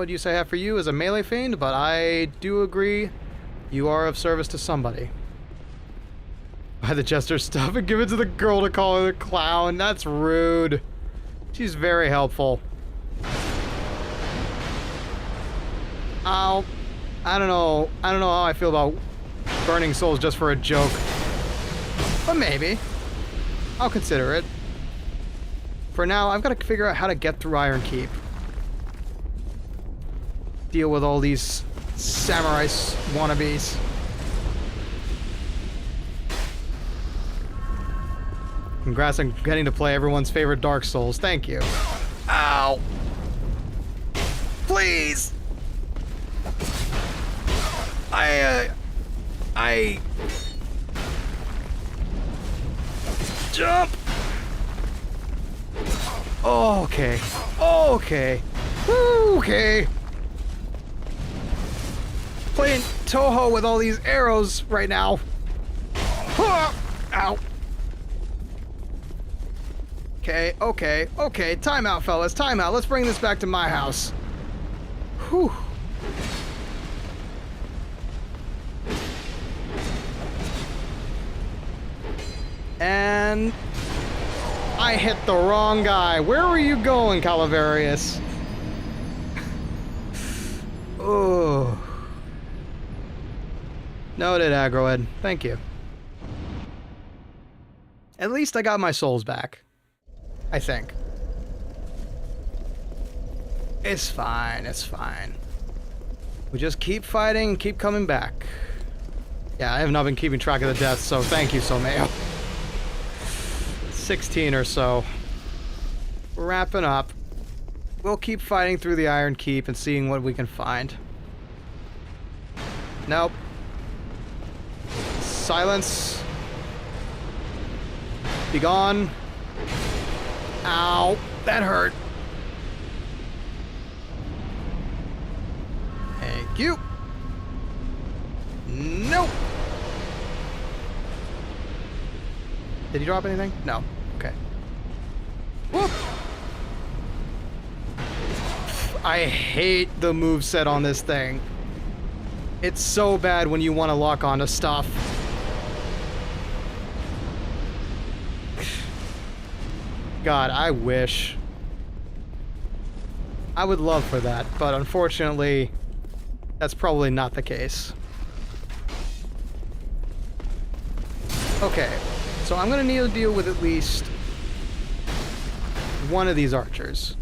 use I have for you as a melee fiend, but I do agree you are of service to somebody. Buy the jester stuff and give it to the girl to call her the clown. That's rude. She's very helpful. Ow. I don't know how I feel about burning souls just for a joke. But maybe. I'll consider it. For now, I've got to figure out how to get through Iron Keep. Deal with all these samurai wannabes. Congrats on getting to play everyone's favorite Dark Souls. Thank you. Ow! Please! Jump! Okay. Okay. Okay. Playing Toho with all these arrows right now. Ow. Okay, okay, okay. Time out, fellas. Time out. Let's bring this back to my house. Whew. And I hit the wrong guy. Where were you going, Calavarius? Oh. Noted, Agroed. Thank you. At least I got my souls back. I think. It's fine, it's fine. We just keep fighting and keep coming back. Yeah, I have not been keeping track of the deaths, so thank you, Someo. 16 or so. Wrapping up. We'll keep fighting through the Iron Keep and seeing what we can find. Nope. Silence. Be gone. Ow. That hurt. Thank you. Nope. Did he drop anything? No. Okay. Whoop. I hate the moveset on this thing. It's so bad when you want to lock onto stuff. God, I wish. I would love for that, but unfortunately, that's probably not the case. Okay, so I'm gonna need to deal with at least one of these archers.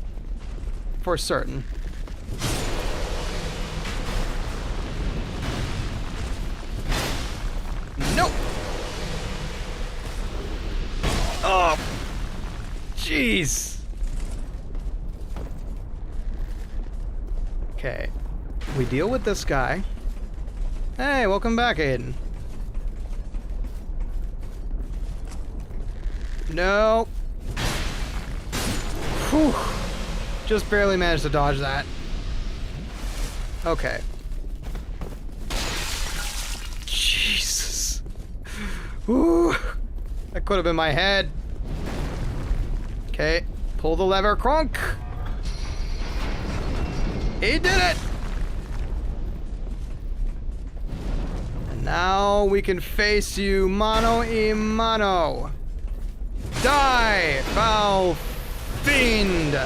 For certain. Nope! Oh! Jeez! Okay. We deal with this guy. Hey, welcome back, Aiden. No. Whew. Just barely managed to dodge that. Okay. Jesus. Whew. That could have been my head. Okay. Pull the lever, Kronk. He did it! And now we can face you mano a mano. Die, foul fiend!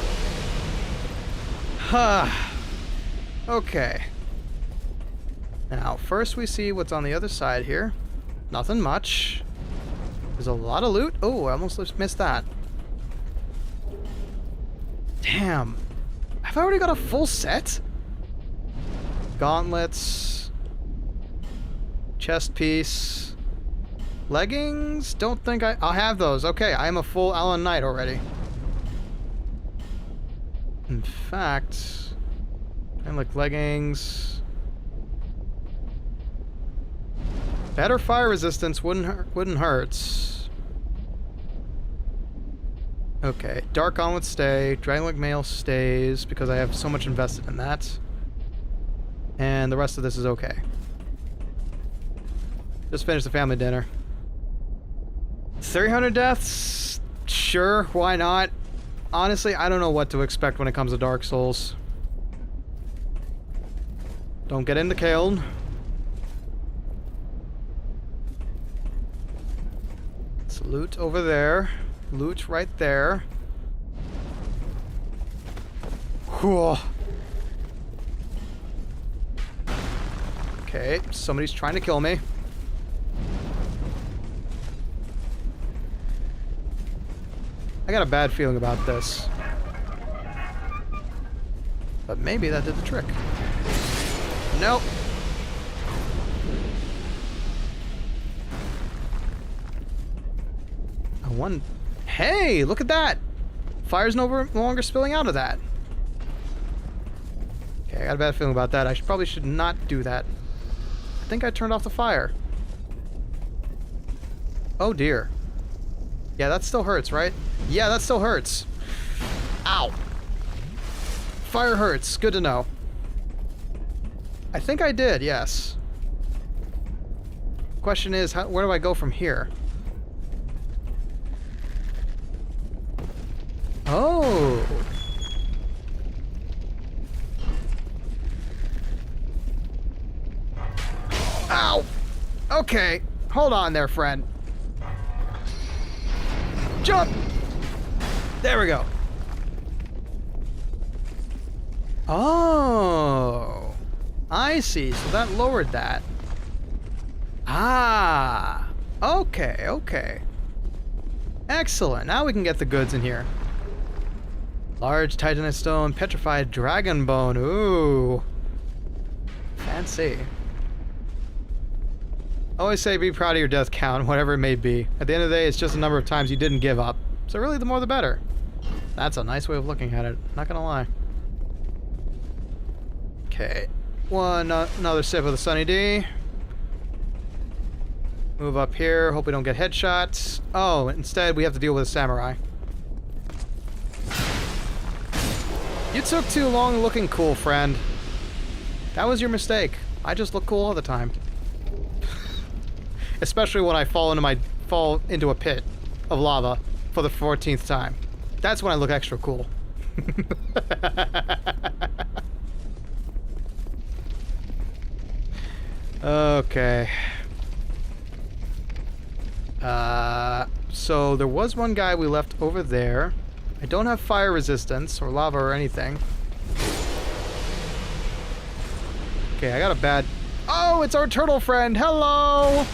Huh. Okay. Now, first we see what's on the other side here. Nothing much. There's a lot of loot. Oh, I almost missed that. Damn. Have I already got a full set? Gauntlets. Chest piece. Leggings? Don't think I'll have those. Okay, I am a full Allen Knight already. In fact, and like leggings. Better fire resistance wouldn't hurt. Okay, Dark Gauntlet stay, Dragonlink Mail stays because I have so much invested in that. And the rest of this is okay. Just finished the family dinner. 300 deaths? Sure, why not? Honestly, I don't know what to expect when it comes to Dark Souls. Don't get in the kiln. It's loot over there. Loot right there. Whew. Okay, somebody's trying to kill me. I got a bad feeling about this. But maybe that did the trick. Nope. Hey, look at that! Fire's no longer spilling out of that. Okay, I got a bad feeling about that. I probably should not do that. I think I turned off the fire. Oh dear. Yeah, that still hurts, right? Yeah, that still hurts. Ow. Fire hurts. Good to know. I think I did, yes. Question is, where do I go from here? Oh. Ow. Okay. Hold on there, friend. Jump! There we go. Oh. I see. So that lowered that. Ah. Okay, okay. Excellent. Now we can get the goods in here. Large titanite stone, petrified dragon bone. Ooh. Fancy. Always say be proud of your death count, whatever it may be. At the end of the day, it's just a number of times you didn't give up. So really, the more the better. That's a nice way of looking at it. Not gonna lie. Okay. Another sip of the Sunny D. Move up here. Hope we don't get headshots. Oh, instead we have to deal with a samurai. You took too long looking cool, friend. That was your mistake. I just look cool all the time. Especially when I fall into a pit of lava for the 14th time. That's when I look extra cool. Okay. So there was one guy we left over there. I don't have fire resistance or lava or anything. Okay, I got a bad... Oh, it's our turtle friend! Hello!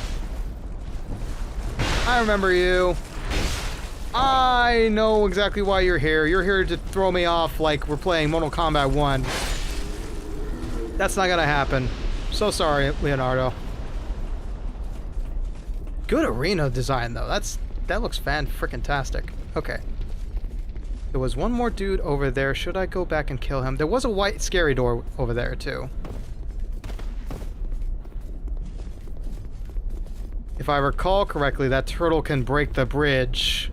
I remember you. I know exactly why you're here. You're here to throw me off like we're playing Mortal Kombat 1. That's not gonna happen. So sorry, Leonardo. Good arena design, though. That looks fan-frickin-tastic. Okay. There was one more dude over there. Should I go back and kill him? There was a white scary door over there, too. If I recall correctly, that turtle can break the bridge.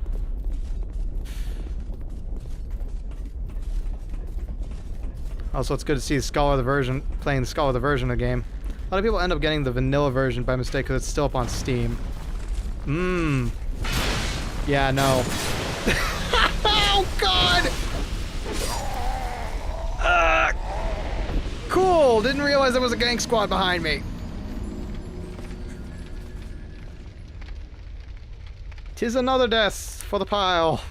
Also, it's good to see the Scholar of the Version playing the Scholar of the Version of the game. A lot of people end up getting the vanilla version by mistake because it's still up on Steam. Mmm. Yeah, no. Oh, God! Cool! Didn't realize there was a gang squad behind me. 'Tis another death for the pile.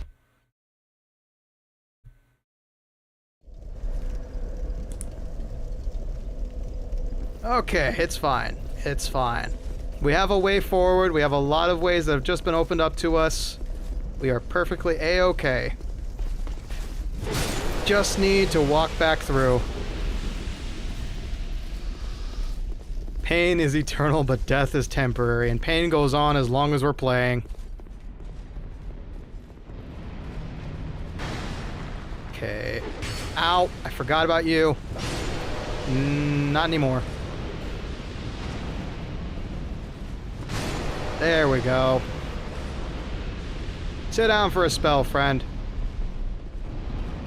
Okay, it's fine. It's fine. We have a way forward. We have a lot of ways that have just been opened up to us. We are perfectly A-okay. Just need to walk back through. Pain is eternal, but death is temporary, and pain goes on as long as we're playing. Okay. Ow! I forgot about you. Not anymore. There we go. Sit down for a spell, friend.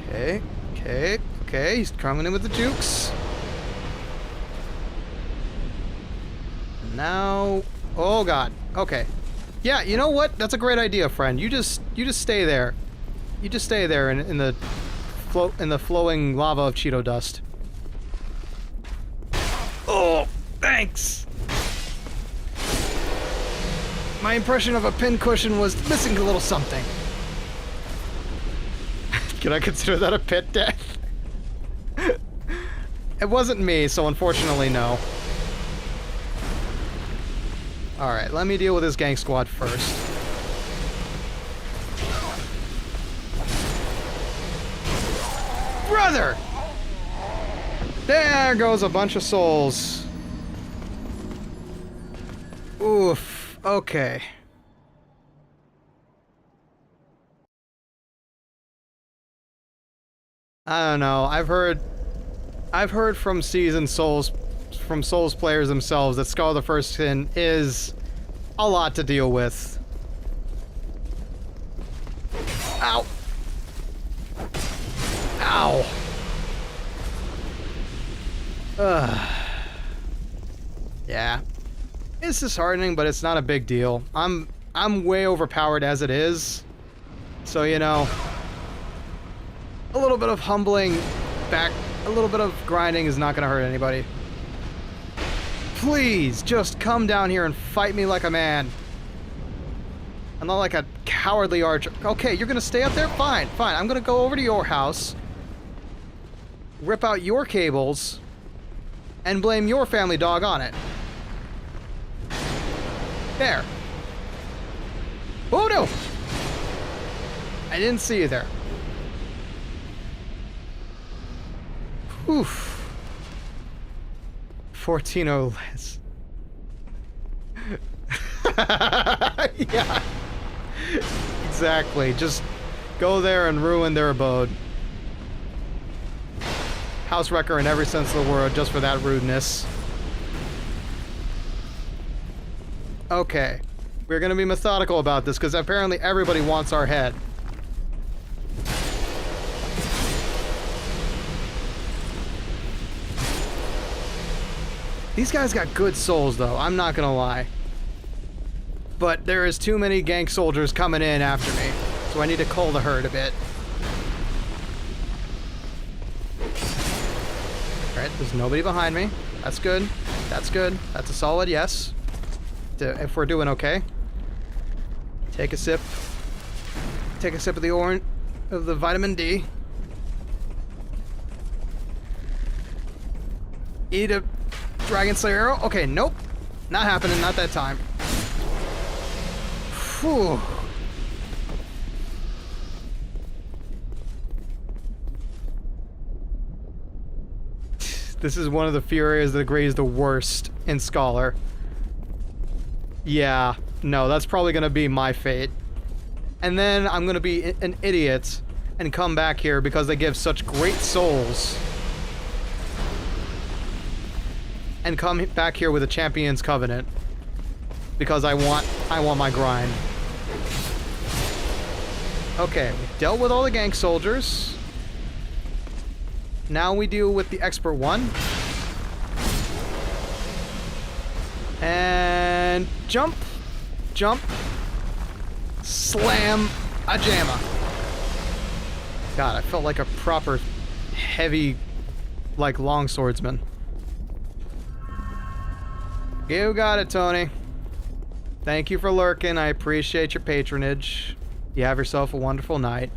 Okay, okay, okay. He's coming in with the jukes. Now, oh God. Okay. Yeah, you know what? That's a great idea, friend. You just stay there. You just stay there in the flowing lava of Cheeto dust. Oh, thanks. My impression of a pincushion was missing a little something. Can I consider that a pit death? It wasn't me, so unfortunately, no. Alright, let me deal with this gang squad first. Brother! There goes a bunch of souls. Oof. Okay. I don't know. I've heard from seasoned Souls players themselves that Skull of the First Sin is a lot to deal with. Ow. Ow. Yeah. It's disheartening, but it's not a big deal. I'm way overpowered as it is. So, you know, a little bit of humbling back, a little bit of grinding is not going to hurt anybody. Please, just come down here and fight me like a man. I'm not like a cowardly archer. Okay, you're going to stay up there? Fine, fine. I'm going to go over to your house, rip out your cables, and blame your family dog on it. There. Oh, no! I didn't see you there. Oof. 14-0 less. Yeah. Exactly. Just go there and ruin their abode. House wrecker in every sense of the word, just for that rudeness. Okay. We're gonna be methodical about this, because apparently everybody wants our head. These guys got good souls, though. I'm not gonna lie. But there is too many gank soldiers coming in after me, so I need to cull the herd a bit. Alright, there's nobody behind me. That's good. That's good. That's a solid yes. If we're doing okay. Take a sip. Take a sip of the orange, of the vitamin D. Eat a Dragon Slayer arrow? Okay, nope. Not happening, not that time. Whew. This is one of the few areas that agrees the worst in Scholar. Yeah, no, that's probably gonna be my fate. And then I'm gonna be an idiot and come back here because they give such great souls. And come back here with a Champion's Covenant. Because I want my grind. Okay, we dealt with all the gank soldiers. Now we deal with the expert one. And jump, jump, slam, a jamma. God, I felt like a proper heavy, like, longswordsman. You got it, Tony. Thank you for lurking. I appreciate your patronage. You have yourself a wonderful night.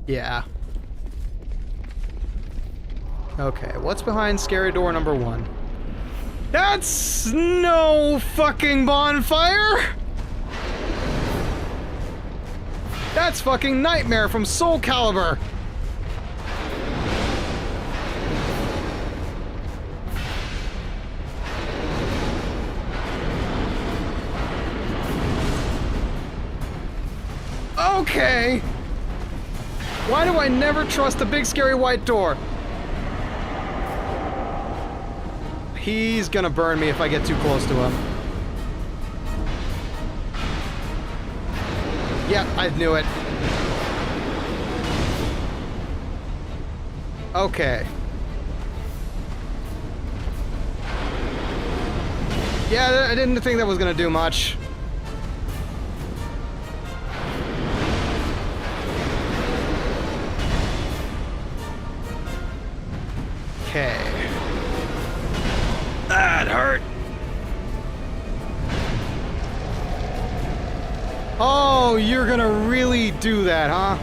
Yeah. Okay, what's behind scary door number 1? That's no fucking bonfire! That's fucking Nightmare from Soul Calibur! Okay! Why do I never trust the big scary white door? He's gonna burn me if I get too close to him. Yeah, I knew it. Okay. Yeah, I didn't think that was gonna do much. Okay. That hurt. Oh, you're gonna really do that, huh?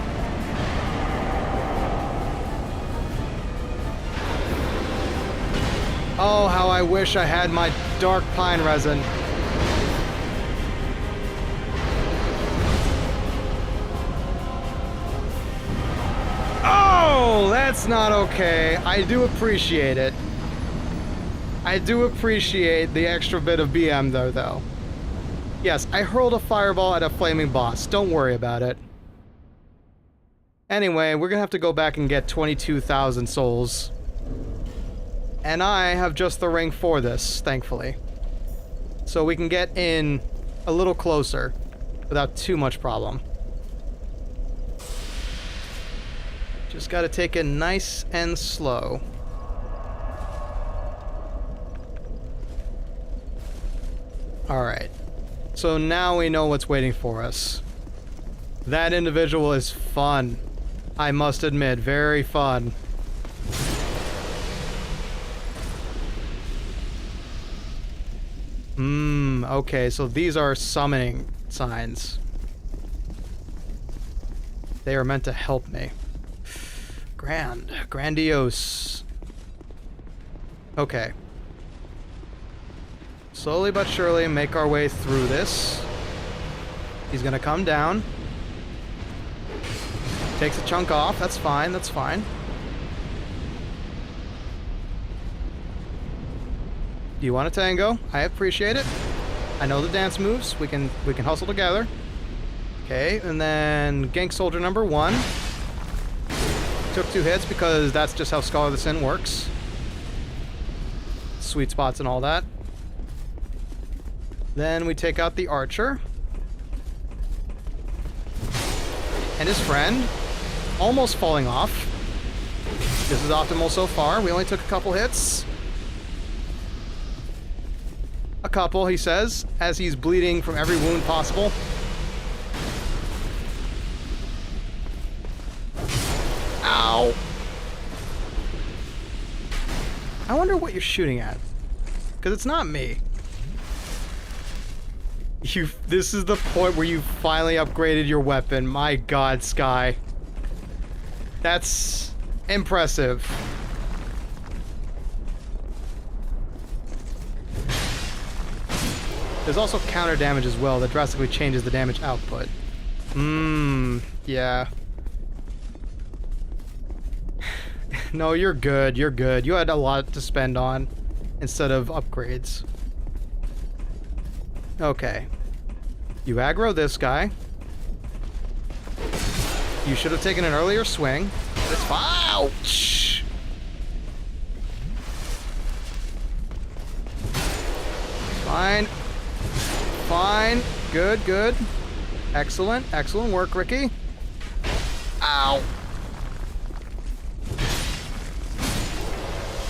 Oh, how I wish I had my dark pine resin. Oh, that's not okay. I do appreciate it. I do appreciate the extra bit of BM though. Yes, I hurled a fireball at a flaming boss. Don't worry about it. Anyway, we're gonna have to go back and get 22,000 souls. And I have just the ring for this, thankfully. So we can get in a little closer without too much problem. Just gotta take it nice and slow. Alright. So now we know what's waiting for us. That individual is fun. I must admit, very fun. Okay, so these are summoning signs. They are meant to help me. Grandiose. Okay. Slowly but surely make our way through this. He's gonna come down. Takes a chunk off. That's fine, that's fine. Do you want a tango? I appreciate it. I know the dance moves. We can hustle together. Okay, and then gank soldier number 1. Took 2 hits because that's just how Scholar of the Sin works. Sweet spots and all that. Then we take out the archer. And his friend. Almost falling off. This is optimal so far. We only took a couple hits. A couple, he says, as he's bleeding from every wound possible. Ow! I wonder what you're shooting at. Because it's not me. This is the point where you finally upgraded your weapon. My god, Sky. That's impressive. There's also counter damage as well that drastically changes the damage output. Yeah. No, you're good, you're good. You had a lot to spend on instead of upgrades. Okay. You aggro this guy. You should have taken an earlier swing. It's fine. Ouch! Fine. Fine. Good, good. Excellent. Excellent work, Ricky. Ow!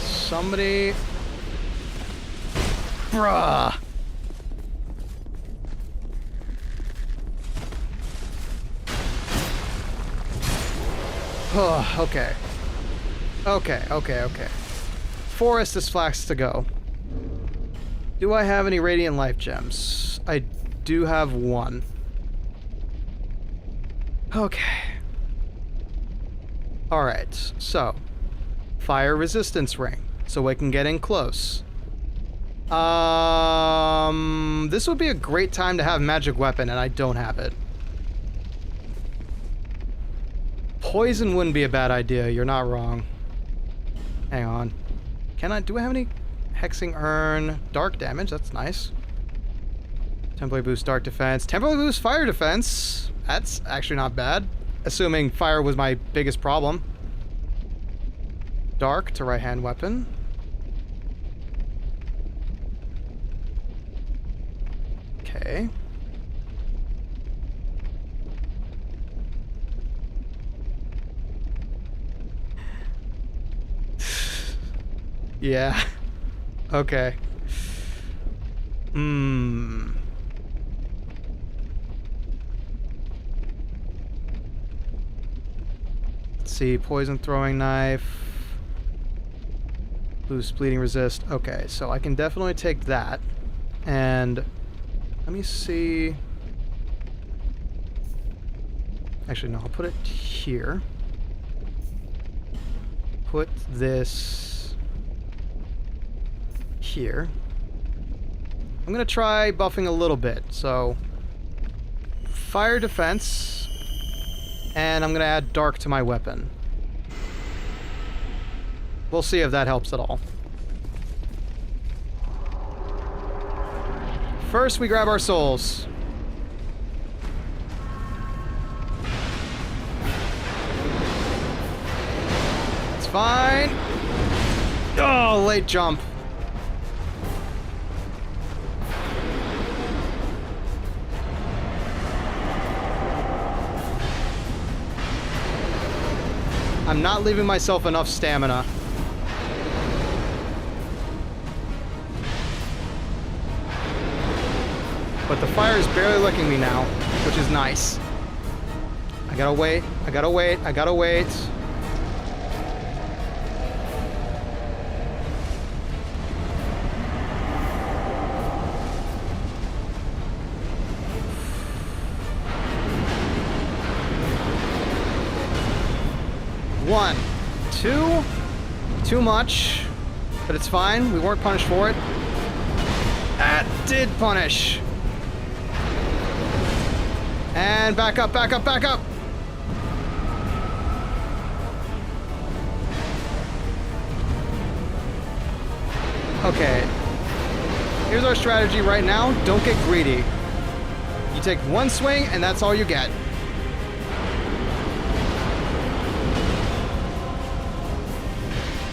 Somebody... Bruh! Oh, okay. Okay. Forest is flax to go. Do I have any Radiant Life Gems? I do have 1. Okay. Alright, so. Fire resistance ring. So we can get in close. This would be a great time to have magic weapon, and I don't have it. Poison wouldn't be a bad idea, you're not wrong. Hang on. Do I have any hexing urn? Dark damage, that's nice. Temporary boost dark defense. Temporary boost fire defense. That's actually not bad. Assuming fire was my biggest problem. Dark to right hand weapon. Okay. Yeah. Okay. Let's see. Poison throwing knife. Boost bleeding resist. Okay, so I can definitely take that. And let me see. Actually, no, I'll put it here. Put this here. I'm gonna try buffing a little bit. So, fire defense, and I'm gonna add dark to my weapon. We'll see if that helps at all. First, we grab our souls. It's fine. Oh, late jump. I'm not leaving myself enough stamina. But the fire is barely licking me now, which is nice. I gotta wait, I gotta wait, I gotta wait. One, two, too much, but it's fine. We weren't punished for it. That did punish. And back up, back up, back up. Okay. Here's our strategy right now. Don't get greedy. You take one swing and that's all you get.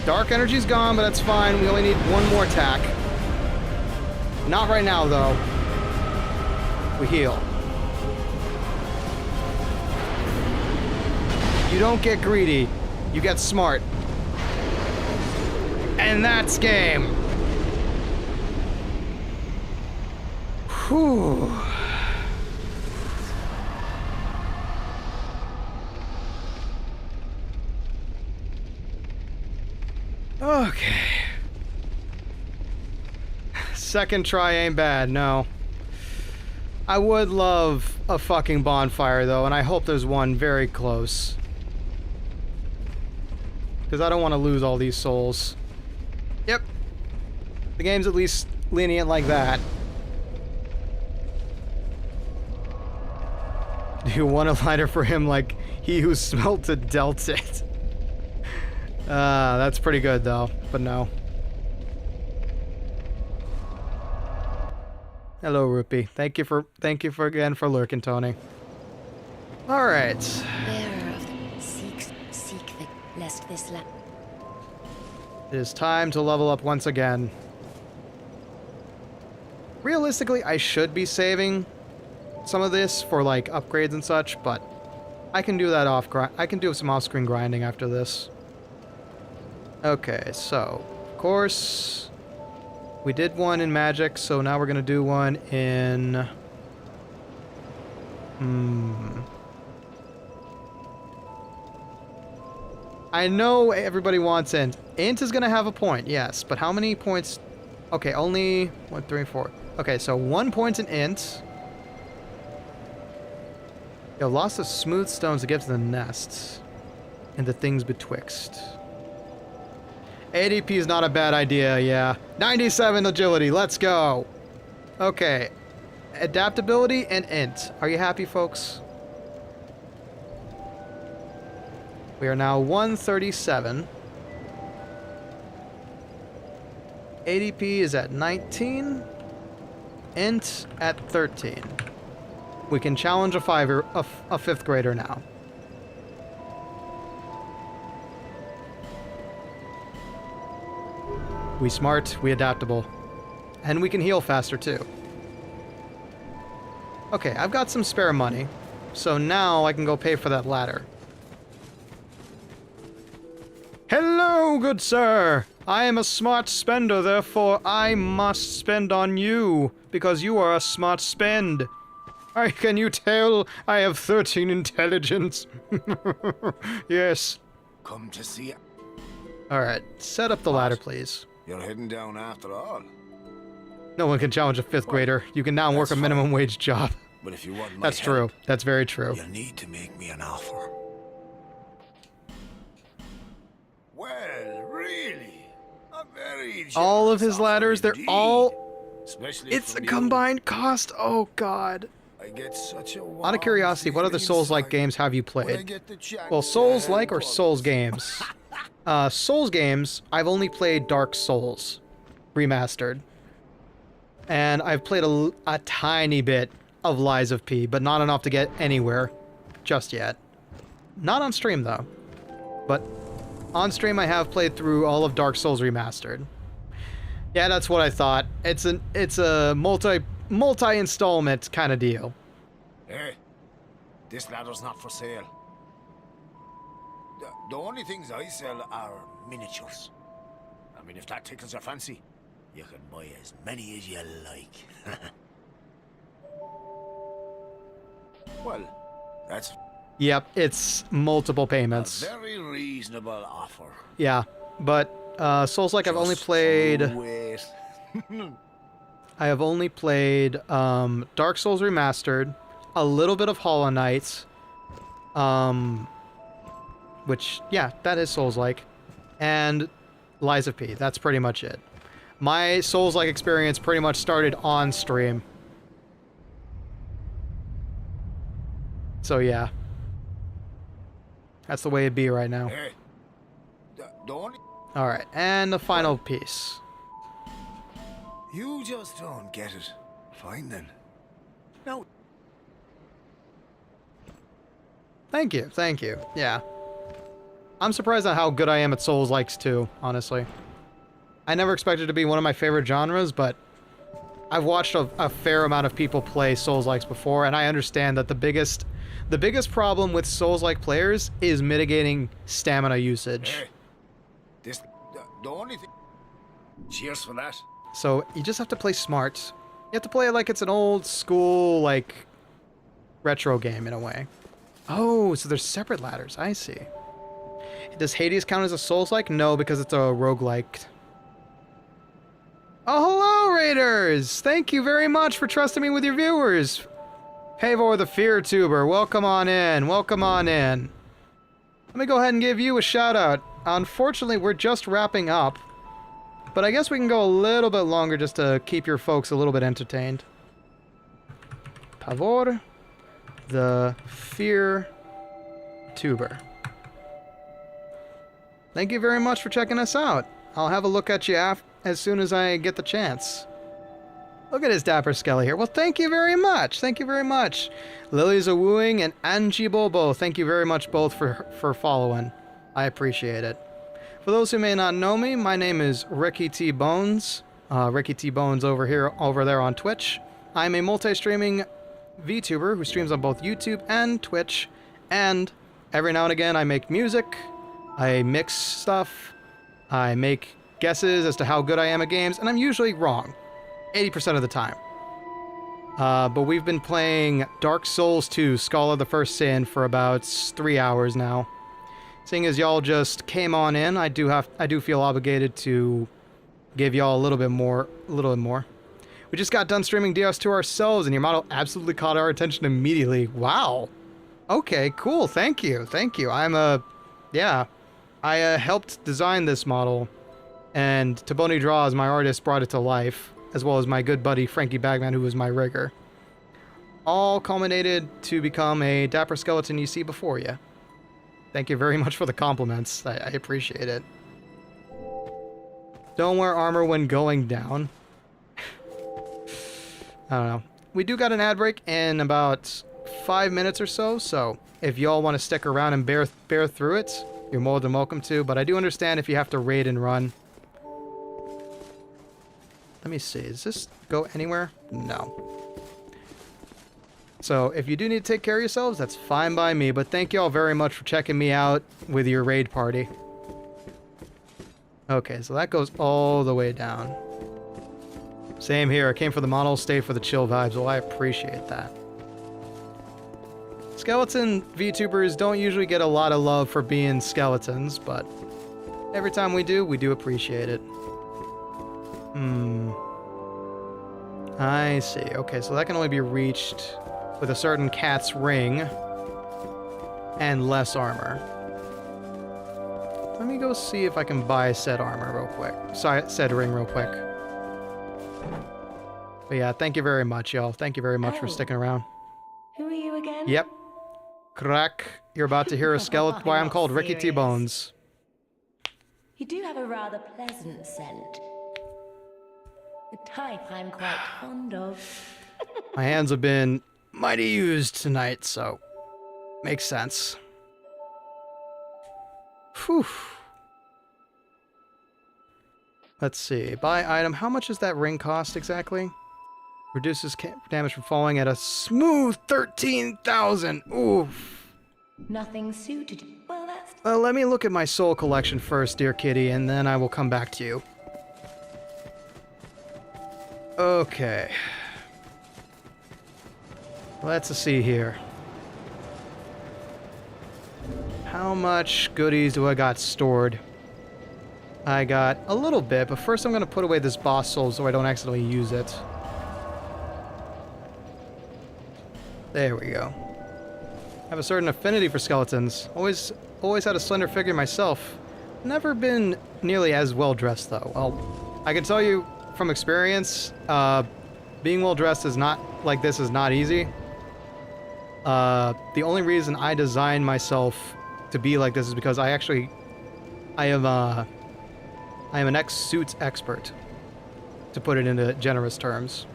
Dark energy's gone, but that's fine. We only need one more attack. Not right now, though. We heal. You don't get greedy. You get smart. And that's game. Whew. Okay. Second try ain't bad, no. I would love a fucking bonfire, though, and I hope there's one very close. Because I don't want to lose all these souls. Yep. The game's at least lenient like that. Do you want a lighter for him like he who smelted dealt it? That's pretty good though, but no. Hello, Rupee. Thank you for again for lurking, Tony. All right. Bearer of the seek the lest this land. It is time to level up once again. Realistically, I should be saving some of this for like upgrades and such, but I can do that I can do some off-screen grinding after this. Okay, so of course we did one in magic, so now we're gonna do one in I know everybody wants int. Int is gonna have a point, yes, but how many points? Okay, only 1, 3, 4. Okay, so 1 point in int. Yo, lots of smooth stones to get to the nests and the things betwixt. ADP is not a bad idea, yeah. 97 agility, let's go. Okay, adaptability and int. Are you happy, folks? We are now 137. ADP is at 19. Int at 13. We can challenge a fifth grader now. We smart, we adaptable. And we can heal faster too. Okay, I've got some spare money. So now I can go pay for that ladder. Hello, good sir! I am a smart spender, therefore I must spend on you, because you are a smart spend. Can you tell I have 13 intelligence? Yes. Come to see. Alright, set up the ladder, please. You're heading down after all. No one can challenge a fifth grader. You can now work a minimum wage job. But if you want my That's true. That's very true. You'll need to make me an offer. Well, really? A very all of his generous ladders, offer they're indeed. all... Especially It's a from you. combined cost. Oh, God. I get such a Out of curiosity, what other Souls-like games have you played? Well, Souls-like or Souls games? Souls games, I've only played Dark Souls Remastered. And I've played a tiny bit of Lies of P, but not enough to get anywhere just yet. Not on stream, though. But on stream, I have played through all of Dark Souls Remastered. Yeah, that's what I thought. It's a multi-installment kind of deal. Hey, this ladder's not for sale. The only things I sell are miniatures. I mean, if that tickles your fancy, you can buy as many as you like. Well, that's... Yep, it's multiple payments. A very reasonable offer. Yeah, but Souls-like I've only played... I have only played Dark Souls Remastered, a little bit of Hollow Knight, which, yeah, that is Souls-like, and Lies of P. That's pretty much it. My Souls-like experience pretty much started on stream. So, yeah. That's the way it be right now. Hey, the only... Alright, and the final piece. You just don't get it. Fine then. No. Thank you, thank you. Yeah. I'm surprised at how good I am at Souls-likes too, honestly. I never expected it to be one of my favorite genres, but I've watched a fair amount of people play Souls-likes before, and I understand that the biggest problem with Souls-like players is mitigating stamina usage. Hey, the only thing... Cheers for that. So you just have to play smart. You have to play it like it's an old school, like, retro game in a way. Oh, so there's separate ladders. I see. Does Hades count as a Souls-like? No, because it's a roguelike. Oh, hello, Raiders! Thank you very much for trusting me with your viewers. Pavor the Feartuber, welcome on in. Welcome on in. Let me go ahead and give you a shout-out. Unfortunately, we're just wrapping up. But I guess we can go a little bit longer just to keep your folks a little bit entertained. Pavor the Feartuber. Thank you very much for checking us out. I'll have a look at you as soon as I get the chance. Look at his dapper Skelly here. Well, thank you very much. Thank you very much. Lily's a Wooing and Angie Bobo. Thank you very much both for following. I appreciate it. For those who may not know me, my name is Ricky T. Bones. Ricky T. Bones over there on Twitch. I'm a multi-streaming VTuber who streams on both YouTube and Twitch. And every now and again I make music. I mix stuff. I make guesses as to how good I am at games. And I'm usually wrong. 80% of the time. But we've been playing Dark Souls 2, Skull of the First Sin for about 3 hours now. Seeing as y'all just came on in, I do feel obligated to give y'all a little bit more. We just got done streaming DS2 ourselves, and your model absolutely caught our attention immediately. Wow. Okay, cool. Thank you. Thank you. Yeah. I helped design this model, and TboniDraws, my artist, brought it to life, as well as my good buddy Franky Bagman, who was my rigger. All culminated to become a dapper skeleton you see before you. Thank you very much for the compliments. I appreciate it. Don't wear armor when going down. I don't know. We do got an ad break in about 5 minutes or so, so if y'all want to stick around and bear through it, you're more than welcome to, but I do understand if you have to raid and run. Let me see. Does this go anywhere? No. So, if you do need to take care of yourselves, that's fine by me, but thank you all very much for checking me out with your raid party. Okay, so that goes all the way down. Same here. I came for the model, stay for the chill vibes. Well, I appreciate that. Skeleton VTubers don't usually get a lot of love for being skeletons, but every time we do appreciate it. I see. Okay, so that can only be reached with a certain cat's ring and less armor. Let me go see if I can buy said armor real quick. Sorry, said ring real quick. But yeah, thank you very much, y'all. Thank you very much for sticking around. Who are you again? Yep. Crack. You're about to hear a skeleton. Why I'm called Ricky T. Bones. You do have a rather pleasant scent. a type I'm quite fond of. My hands have been mighty used tonight, so makes sense. Whew. Let's see. Buy item. How much does that ring cost exactly? Reduces damage from falling at a smooth 13,000. Oof. Nothing suited. Well, that's... Let me look at my soul collection first, dear kitty, and then I will come back to you. Okay. Let's see here. How much goodies do I got stored? I got a little bit, but first I'm going to put away this boss soul so I don't accidentally use it. There we go. I have a certain affinity for skeletons. Always had a slender figure myself. Never been nearly as well dressed though. Well, I can tell you from experience, being well dressed is not like this is not easy. The only reason I designed myself to be like this is because I am an ex-suits expert, to put it into generous terms.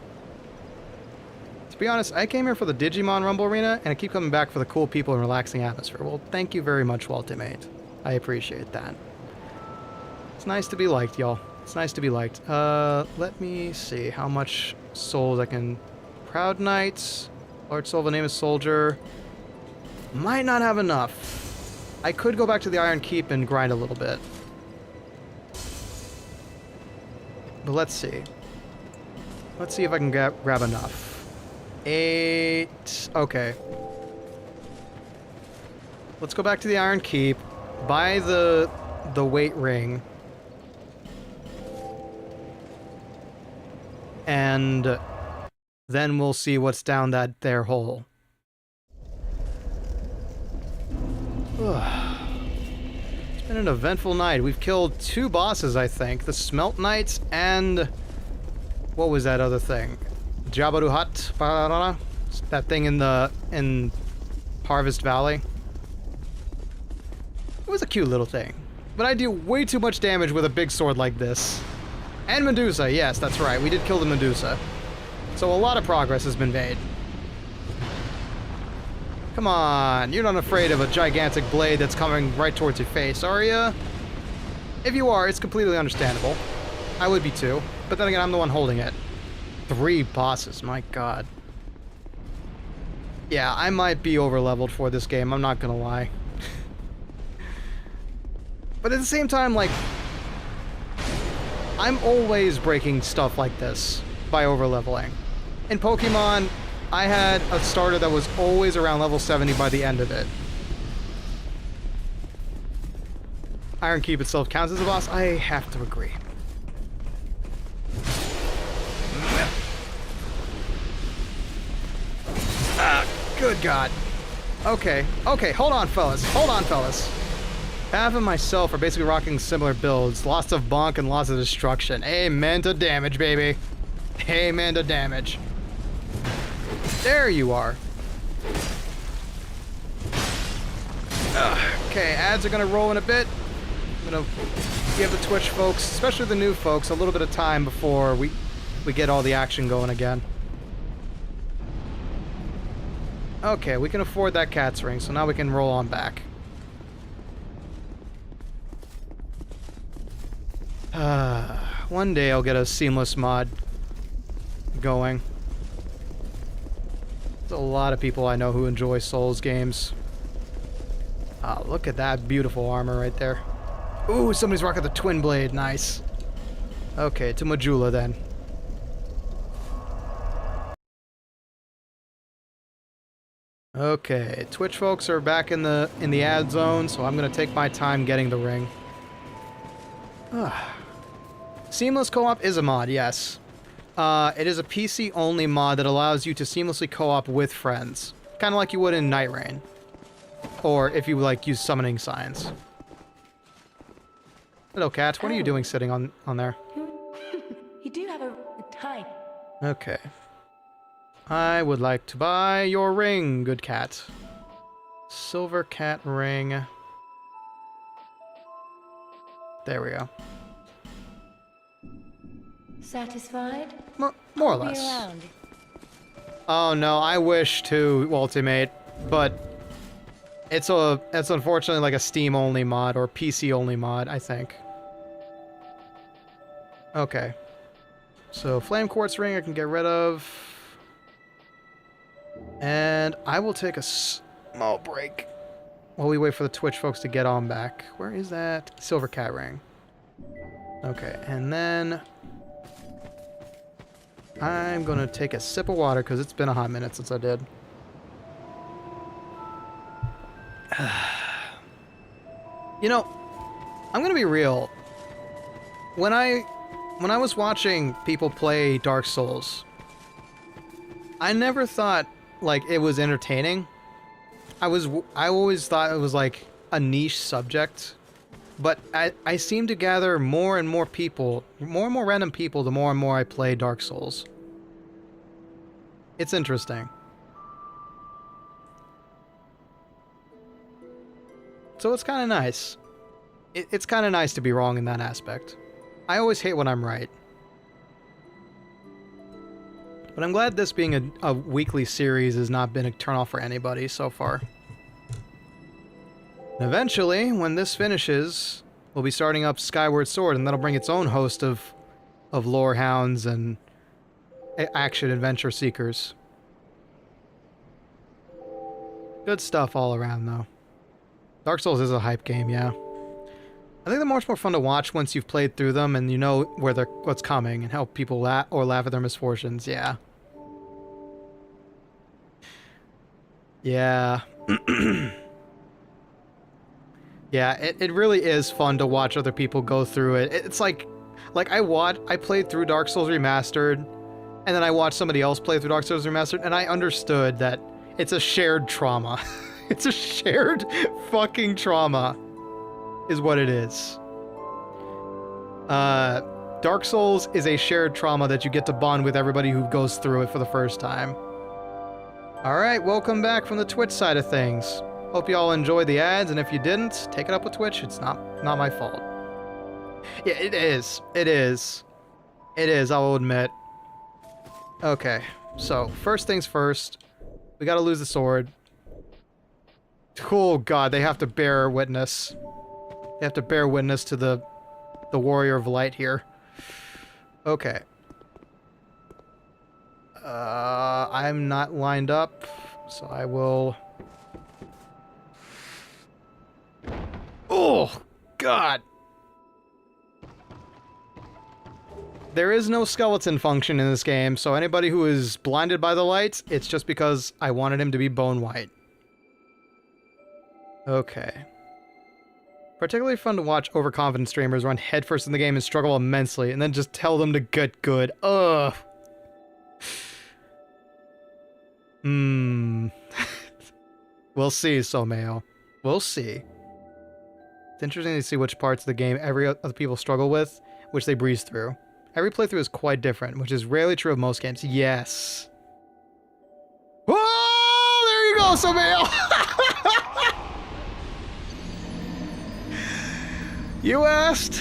To be honest, I came here for the Digimon Rumble Arena, and I keep coming back for the cool people and relaxing atmosphere. Well, thank you very much, Ultimate. I appreciate that. It's nice to be liked, y'all. It's nice to be liked. Let me see how much souls I can... Proud Knights, Large Soul of a Nameless Soldier. Might not have enough. I could go back to the Iron Keep and grind a little bit. But let's see. Let's see if I can grab enough. 8... Okay. Let's go back to the Iron Keep. Buy the weight ring. And then we'll see what's down that there hole. It's been an eventful night. We've killed 2 bosses, I think. The Smelt Knights and... What was that other thing? Jabaruhat? That thing in Harvest Valley? It was a cute little thing. But I do way too much damage with a big sword like this. And Medusa, yes, that's right. We did kill the Medusa. So a lot of progress has been made. Come on, you're not afraid of a gigantic blade that's coming right towards your face, are you? If you are, it's completely understandable. I would be too. But then again, I'm the one holding it. 3 bosses, my god. Yeah, I might be over-leveled for this game, I'm not gonna lie. But at the same time, like... I'm always breaking stuff like this by over-leveling. In Pokemon, I had a starter that was always around level 70 by the end of it. Iron Keep itself counts as a boss? I have to agree. Good God. Okay, hold on, fellas. Hold on, fellas. Half and myself are basically rocking similar builds. Lots of bonk and lots of destruction. Amen to damage, baby. Amen to damage. There you are. Okay, ads are gonna roll in a bit. I'm gonna give the Twitch folks, especially the new folks, a little bit of time before we get all the action going again. Okay, we can afford that cat's ring, so now we can roll on back. One day I'll get a seamless mod going. There's a lot of people I know who enjoy Souls games. Ah, look at that beautiful armor right there. Ooh, somebody's rocking the twin blade. Nice. Okay, to Majula then. Okay, Twitch folks are back in the ad zone, so I'm gonna take my time getting the ring. Seamless co-op is a mod, yes. It is a PC-only mod that allows you to seamlessly co-op with friends. Kind of like you would in Night Rain. Or if you, like, use Summoning Signs. Hello, cat. What are you doing sitting on there? You do have a type. Okay. I would like to buy your ring, good cat. Silver cat ring. There we go. Satisfied? More or I'll be less. around. Oh no, I wish to ultimate, but it's unfortunately like a Steam only mod or PC only mod, I think. Okay. So flame quartz ring I can get rid of. And I will take a small break while we wait for the Twitch folks to get on back. Where is that silver cat ring? Okay, and then I'm gonna take a sip of water because it's been a hot minute since I did. You know, I'm gonna be real. When I was watching people play Dark Souls, I never thought like it was entertaining. I always thought it was like a niche subject. But I seem to gather more and more people, more and more random people, the more and more I play Dark Souls. It's interesting. So it's kind of nice. It's kind of nice to be wrong in that aspect. I always hate when I'm right. But I'm glad this being a weekly series has not been a turnoff for anybody so far. And eventually, when this finishes, we'll be starting up Skyward Sword, and that'll bring its own host of lore hounds and action adventure seekers. Good stuff all around, though. Dark Souls is a hype game, yeah. I think they're much more fun to watch once you've played through them and you know what's coming and help people laugh at their misfortunes. Yeah. Yeah. Yeah, it really is fun to watch other people go through it. It's like I played through Dark Souls Remastered, and then I watched somebody else play through Dark Souls Remastered, and I understood that it's a shared trauma. It's a shared fucking trauma, is what it is. Dark Souls is a shared trauma that you get to bond with everybody who goes through it for the first time. Alright, welcome back from the Twitch side of things. Hope you all enjoyed the ads, and if you didn't, take it up with Twitch. It's not my fault. Yeah, it is. It is. It is, I'll admit. Okay, so first things first. We gotta lose the sword. Oh god, they have to bear witness. They have to bear witness to the Warrior of Light here. Okay. I'm not lined up, so I will... Oh, God! There is no skeleton function in this game, so anybody who is blinded by the lights, it's just because I wanted him to be bone white. Okay. Particularly fun to watch overconfident streamers run headfirst in the game and struggle immensely, and then just tell them to get good. Ugh. We'll see, Someo. We'll see. It's interesting to see which parts of the game other people struggle with, which they breeze through. Every playthrough is quite different, which is rarely true of most games. Yes. Whoa! There you go, Someo! You asked.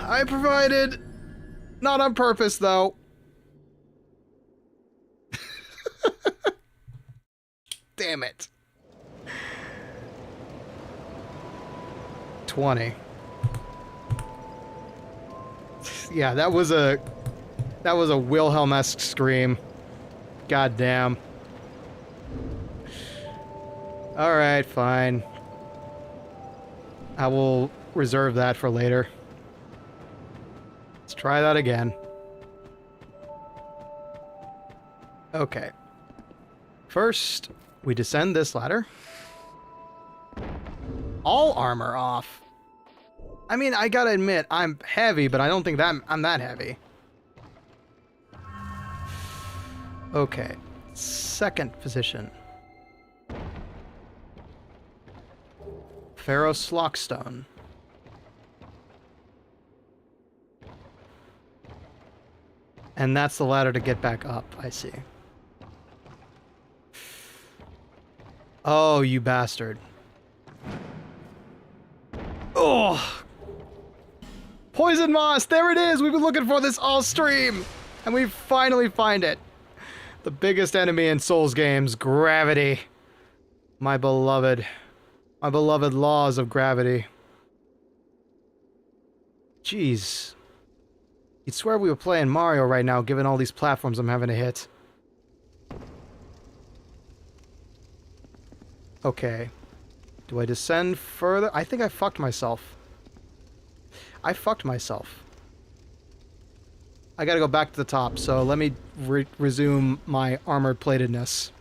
I provided. Not on purpose, though. Damn it. 20. Yeah, that was a Wilhelm-esque scream. God damn. Alright, fine. I will reserve that for later. Let's try that again. Okay. First, we descend this ladder. All armor off. I mean, I gotta admit, I'm heavy, but I don't think that I'm that heavy. Okay. Second position. Pharaoh's Lockstone. And that's the ladder to get back up, I see. Oh, you bastard. Oh! Poison moss! There it is! We've been looking for this all stream! And we finally find it. The biggest enemy in Souls games, gravity. My beloved laws of gravity. Jeez. You'd swear we were playing Mario right now, given all these platforms I'm having to hit. Okay. Do I descend further? I think I fucked myself. I fucked myself. I gotta go back to the top, so let me resume my armored platedness.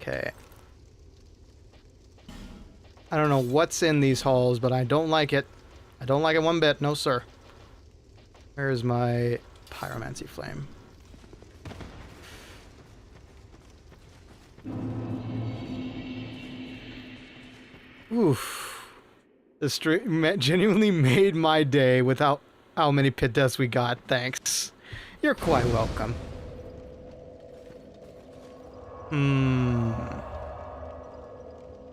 Okay. I don't know what's in these halls, but I don't like it. I don't like it one bit. No, sir. Where is my pyromancy flame? Oof. The stream genuinely made my day without how many pit deaths we got. Thanks. You're quite welcome.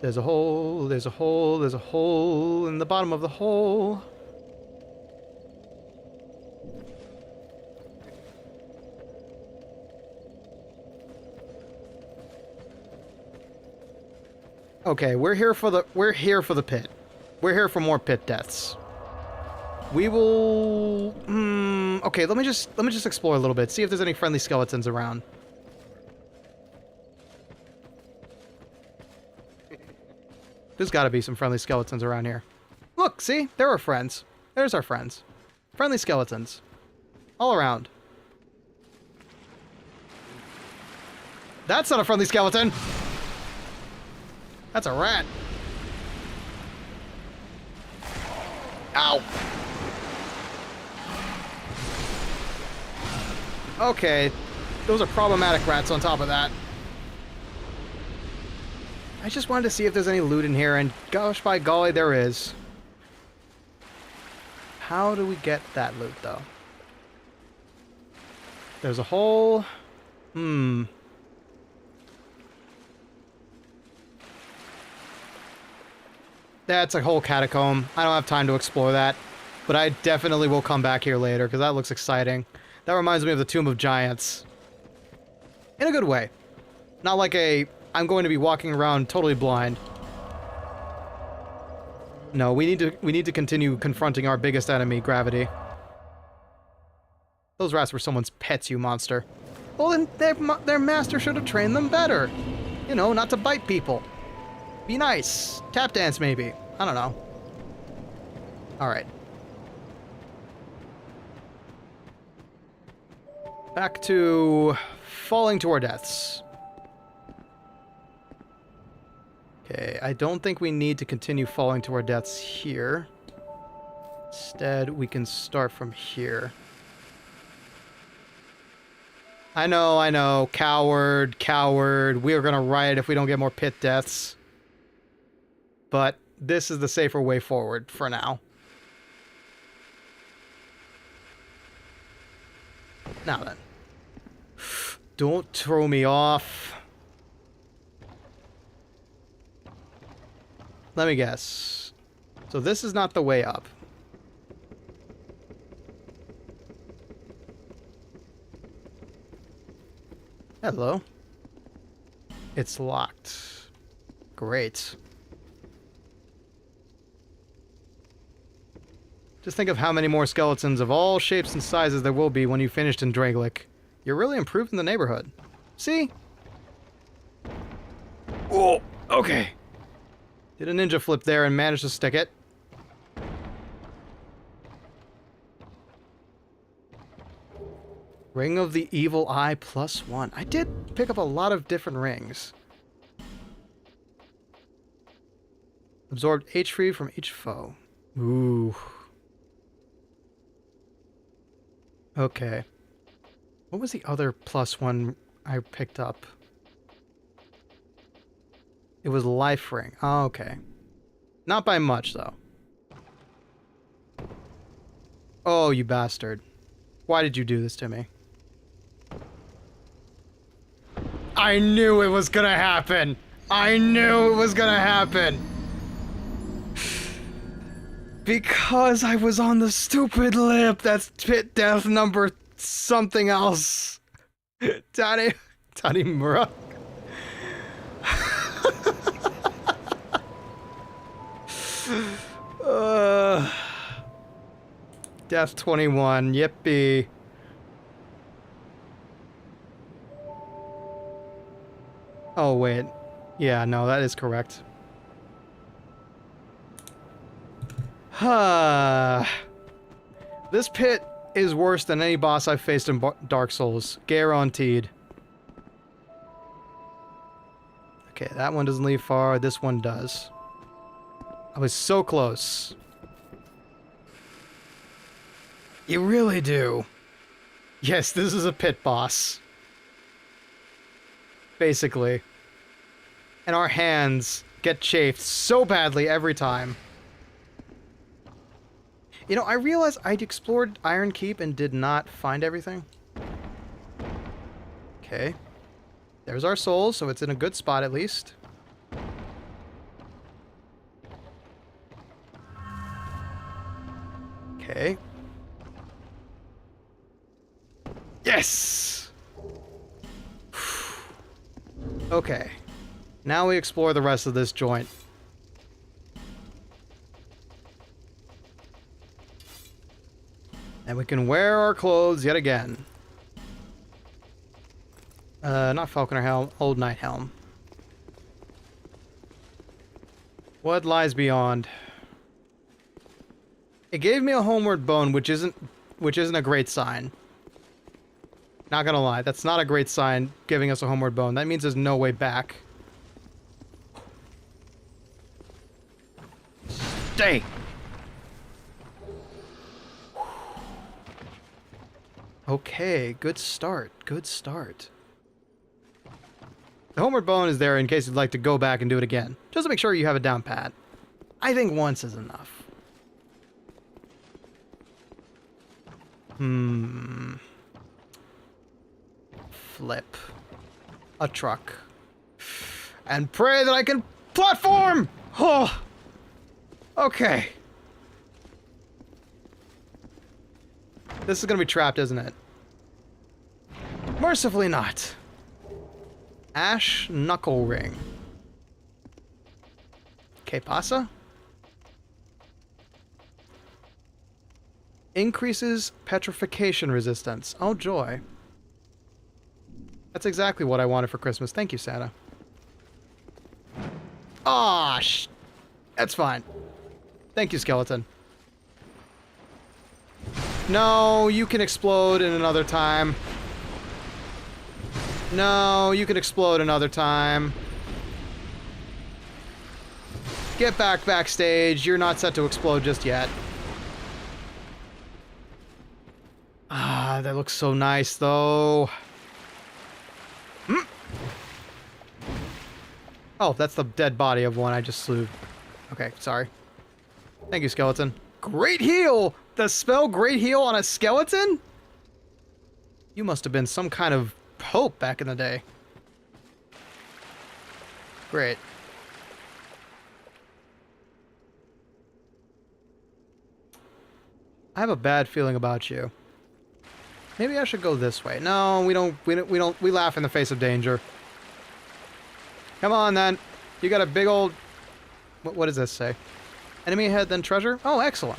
There's a hole, there's a hole, there's a hole in the bottom of the hole. Okay, we're here for the pit. We're here for more pit deaths. We will okay, let me just explore a little bit, see if there's any friendly skeletons around. There's got to be some friendly skeletons around here. Look, see? There are friends. There's our friends. Friendly skeletons. All around. That's not a friendly skeleton! That's a rat. Ow! Okay. Those are problematic rats on top of that. I just wanted to see if there's any loot in here, and gosh by golly, there is. How do we get that loot, though? There's a hole. That's a whole catacomb. I don't have time to explore that, but I definitely will come back here later, because that looks exciting. That reminds me of the Tomb of Giants. In a good way. Not like I'm going to be walking around totally blind. No, we need to continue confronting our biggest enemy, gravity. Those rats were someone's pets, you monster. Well, then their master should have trained them better. You know, not to bite people. Be nice. Tap dance, maybe. I don't know. Alright. Back to falling to our deaths. Okay, I don't think we need to continue falling to our deaths here. Instead, we can start from here. I know. Coward. We are gonna riot if we don't get more pit deaths. But this is the safer way forward for now. Now then. Don't throw me off. Let me guess. So this is not the way up. Hello. It's locked. Great. Just think of how many more skeletons of all shapes and sizes there will be when you finished in Drangleic. You're really improving the neighborhood. See? Oh, okay. Did a ninja flip there and managed to stick it. Ring of the Evil Eye +1. I did pick up a lot of different rings. Absorbed HP from each foe. Ooh. Okay. What was the other +1 I picked up? It was Life Ring. Oh, okay. Not by much, though. Oh, you bastard. Why did you do this to me? I knew it was gonna happen! I knew it was gonna happen! Because I was on the stupid lip. That's pit death number something else. Tanimura. Death 21. Yippee. Oh, wait. Yeah, no, that is correct. This pit is worse than any boss I've faced in Dark Souls. Guaranteed. Okay, that one doesn't leave far. This one does. I was so close. You really do. Yes, this is a pit boss. Basically. And our hands get chafed so badly every time. You know, I realized I'd explored Iron Keep and did not find everything. Okay. There's our soul, so it's in a good spot at least. Okay. Yes! Okay. Now we explore the rest of this joint. And we can wear our clothes yet again. Not Falconer Helm, Old Knight Helm. What lies beyond? It gave me a homeward bone, which isn't a great sign. Not gonna lie, that's not a great sign, giving us a homeward bone. That means there's no way back. Stay! Okay, good start. Good start. The homeward bone is there in case you'd like to go back and do it again. Just to make sure you have it down pat. I think once is enough. Flip. A truck. And pray that I can platform! Oh! Okay. This is gonna be trapped, isn't it? Mercifully not. Ash Knuckle Ring. Que pasa? Increases petrification resistance. Oh, joy. That's exactly what I wanted for Christmas. Thank you, Santa. Ah, that's fine. Thank you, skeleton. No, you can explode in another time. No, you can explode another time. Get back backstage. You're not set to explode just yet. Ah, that looks so nice, though. Oh, that's the dead body of one I just slew. Okay, sorry. Thank you, skeleton. Great heal! The spell Great Heal on a skeleton? You must have been some kind of pope back in the day. Great. I have a bad feeling about you. Maybe I should go this way. No, we don't. We laugh in the face of danger. Come on, then. You got a big old... What does this say? Enemy ahead, then treasure? Oh, excellent.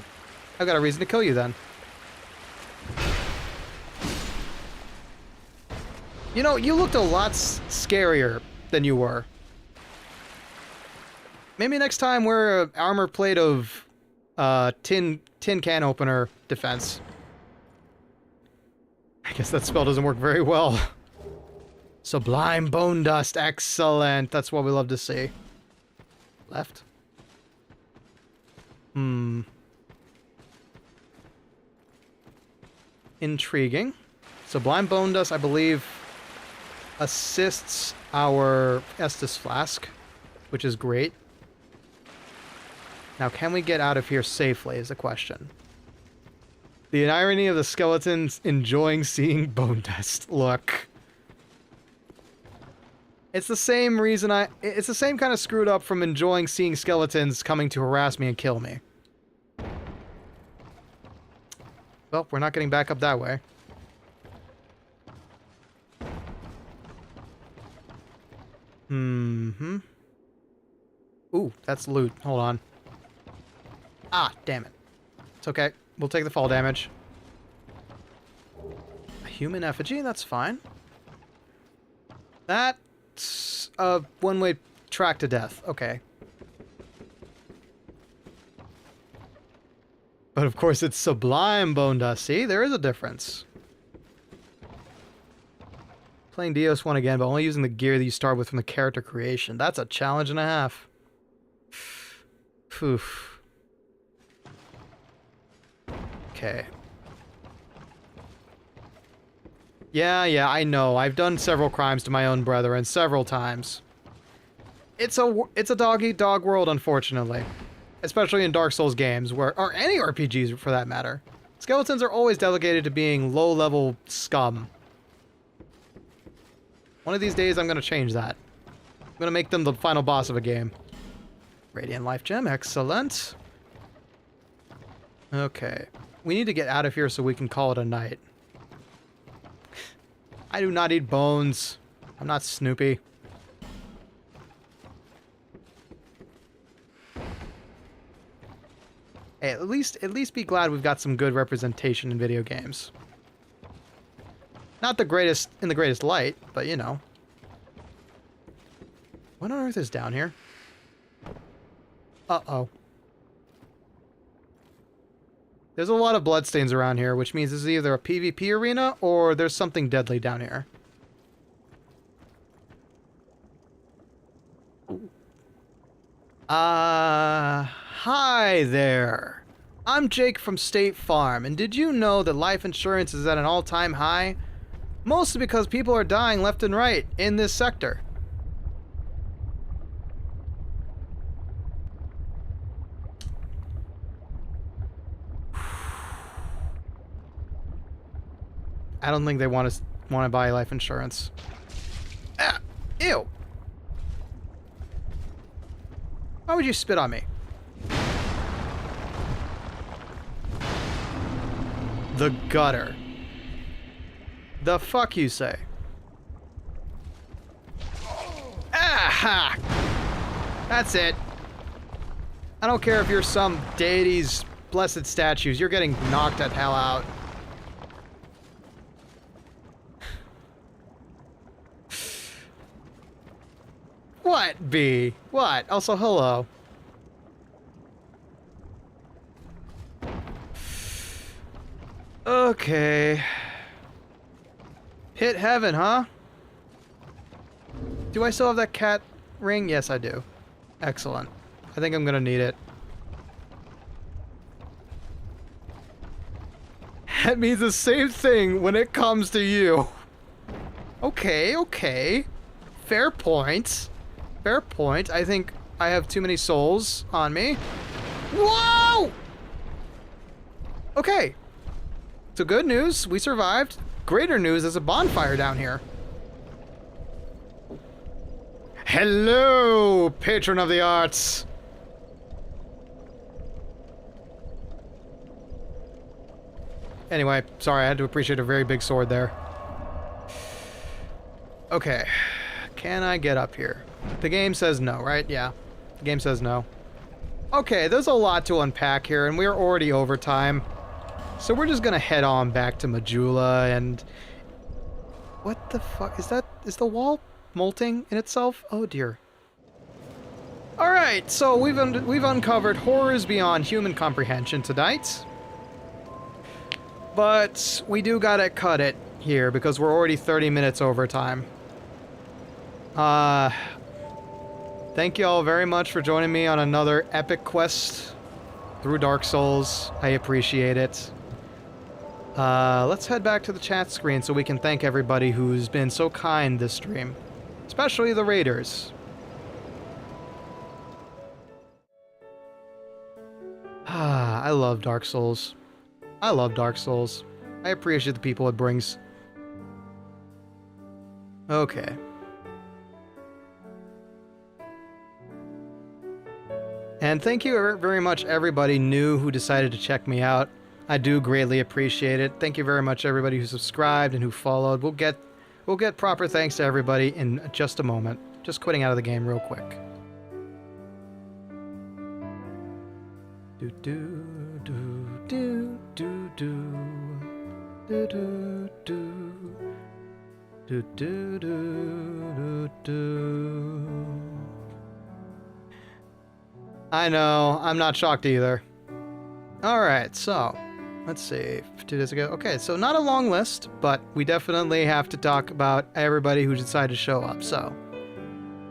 I've got a reason to kill you, then. You know, you looked a lot scarier than you were. Maybe next time wear an armor plate of tin can opener defense. I guess that spell doesn't work very well. Sublime bone dust, excellent. That's what we love to see. Left. Intriguing. Sublime bone dust, I believe, assists our Estus flask, which is great. Now, can we get out of here safely is the question. The irony of the skeletons enjoying seeing bone dust. Look. It's the same reason it's the same kind of screwed up from enjoying seeing skeletons coming to harass me and kill me. Well, we're not getting back up that way. Mm-hmm. Ooh, that's loot. Hold on. Ah, damn it. It's okay. We'll take the fall damage. A human effigy, that's fine. That's a one-way track to death. Okay. But of course it's sublime bone dust. See, there is a difference. Playing Dios 1 again, but only using the gear that you start with from the character creation. That's a challenge and a half. Poof. Okay. Yeah, I know. I've done several crimes to my own brethren several times. It's a dog-eat-dog world, unfortunately. Especially in Dark Souls games, or any RPGs for that matter. Skeletons are always delegated to being low-level scum. One of these days, I'm going to change that. I'm going to make them the final boss of a game. Radiant Life Gem, excellent. Okay. We need to get out of here so we can call it a night. I do not eat bones. I'm not Snoopy. Hey, at least be glad we've got some good representation in video games. Not the greatest in the greatest light, but you know. What on earth is down here? Uh-oh. There's a lot of bloodstains around here, which means this is either a PvP arena or there's something deadly down here. Hi there. I'm Jake from State Farm, and did you know that life insurance is at an all-time high? Mostly because people are dying left and right in this sector. I don't think they want to buy life insurance. Ah, ew. Why would you spit on me? The gutter. The fuck you say? Aha! That's it. I don't care if you're some deity's blessed statues. You're getting knocked the hell out. What, B? What? Also, hello. Okay. Hit heaven, huh? Do I still have that cat ring? Yes, I do. Excellent. I think I'm gonna need it. That means the same thing when it comes to you. Okay, okay. Fair point. Fair point. I think I have too many souls on me. Whoa! Okay. So good news, we survived. Greater news, there's a bonfire down here. Hello, patron of the arts. Anyway, sorry, I had to appreciate a very big sword there. Okay. Can I get up here? The game says no, right? Yeah. The game says no. Okay, there's a lot to unpack here, and we're already over time. So we're just gonna head on back to Majula, and... What the fuck? Is the wall molting in itself? Oh dear. Alright, so we've uncovered horrors beyond human comprehension tonight. But we do gotta cut it here, because we're already 30 minutes over time. Thank you all very much for joining me on another epic quest through Dark Souls. I appreciate it. Let's head back to the chat screen so we can thank everybody who's been so kind this stream. Especially the raiders. I love Dark Souls. I love Dark Souls. I appreciate the people it brings. Okay. And thank you very much everybody new who decided to check me out. I do greatly appreciate it. Thank you very much, everybody who subscribed and who followed. We'll get proper thanks to everybody in just a moment. Just quitting out of the game real quick. Do do do do do do do do do do do do. I know, I'm not shocked either. Alright, so let's see. 2 days ago. Okay, so not a long list, but we definitely have to talk about everybody who decided to show up. So,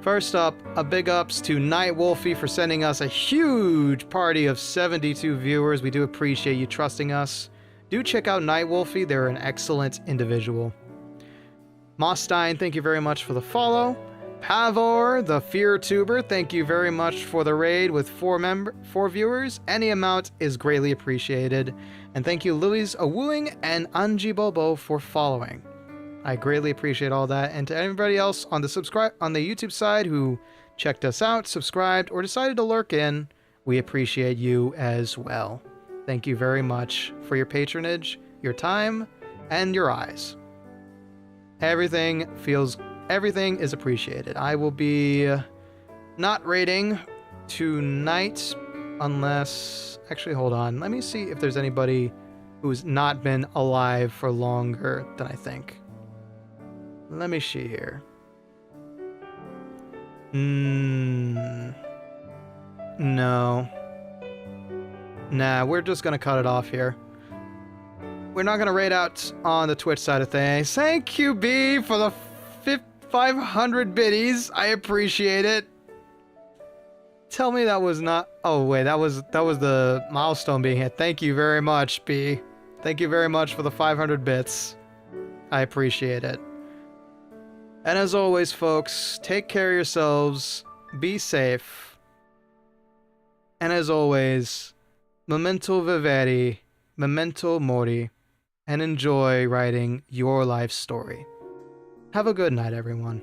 first up, a big ups to Night Wolfie for sending us a huge party of 72 viewers. We do appreciate you trusting us. Do check out Night Wolfie, they're an excellent individual. Mostein, thank you very much for the follow. Pavor, the Fear Tuber, thank you very much for the raid with 4 viewers. Any amount is greatly appreciated. And thank you Louis Awooing and Anji Bobo for following. I greatly appreciate all that. And to everybody else on the YouTube side who checked us out, subscribed, or decided to lurk in, we appreciate you as well. Thank you very much for your patronage, your time, and your eyes. Everything is appreciated. I will be not raiding tonight unless... Actually, hold on. Let me see if there's anybody who's not been alive for longer than I think. Let me see here. No. Nah, we're just gonna cut it off here. We're not gonna raid out on the Twitch side of things. Thank you, B, for the 500 biddies. I appreciate it. Tell me that was not... Oh, wait, that was the milestone being hit. Thank you very much, B. Thank you very much for the 500 bits. I appreciate it. And as always, folks, take care of yourselves. Be safe. And as always, memento vivere, memento mori, and enjoy writing your life story. Have a good night, everyone.